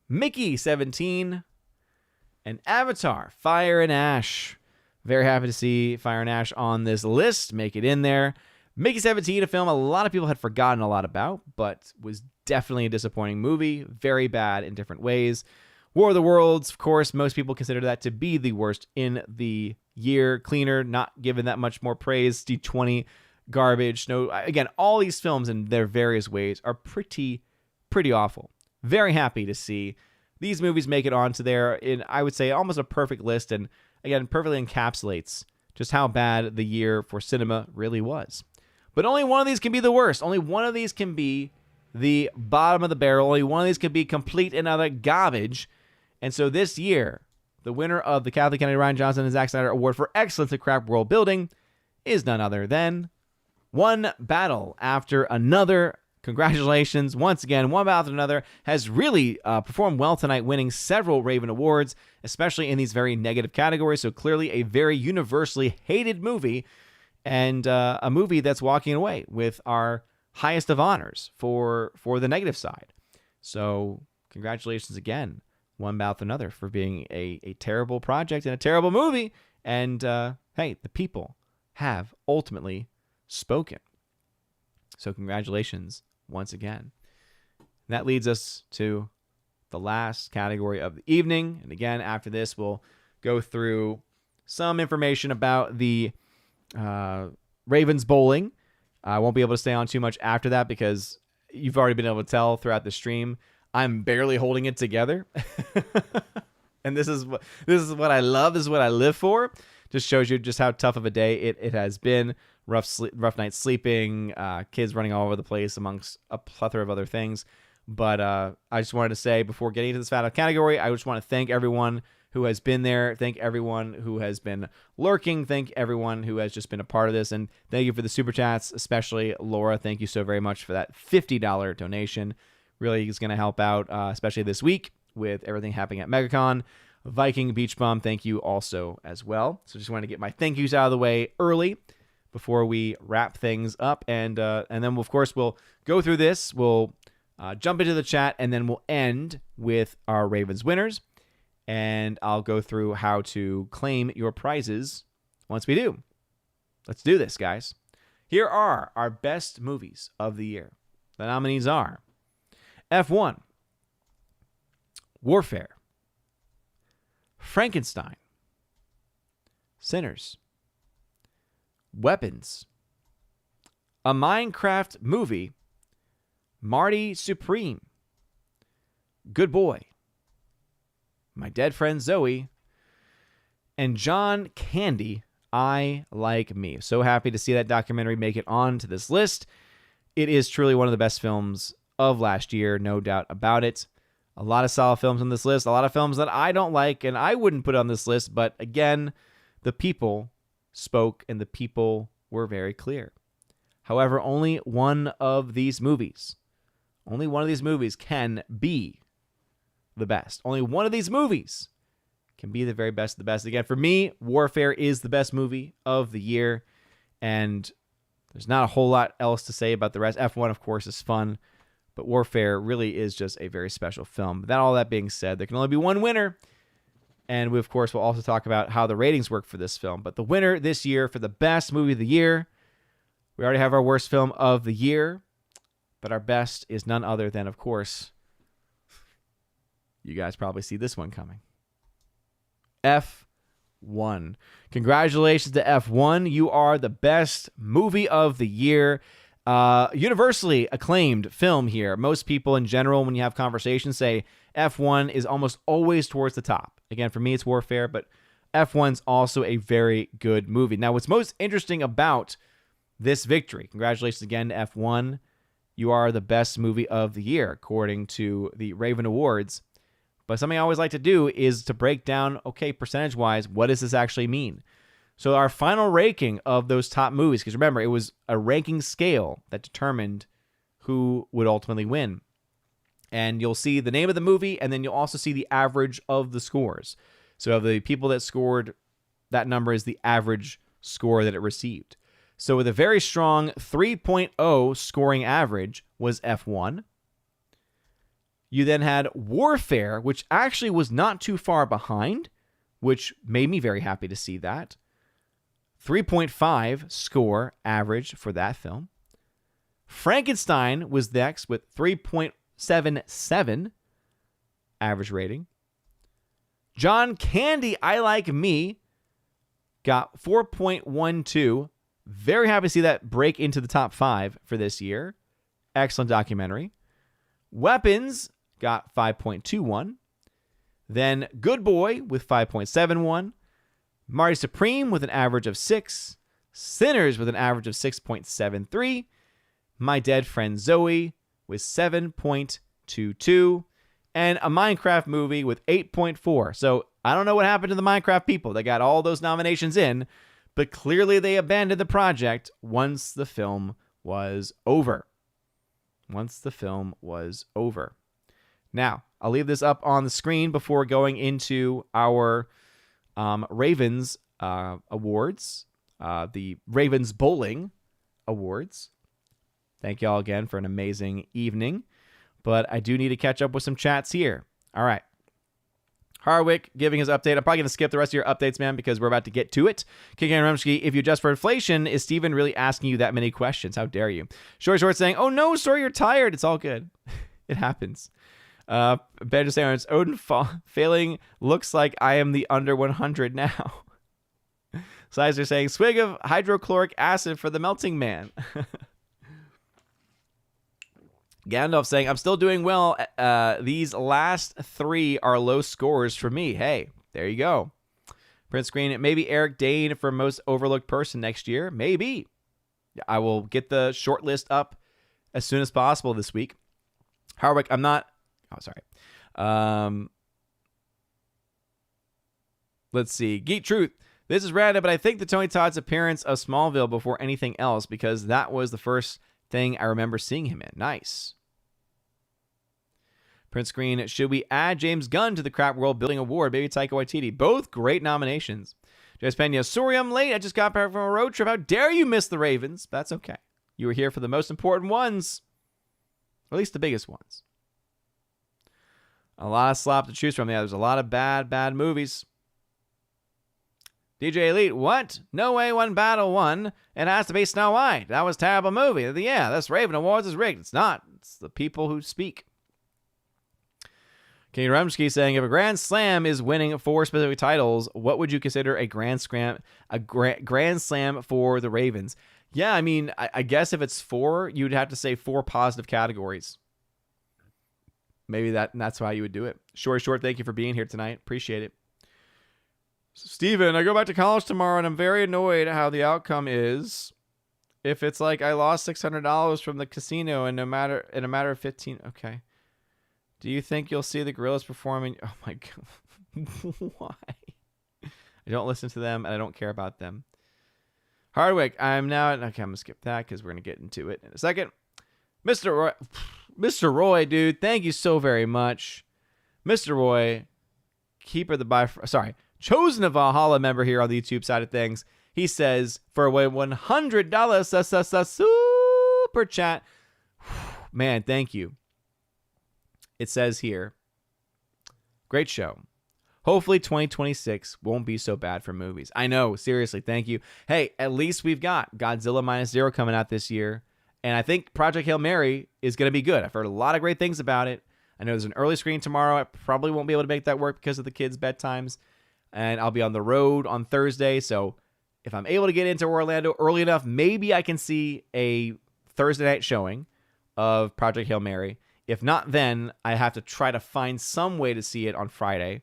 Mickey 17, and Avatar, Fire and Ash. Very happy to see Fire and Ash on this list. Make it in there. Mickey 17, a film a lot of people had forgotten a lot about, but was definitely a disappointing movie. Very bad in different ways. War of the Worlds, of course, most people consider that to be the worst in the year. Cleaner, not given that much more praise. D20, garbage. No, again, all these films in their various ways are pretty awful. very happy to see these movies make it onto there in, I would say, almost a perfect list, and again, perfectly encapsulates just how bad the year for cinema really was. But only one of these can be the worst. Only one of these can be the bottom of the barrel. Only one of these can be complete and utter garbage. And so this year, the winner of the Kathleen Kennedy, Rian Johnson, and Zack Snyder Award for Excellence in Craft World Building is none other than One Battle After Another. Congratulations. Once again, One Battle After Another has really performed well tonight, winning several Raven Awards, especially in these very negative categories. So clearly a very universally hated movie, and a movie that's walking away with our highest of honors for the negative side. So congratulations again, One Battle After Another, for being a terrible project and a terrible movie. And hey, the people have ultimately spoken. So congratulations once again. That leads us to the last category of the evening. And again, after this, we'll go through some information about the Ravens bowling. I won't be able to stay on too much after that because you've already been able to tell throughout the stream I'm barely holding it together. And this is what I love. This is what I live for. Just shows you just how tough of a day it has been. Rough night sleeping, kids running all over the place amongst a plethora of other things. But I just wanted to say, before getting into this final category, I just want to thank everyone who has been there. Thank everyone who has been lurking. Thank everyone who has just been a part of this. And thank you for the super chats, especially Laura. Thank you so very much for that $50 donation. Really is going to help out, especially this week with everything happening at MegaCon. Viking Beach Bum, thank you also as well. So just wanted to get my thank yous out of the way early before we wrap things up. And then, of course, we'll go through this. We'll jump into the chat, and then we'll end with our Ravens winners. And I'll go through how to claim your prizes once we do. Let's do this, guys. Here are our best movies of the year. The nominees are F1, Warfare, Frankenstein, Sinners, Weapons, a Minecraft movie, Marty Supreme, Good Boy, My Dead Friend Zoe, and John Candy, I Like Me. So happy to see that documentary make it onto this list. It is truly one of the best films of last year, no doubt about it. A lot of solid films on this list, a lot of films that I don't like and I wouldn't put on this list, but again, the people spoke and the people were very clear. However, only one of these movies can be the best. Only one of these movies can be the very best of the best. Again, for me, Warfare is the best movie of the year, and there's not a whole lot else to say about the rest. F1, of course, is fun, but Warfare really is just a very special film. All that being said, there can only be one winner, and we, of course, will also talk about how the ratings work for this film. But the winner this year for the best movie of the year, we already have our worst film of the year, but our best is none other than, of course, you guys probably see this one coming. F1. Congratulations to F1. You are the best movie of the year. Universally acclaimed film here. Most people in general, when you have conversations, say F1 is almost always towards the top. Again, for me, it's Warfare, but F1's also a very good movie. Now, what's most interesting about this victory, congratulations again to F1. You are the best movie of the year, according to the Raven Awards. But something I always like to do is to break down, okay, percentage-wise, what does this actually mean? So our final ranking of those top movies, because remember, it was a ranking scale that determined who would ultimately win. And you'll see the name of the movie, and then you'll also see the average of the scores. So of the people that scored, that number is the average score that it received. So with a very strong 3.0 scoring average was F1. You then had Warfare, which actually was not too far behind, which made me very happy to see that. 3.5 score average for that film. Frankenstein was next with 3.77 average rating. John Candy, I Like Me, got 4.12. Very happy to see that break into the top 5 for this year. Excellent documentary. Weapons got 5.21. Then Good Boy with 5.71. Marty Supreme with an average of 6. Sinners with an average of 6.73. My Dead Friend Zoe with 7.22. And a Minecraft movie with 8.4. So I don't know what happened to the Minecraft people. They got all those nominations in, but clearly they abandoned the project once the film was over. Now, I'll leave this up on the screen before going into our Ravens awards, the Ravens Bowling Awards. Thank you all again for an amazing evening. But I do need to catch up with some chats here. All right. Harwick giving his update. I'm probably going to skip the rest of your updates, man, because we're about to get to it. Kicking Rumsky, if you adjust for inflation, is Steven really asking you that many questions? How dare you? Short saying, oh no, sorry, you're tired. It's all good. It happens. Banjo Sandwich, Odin failing looks like I am the under 100 now. Sizer saying, swig of hydrochloric acid for the melting man. Gandalf saying, I'm still doing well. These last 3 are low scores for me. Hey, there you go. Prince Green, maybe Eric Dane for most overlooked person next year. Maybe. I will get the short list up as soon as possible this week. Harwick, I'm not... Oh, sorry. Let's see. Geek Truth. This is random, but I think the Tony Todd's appearance of Smallville before anything else, because that was the first thing I remember seeing him in. Nice. Prince Green, should we add James Gunn to the Crap World Building Award? Maybe Taika Waititi. Both great nominations. Jess Pena, sorry I'm late. I just got back from a road trip. How dare you miss the Ravens? That's okay. You were here for the most important ones. Or at least the biggest ones. A lot of slop to choose from. Yeah, there's a lot of bad movies. DJ Elite, what? No way one battle won. It has to be Snow White. That was a terrible movie. Yeah, this Raven Awards is rigged. It's not. It's the people who speak. Kenny Rumsky saying, if a Grand Slam is winning 4 specific titles, what would you consider a Grand Slam for the Ravens? Yeah, I mean, I guess if it's 4, you'd have to say 4 positive categories. Maybe that's how you would do it. Short, thank you for being here tonight. Appreciate it. Steven, I go back to college tomorrow, and I'm very annoyed how the outcome is. If it's like I lost $600 from the casino in a matter of 15. Okay. Do you think you'll see the Gorillas performing? Oh my God. Why? I don't listen to them, and I don't care about them. Hardwick, I'm now... Okay, I'm going to skip that because we're going to get into it in a second. Mr. Roy, dude, thank you so very much. Mr. Roy, keeper of the Chosen of Valhalla member here on the YouTube side of things. He says, for a $100 super chat. Man, thank you. It says here, great show. Hopefully 2026 won't be so bad for movies. I know, seriously, thank you. Hey, at least we've got Godzilla -0 coming out this year. And I think Project Hail Mary is going to be good. I've heard a lot of great things about it. I know there's an early screen tomorrow. I probably won't be able to make that work because of the kids' bedtimes. And I'll be on the road on Thursday. So if I'm able to get into Orlando early enough, maybe I can see a Thursday night showing of Project Hail Mary. If not, then I have to try to find some way to see it on Friday.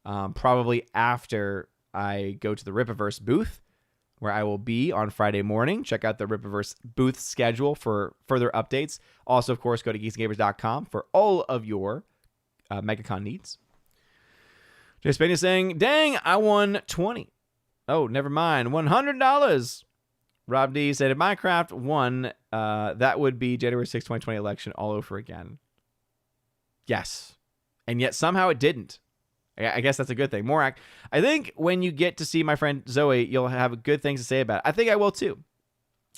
Probably after I go to the Rippaverse booth, where I will be on Friday morning. Check out the Rippaverse booth schedule for further updates. Also, of course, go to geeksandgamers.com for all of your MegaCon needs. Jay Spania saying, dang, I won 20. Oh, never mind. $100. Rob D said, if Minecraft won, that would be January 6, 2020 election all over again. Yes. And yet somehow it didn't. I guess that's a good thing. Morak, I think when you get to see my friend Zoe, you'll have good things to say about it. I think I will too.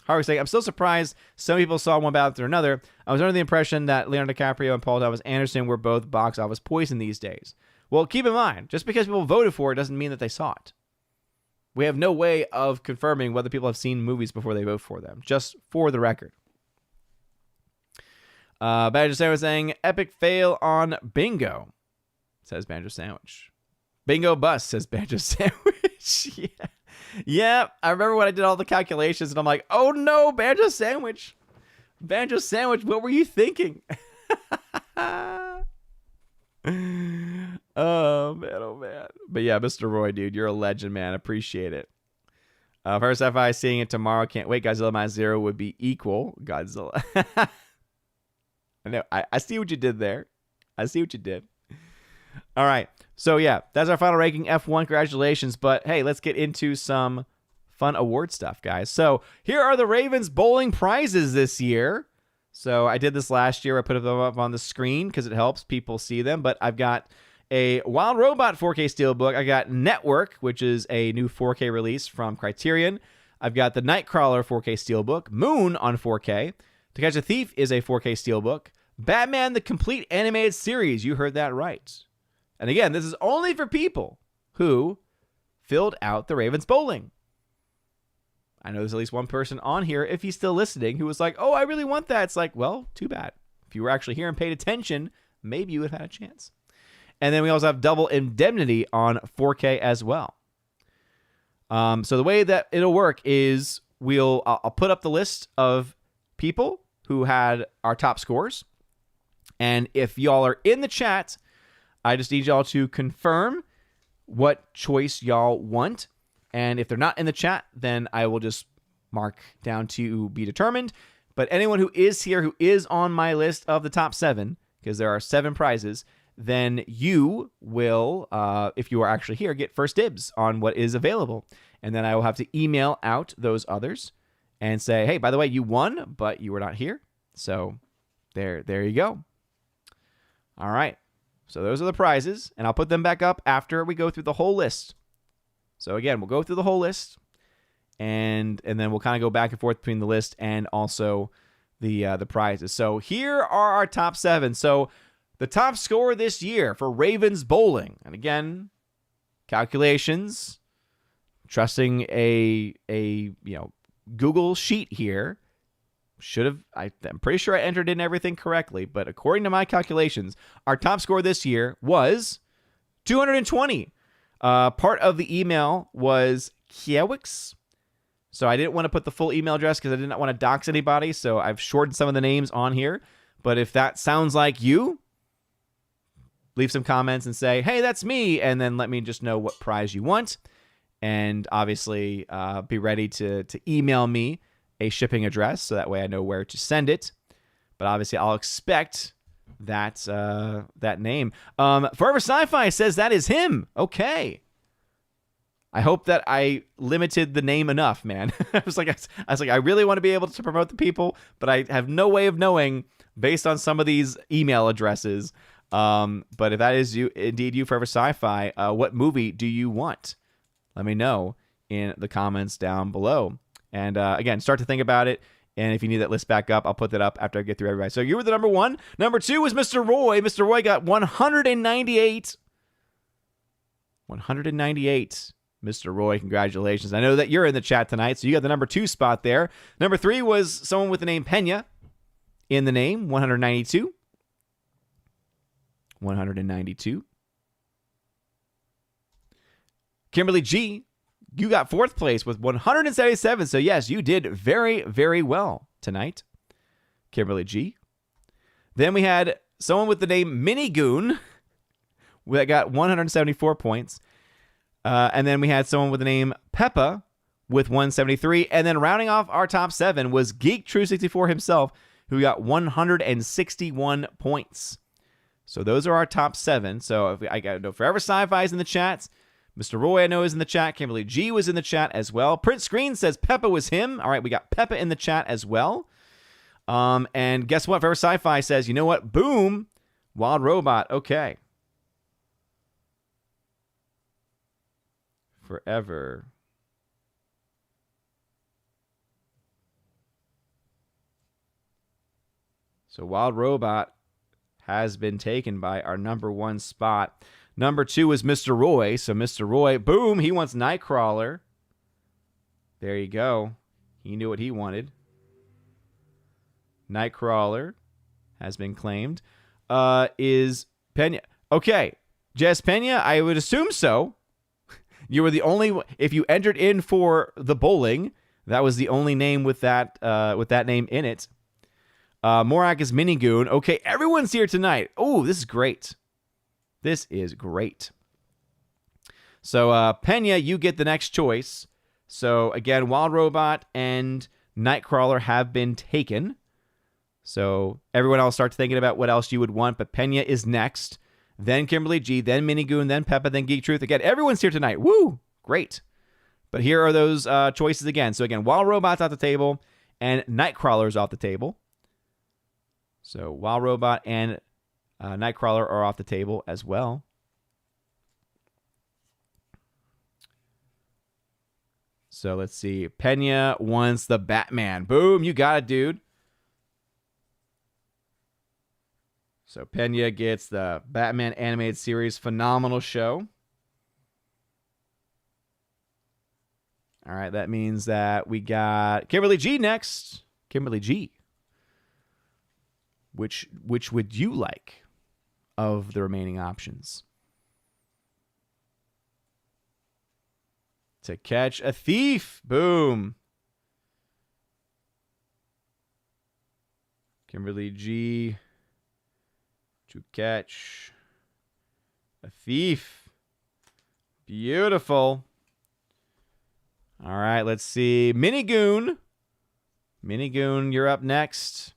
Harvey saying, I'm still surprised some people saw one battle after another. I was under the impression that Leonardo DiCaprio and Paul Thomas Anderson were both box office poison these days. Well, keep in mind, just because people voted for it doesn't mean that they saw it. We have no way of confirming whether people have seen movies before they vote for them, just for the record. Banjo Sandwich saying, epic fail on bingo, says Banjo Sandwich. Bingo bust, says Banjo Sandwich. Yeah, I remember when I did all the calculations, and I'm like, oh no, Banjo Sandwich. Banjo Sandwich, what were you thinking? Oh, man, oh, man. But yeah, Mr. Roy, dude, you're a legend, man. Appreciate it. First FI seeing it tomorrow. Can't wait. Godzilla minus 0 would be equal. Godzilla. I know. I see what you did there. I see what you did. All right. So, yeah, that's our final ranking. F1, congratulations. But, hey, let's get into some fun award stuff, guys. So, here are the Ravens bowling prizes this year. So, I did this last year. I put them up on the screen because it helps people see them. But I've got a Wild Robot 4K Steelbook. I got Network, which is a new 4K release from Criterion. I've got the Nightcrawler 4K Steelbook. Moon on 4K. To Catch a Thief is a 4K Steelbook. Batman, the complete animated series. You heard that right. And again, this is only for people who filled out the Ravens bowling. I know there's at least one person on here, if he's still listening, who was like, oh, I really want that. It's like, well, too bad. If you were actually here and paid attention, maybe you would have had a chance. And then we also have Double Indemnity on 4K as well. So the way that it'll work is I'll put up the list of people who had our top scores. And if y'all are in the chat, I just need y'all to confirm what choice y'all want. And if they're not in the chat, then I will just mark down to be determined. But anyone who is here, who is on my list of the top 7, because there are 7 prizes, then you will, if you are actually here, get first dibs on what is available. And then I will have to email out those others and say, hey, by the way, you won, but you were not here. So there you go. All right. So those are the prizes, and I'll put them back up after we go through the whole list. So again, we'll go through the whole list, and then we'll kind of go back and forth between the list and also the prizes. So here are our top 7. So the top score this year for Ravens bowling, and again, calculations, trusting a Google sheet here. I'm pretty sure I entered in everything correctly, but according to my calculations, our top score this year was 220. Part of the email was Kiewix. So I didn't want to put the full email address because I did not want to dox anybody. So I've shortened some of the names on here. But if that sounds like you, leave some comments and say, hey, that's me. And then let me just know what prize you want. And obviously be ready to email me a shipping address, so that way I know where to send it. But obviously, I'll expect that name. Forever Sci-Fi says that is him. Okay. I hope that I limited the name enough, man. I was like, I really want to be able to promote the people, but I have no way of knowing based on some of these email addresses. But if that is you, indeed you, Forever Sci-Fi, what movie do you want? Let me know in the comments down below. And again, start to think about it. And if you need that list back up, I'll put that up after I get through everybody. So you were the number 1. Number 2 was Mr. Roy. Mr. Roy got 198. 198. Mr. Roy, congratulations. I know that you're in the chat tonight, so you got the number 2 spot there. Number 3 was someone with the name Pena in the name, 192. 192. Kimberly G, you got 4th place with 177. So, yes, you did very, very well tonight, Kimberly G. Then we had someone with the name Minigoon that got 174 points. And then we had someone with the name Peppa with 173. And then rounding off our top 7 was Geek True 64 himself, who got 161 points. So those are our top 7. So I got to know Forever Sci-Fi's in the chats. Mr. Roy, I know, is in the chat. Kimberly G was in the chat as well. Print Screen says Peppa was him. All right, we got Peppa in the chat as well. And guess what? Forever Sci-Fi says, you know what? Boom. Wild Robot. Okay. Forever. So Wild Robot has been taken by our number 1 spot. Number 2 is Mr. Roy. So Mr. Roy, boom, he wants Nightcrawler. There you go. He knew what he wanted. Nightcrawler has been claimed. Is Pena. Okay, Jess Pena, I would assume so. You were the only, if you entered in for the bowling, that was the only name with that name in it. Morak is Minigoon. Okay, everyone's here tonight. Oh, this is great. This is great. So, Pena, you get the next choice. So, again, Wild Robot and Nightcrawler have been taken. So, everyone else starts thinking about what else you would want, but Pena is next. Then Kimberly G, then Minigoon, then Peppa, then Geek Truth. Again, everyone's here tonight. Woo! Great. But here are those choices again. So, again, Wild Robot's off the table, and Nightcrawler's off the table. So, Wild Robot and Nightcrawler are off the table as well. So let's see. Pena wants the Batman. Boom, you got it, dude. So Pena gets the Batman animated series. Phenomenal show. All right, that means that we got Kimberly G next. Kimberly G. Which would you like of the remaining options? To Catch a Thief. Boom. Kimberly G. To Catch a Thief. Beautiful. All right, let's see. Minigoon. Minigoon, you're up next.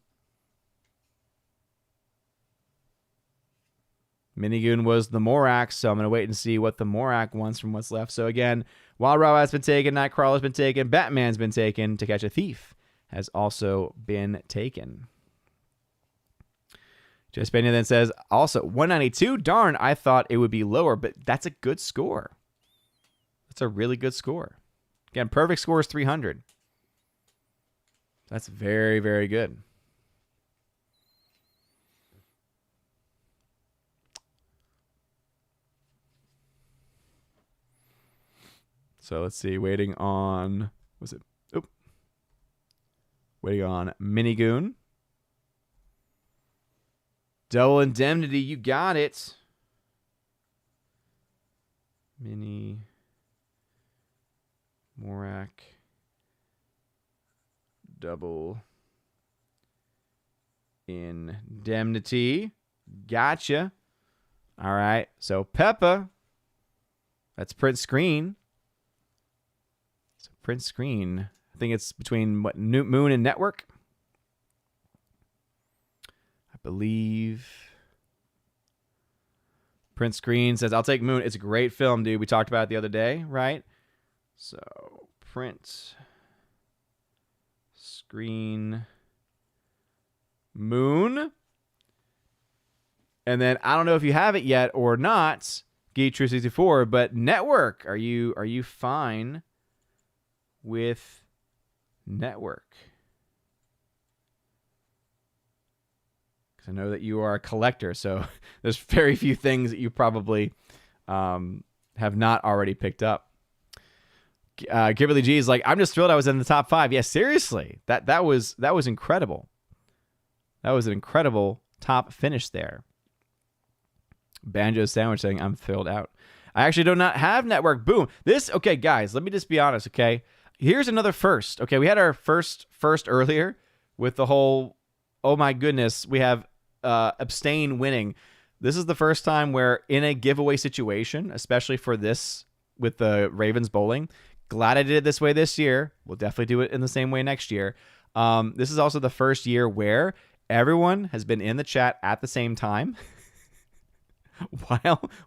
Minigoon was the Morak, so I'm going to wait and see what the Morak wants from what's left. So again, Wild Robot's been taken, Nightcrawler's been taken, Batman's been taken, To Catch a Thief has also been taken. Jess Pena then says, also, 192, darn, I thought it would be lower, but that's a good score. That's a really good score. Again, perfect score is 300. That's very, very good. So let's see. Waiting on Minigoon. Double Indemnity. You got it. Mini. Morak. Double Indemnity. Gotcha. All right. So Peppa. That's print screen. Print screen. I think it's between Moon and Network. I believe. Print screen says, I'll take Moon. It's a great film, dude. We talked about it the other day, right? So, print screen Moon. And then I don't know if you have it yet or not, Geek True 64, but Network. Are you fine with Network? Because I know that you are a collector, so there's very few things that you probably have not already picked up. Kimberly G is like, I'm just thrilled I was in the top 5. Yeah, seriously, that was incredible. That was an incredible top finish there. Banjo Sandwich saying, I'm filled out. I actually do not have Network. Boom. Okay, guys, let me just be honest, okay? Here's another first. Okay, we had our first earlier with the whole, oh my goodness, we have abstain winning. This is the first time where in a giveaway situation, especially for this with the Ravens bowling, glad I did it this way this year. We'll definitely do it in the same way next year. This is also the first year where everyone has been in the chat at the same time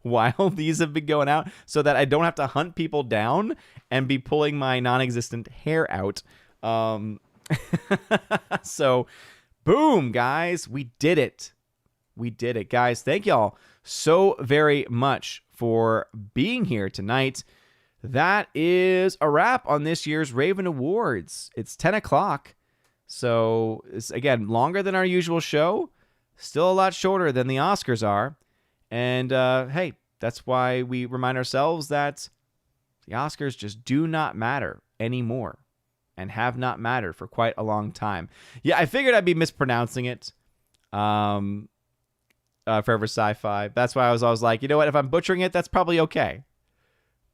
while these have been going out, so that I don't have to hunt people down and be pulling my non-existent hair out. So, boom, guys, we did it. We did it, guys. Thank y'all so very much for being here tonight. That is a wrap on this year's Raven Awards. It's 10 o'clock. So, it's, again, longer than our usual show. Still a lot shorter than the Oscars are. And, hey, that's why we remind ourselves that the Oscars just do not matter anymore and have not mattered for quite a long time. Yeah, I figured I'd be mispronouncing it. Forever Sci-Fi. That's why I was always like, you know what? If I'm butchering it, that's probably okay.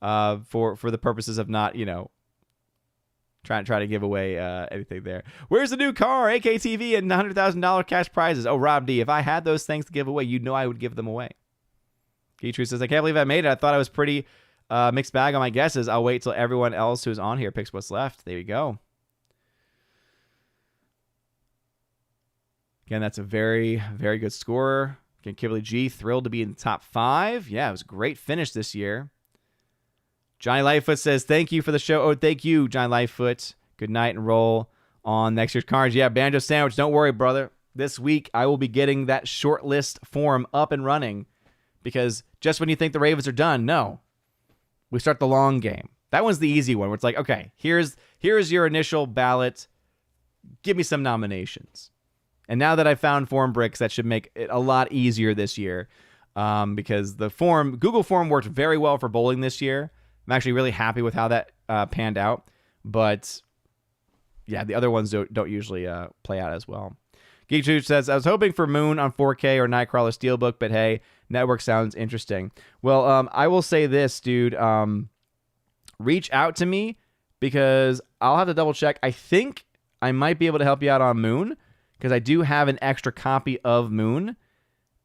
For the purposes of not, trying to give away anything there. Where's the new car, AKTV, and $100,000 cash prizes? Oh, Rob D, if I had those things to give away, I would give them away. Geetrue says, I can't believe I made it. I thought I was pretty mixed bag on my guesses. I'll wait till everyone else who's on here picks what's left. There you go. Again, that's a very, very good scorer. Again, Kimberly G, thrilled to be in the top 5. Yeah, it was a great finish this year. Johnny Lightfoot says, thank you for the show. Oh, thank you, Johnny Lightfoot. Good night and roll on next year's cards. Yeah, Banjo Sandwich, don't worry, brother. This week, I will be getting that short list form up and running because just when you think the Ravens are done, no. We start the long game. That one's the easy one where it's like, okay, here's your initial ballot. Give me some nominations. And now that I've found form bricks, that should make it a lot easier this year because the Google form worked very well for bowling this year. I'm actually really happy with how that panned out. But yeah, the other ones don't usually play out as well. Geek Truth says, I was hoping for Moon on 4K or Nightcrawler Steelbook, but hey, network sounds interesting. Well, I will say this, dude. Reach out to me because I'll have to double check. I think I might be able to help you out on Moon because I do have an extra copy of Moon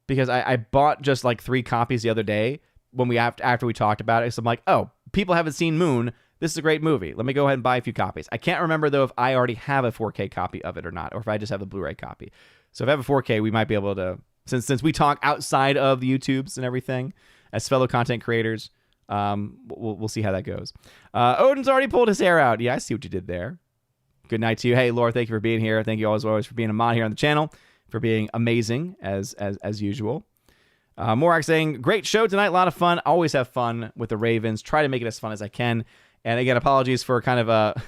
because I bought just like 3 copies the other day when after we talked about it. So I'm like, oh, people haven't seen Moon. This is a great movie. Let me go ahead and buy a few copies. I can't remember, though, if I already have a 4K copy of it or not, or if I just have a Blu-ray copy. So if I have a 4K, we might be able to, since we talk outside of the YouTubes and everything, as fellow content creators, we'll see how that goes. Odin's already pulled his hair out. Yeah, I see what you did there. Good night to you. Hey, Laura, thank you for being here. Thank you always for being a mod here on the channel, for being amazing as usual. Morak saying, great show tonight. A lot of fun. Always have fun with the Ravens. Try to make it as fun as I can. And again, apologies for kind of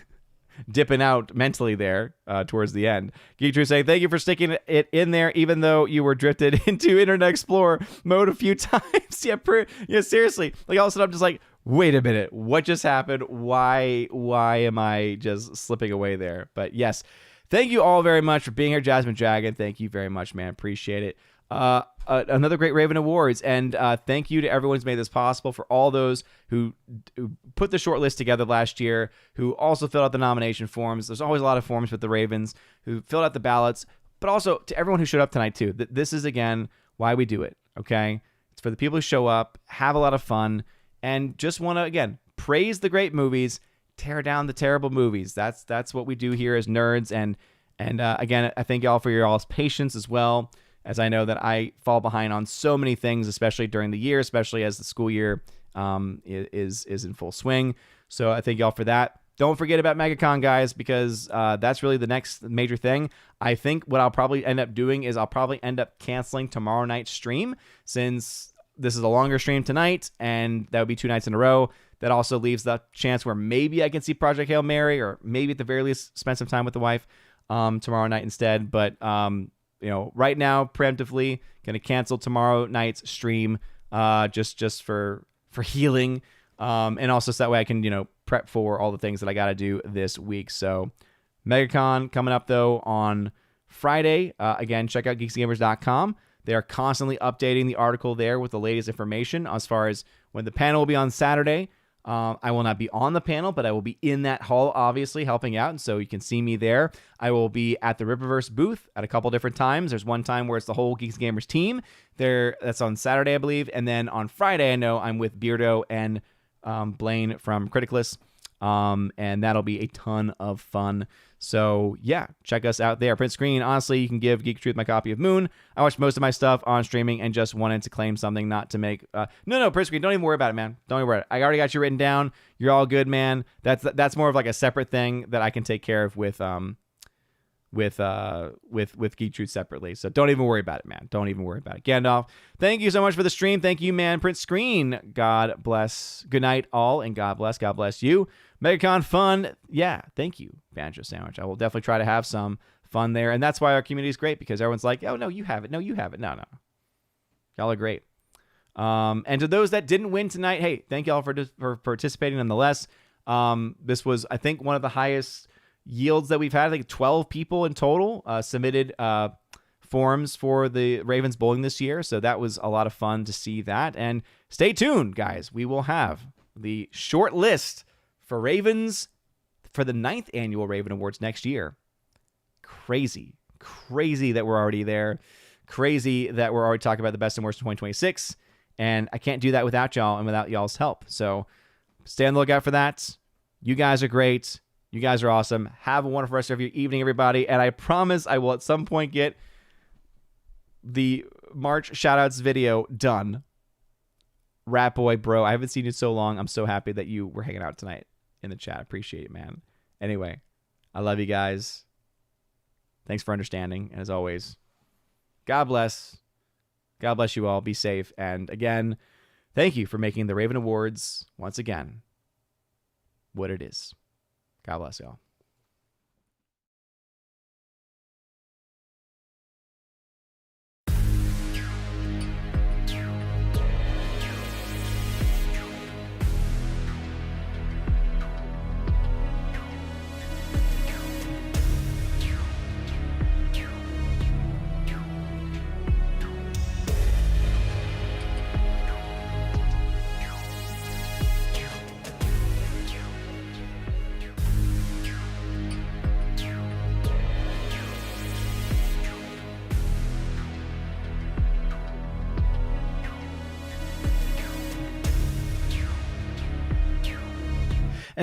dipping out mentally there towards the end. Geek True saying, thank you for sticking it in there, even though you were drifted into Internet Explorer mode a few times. Yeah, seriously. Like all of a sudden, I'm just like, wait a minute, what just happened? Why am I just slipping away there? But yes, thank you all very much for being here, Jasmine Dragon. Thank you very much, man. Appreciate it. Another great Raven Awards, and thank you to everyone who's made this possible, for all those who put the short list together last year, who also filled out the nomination forms. There's always a lot of forms with the Ravens, who filled out the ballots, but also to everyone who showed up tonight too. This is, again, why we do it, okay? It's for the people who show up, have a lot of fun, and just want to, again, praise the great movies, tear down the terrible movies. That's what we do here as nerds, and again, I thank y'all for your all's patience as well, as I know that I fall behind on so many things, especially during the year, especially as the school year is in full swing. So I thank y'all for that. Don't forget about MegaCon, guys, because that's really the next major thing. I think what I'll probably end up doing is I'll probably end up canceling tomorrow night's stream, since this is a longer stream tonight, and that would be 2 nights in a row. That also leaves the chance where maybe I can see Project Hail Mary, or maybe at the very least spend some time with the wife tomorrow night instead. But right now, preemptively, going to cancel tomorrow night's stream just for healing, and also so that way I can, prep for all the things that I got to do this week. So MegaCon coming up, though, on Friday. Again, check out geeksgamers.com. They are constantly updating the article there with the latest information as far as when the panel will be on Saturday. I will not be on the panel, but I will be in that hall, obviously, helping out. And so you can see me there. I will be at the Rippaverse booth at a couple different times. There's one time where it's the whole Geeks Gamers team. That's on Saturday, I believe. And then on Friday, I know I'm with Beardo and Blaine from Criticless. And that'll be a ton of fun. So yeah, check us out there. Print screen, honestly, you can give Geek Truth my copy of Moon. I watched most of my stuff on streaming and just wanted to claim something, not to make no, print screen, don't even worry about it, man. Don't even worry about it. I already got you written down. You're all good, man. That's more of like a separate thing that I can take care of with Geek Truth separately. So don't even worry about it, man. Don't even worry about it. Gandalf, thank you so much for the stream. Thank you, man. Print screen, God bless. Good night, all, and God bless you. MegaCon fun. Yeah, thank you, Banjo Sandwich. I will definitely try to have some fun there. And that's why our community is great, because everyone's like, oh, no, you have it. No, you have it. No. Y'all are great. And to those that didn't win tonight, hey, thank y'all for participating nonetheless. This was, I think, one of the highest yields that we've had. I think 12 people in total submitted forms for the Ravens bowling this year. So that was a lot of fun to see that. And stay tuned, guys. We will have the short list for Ravens for the 9th annual Raven Awards next year. Crazy that we're already there. Crazy that we're already talking about the best and worst of 2026. And I can't do that without y'all and without y'all's help. So stay on the lookout for that. You guys are great. You guys are awesome. Have a wonderful rest of your evening, everybody. And I promise I will at some point get the March shoutouts video done. Rat Boy, bro, I haven't seen you so long. I'm so happy that you were hanging out tonight in the chat. Appreciate it, man. Anyway, I love you guys. Thanks for understanding. And as always, God bless. God bless you all. Be safe. And again, thank you for making the Raven Awards once again what it is. God bless y'all.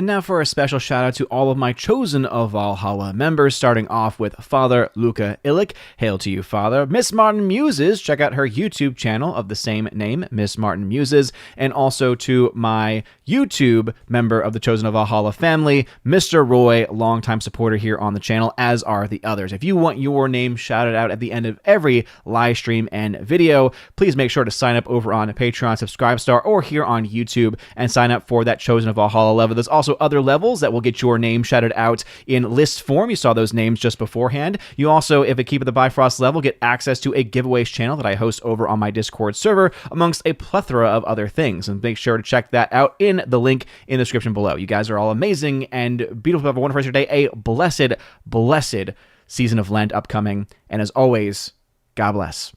And now for a special shout out to all of my Chosen of Valhalla members, starting off with Father Luca Illich. Hail to you, Father. Miss Martin Muses. Check out her YouTube channel of the same name, Miss Martin Muses. And also to my YouTube member of the Chosen of Valhalla family, Mr. Roy, longtime supporter here on the channel, as are the others. If you want your name shouted out at the end of every live stream and video, please make sure to sign up over on Patreon, Subscribestar, or here on YouTube and sign up for that Chosen of Valhalla level. There's also other levels that will get your name shouted out in list form. You saw those names just beforehand. You also, if a Keep of the Bifrost level, get access to a giveaways channel that I host over on my Discord server, amongst a plethora of other things. And make sure to check that out in the link in the description below. You guys are all amazing and beautiful. Have a wonderful rest of your day. A blessed, blessed season of Lent upcoming. And as always, God bless.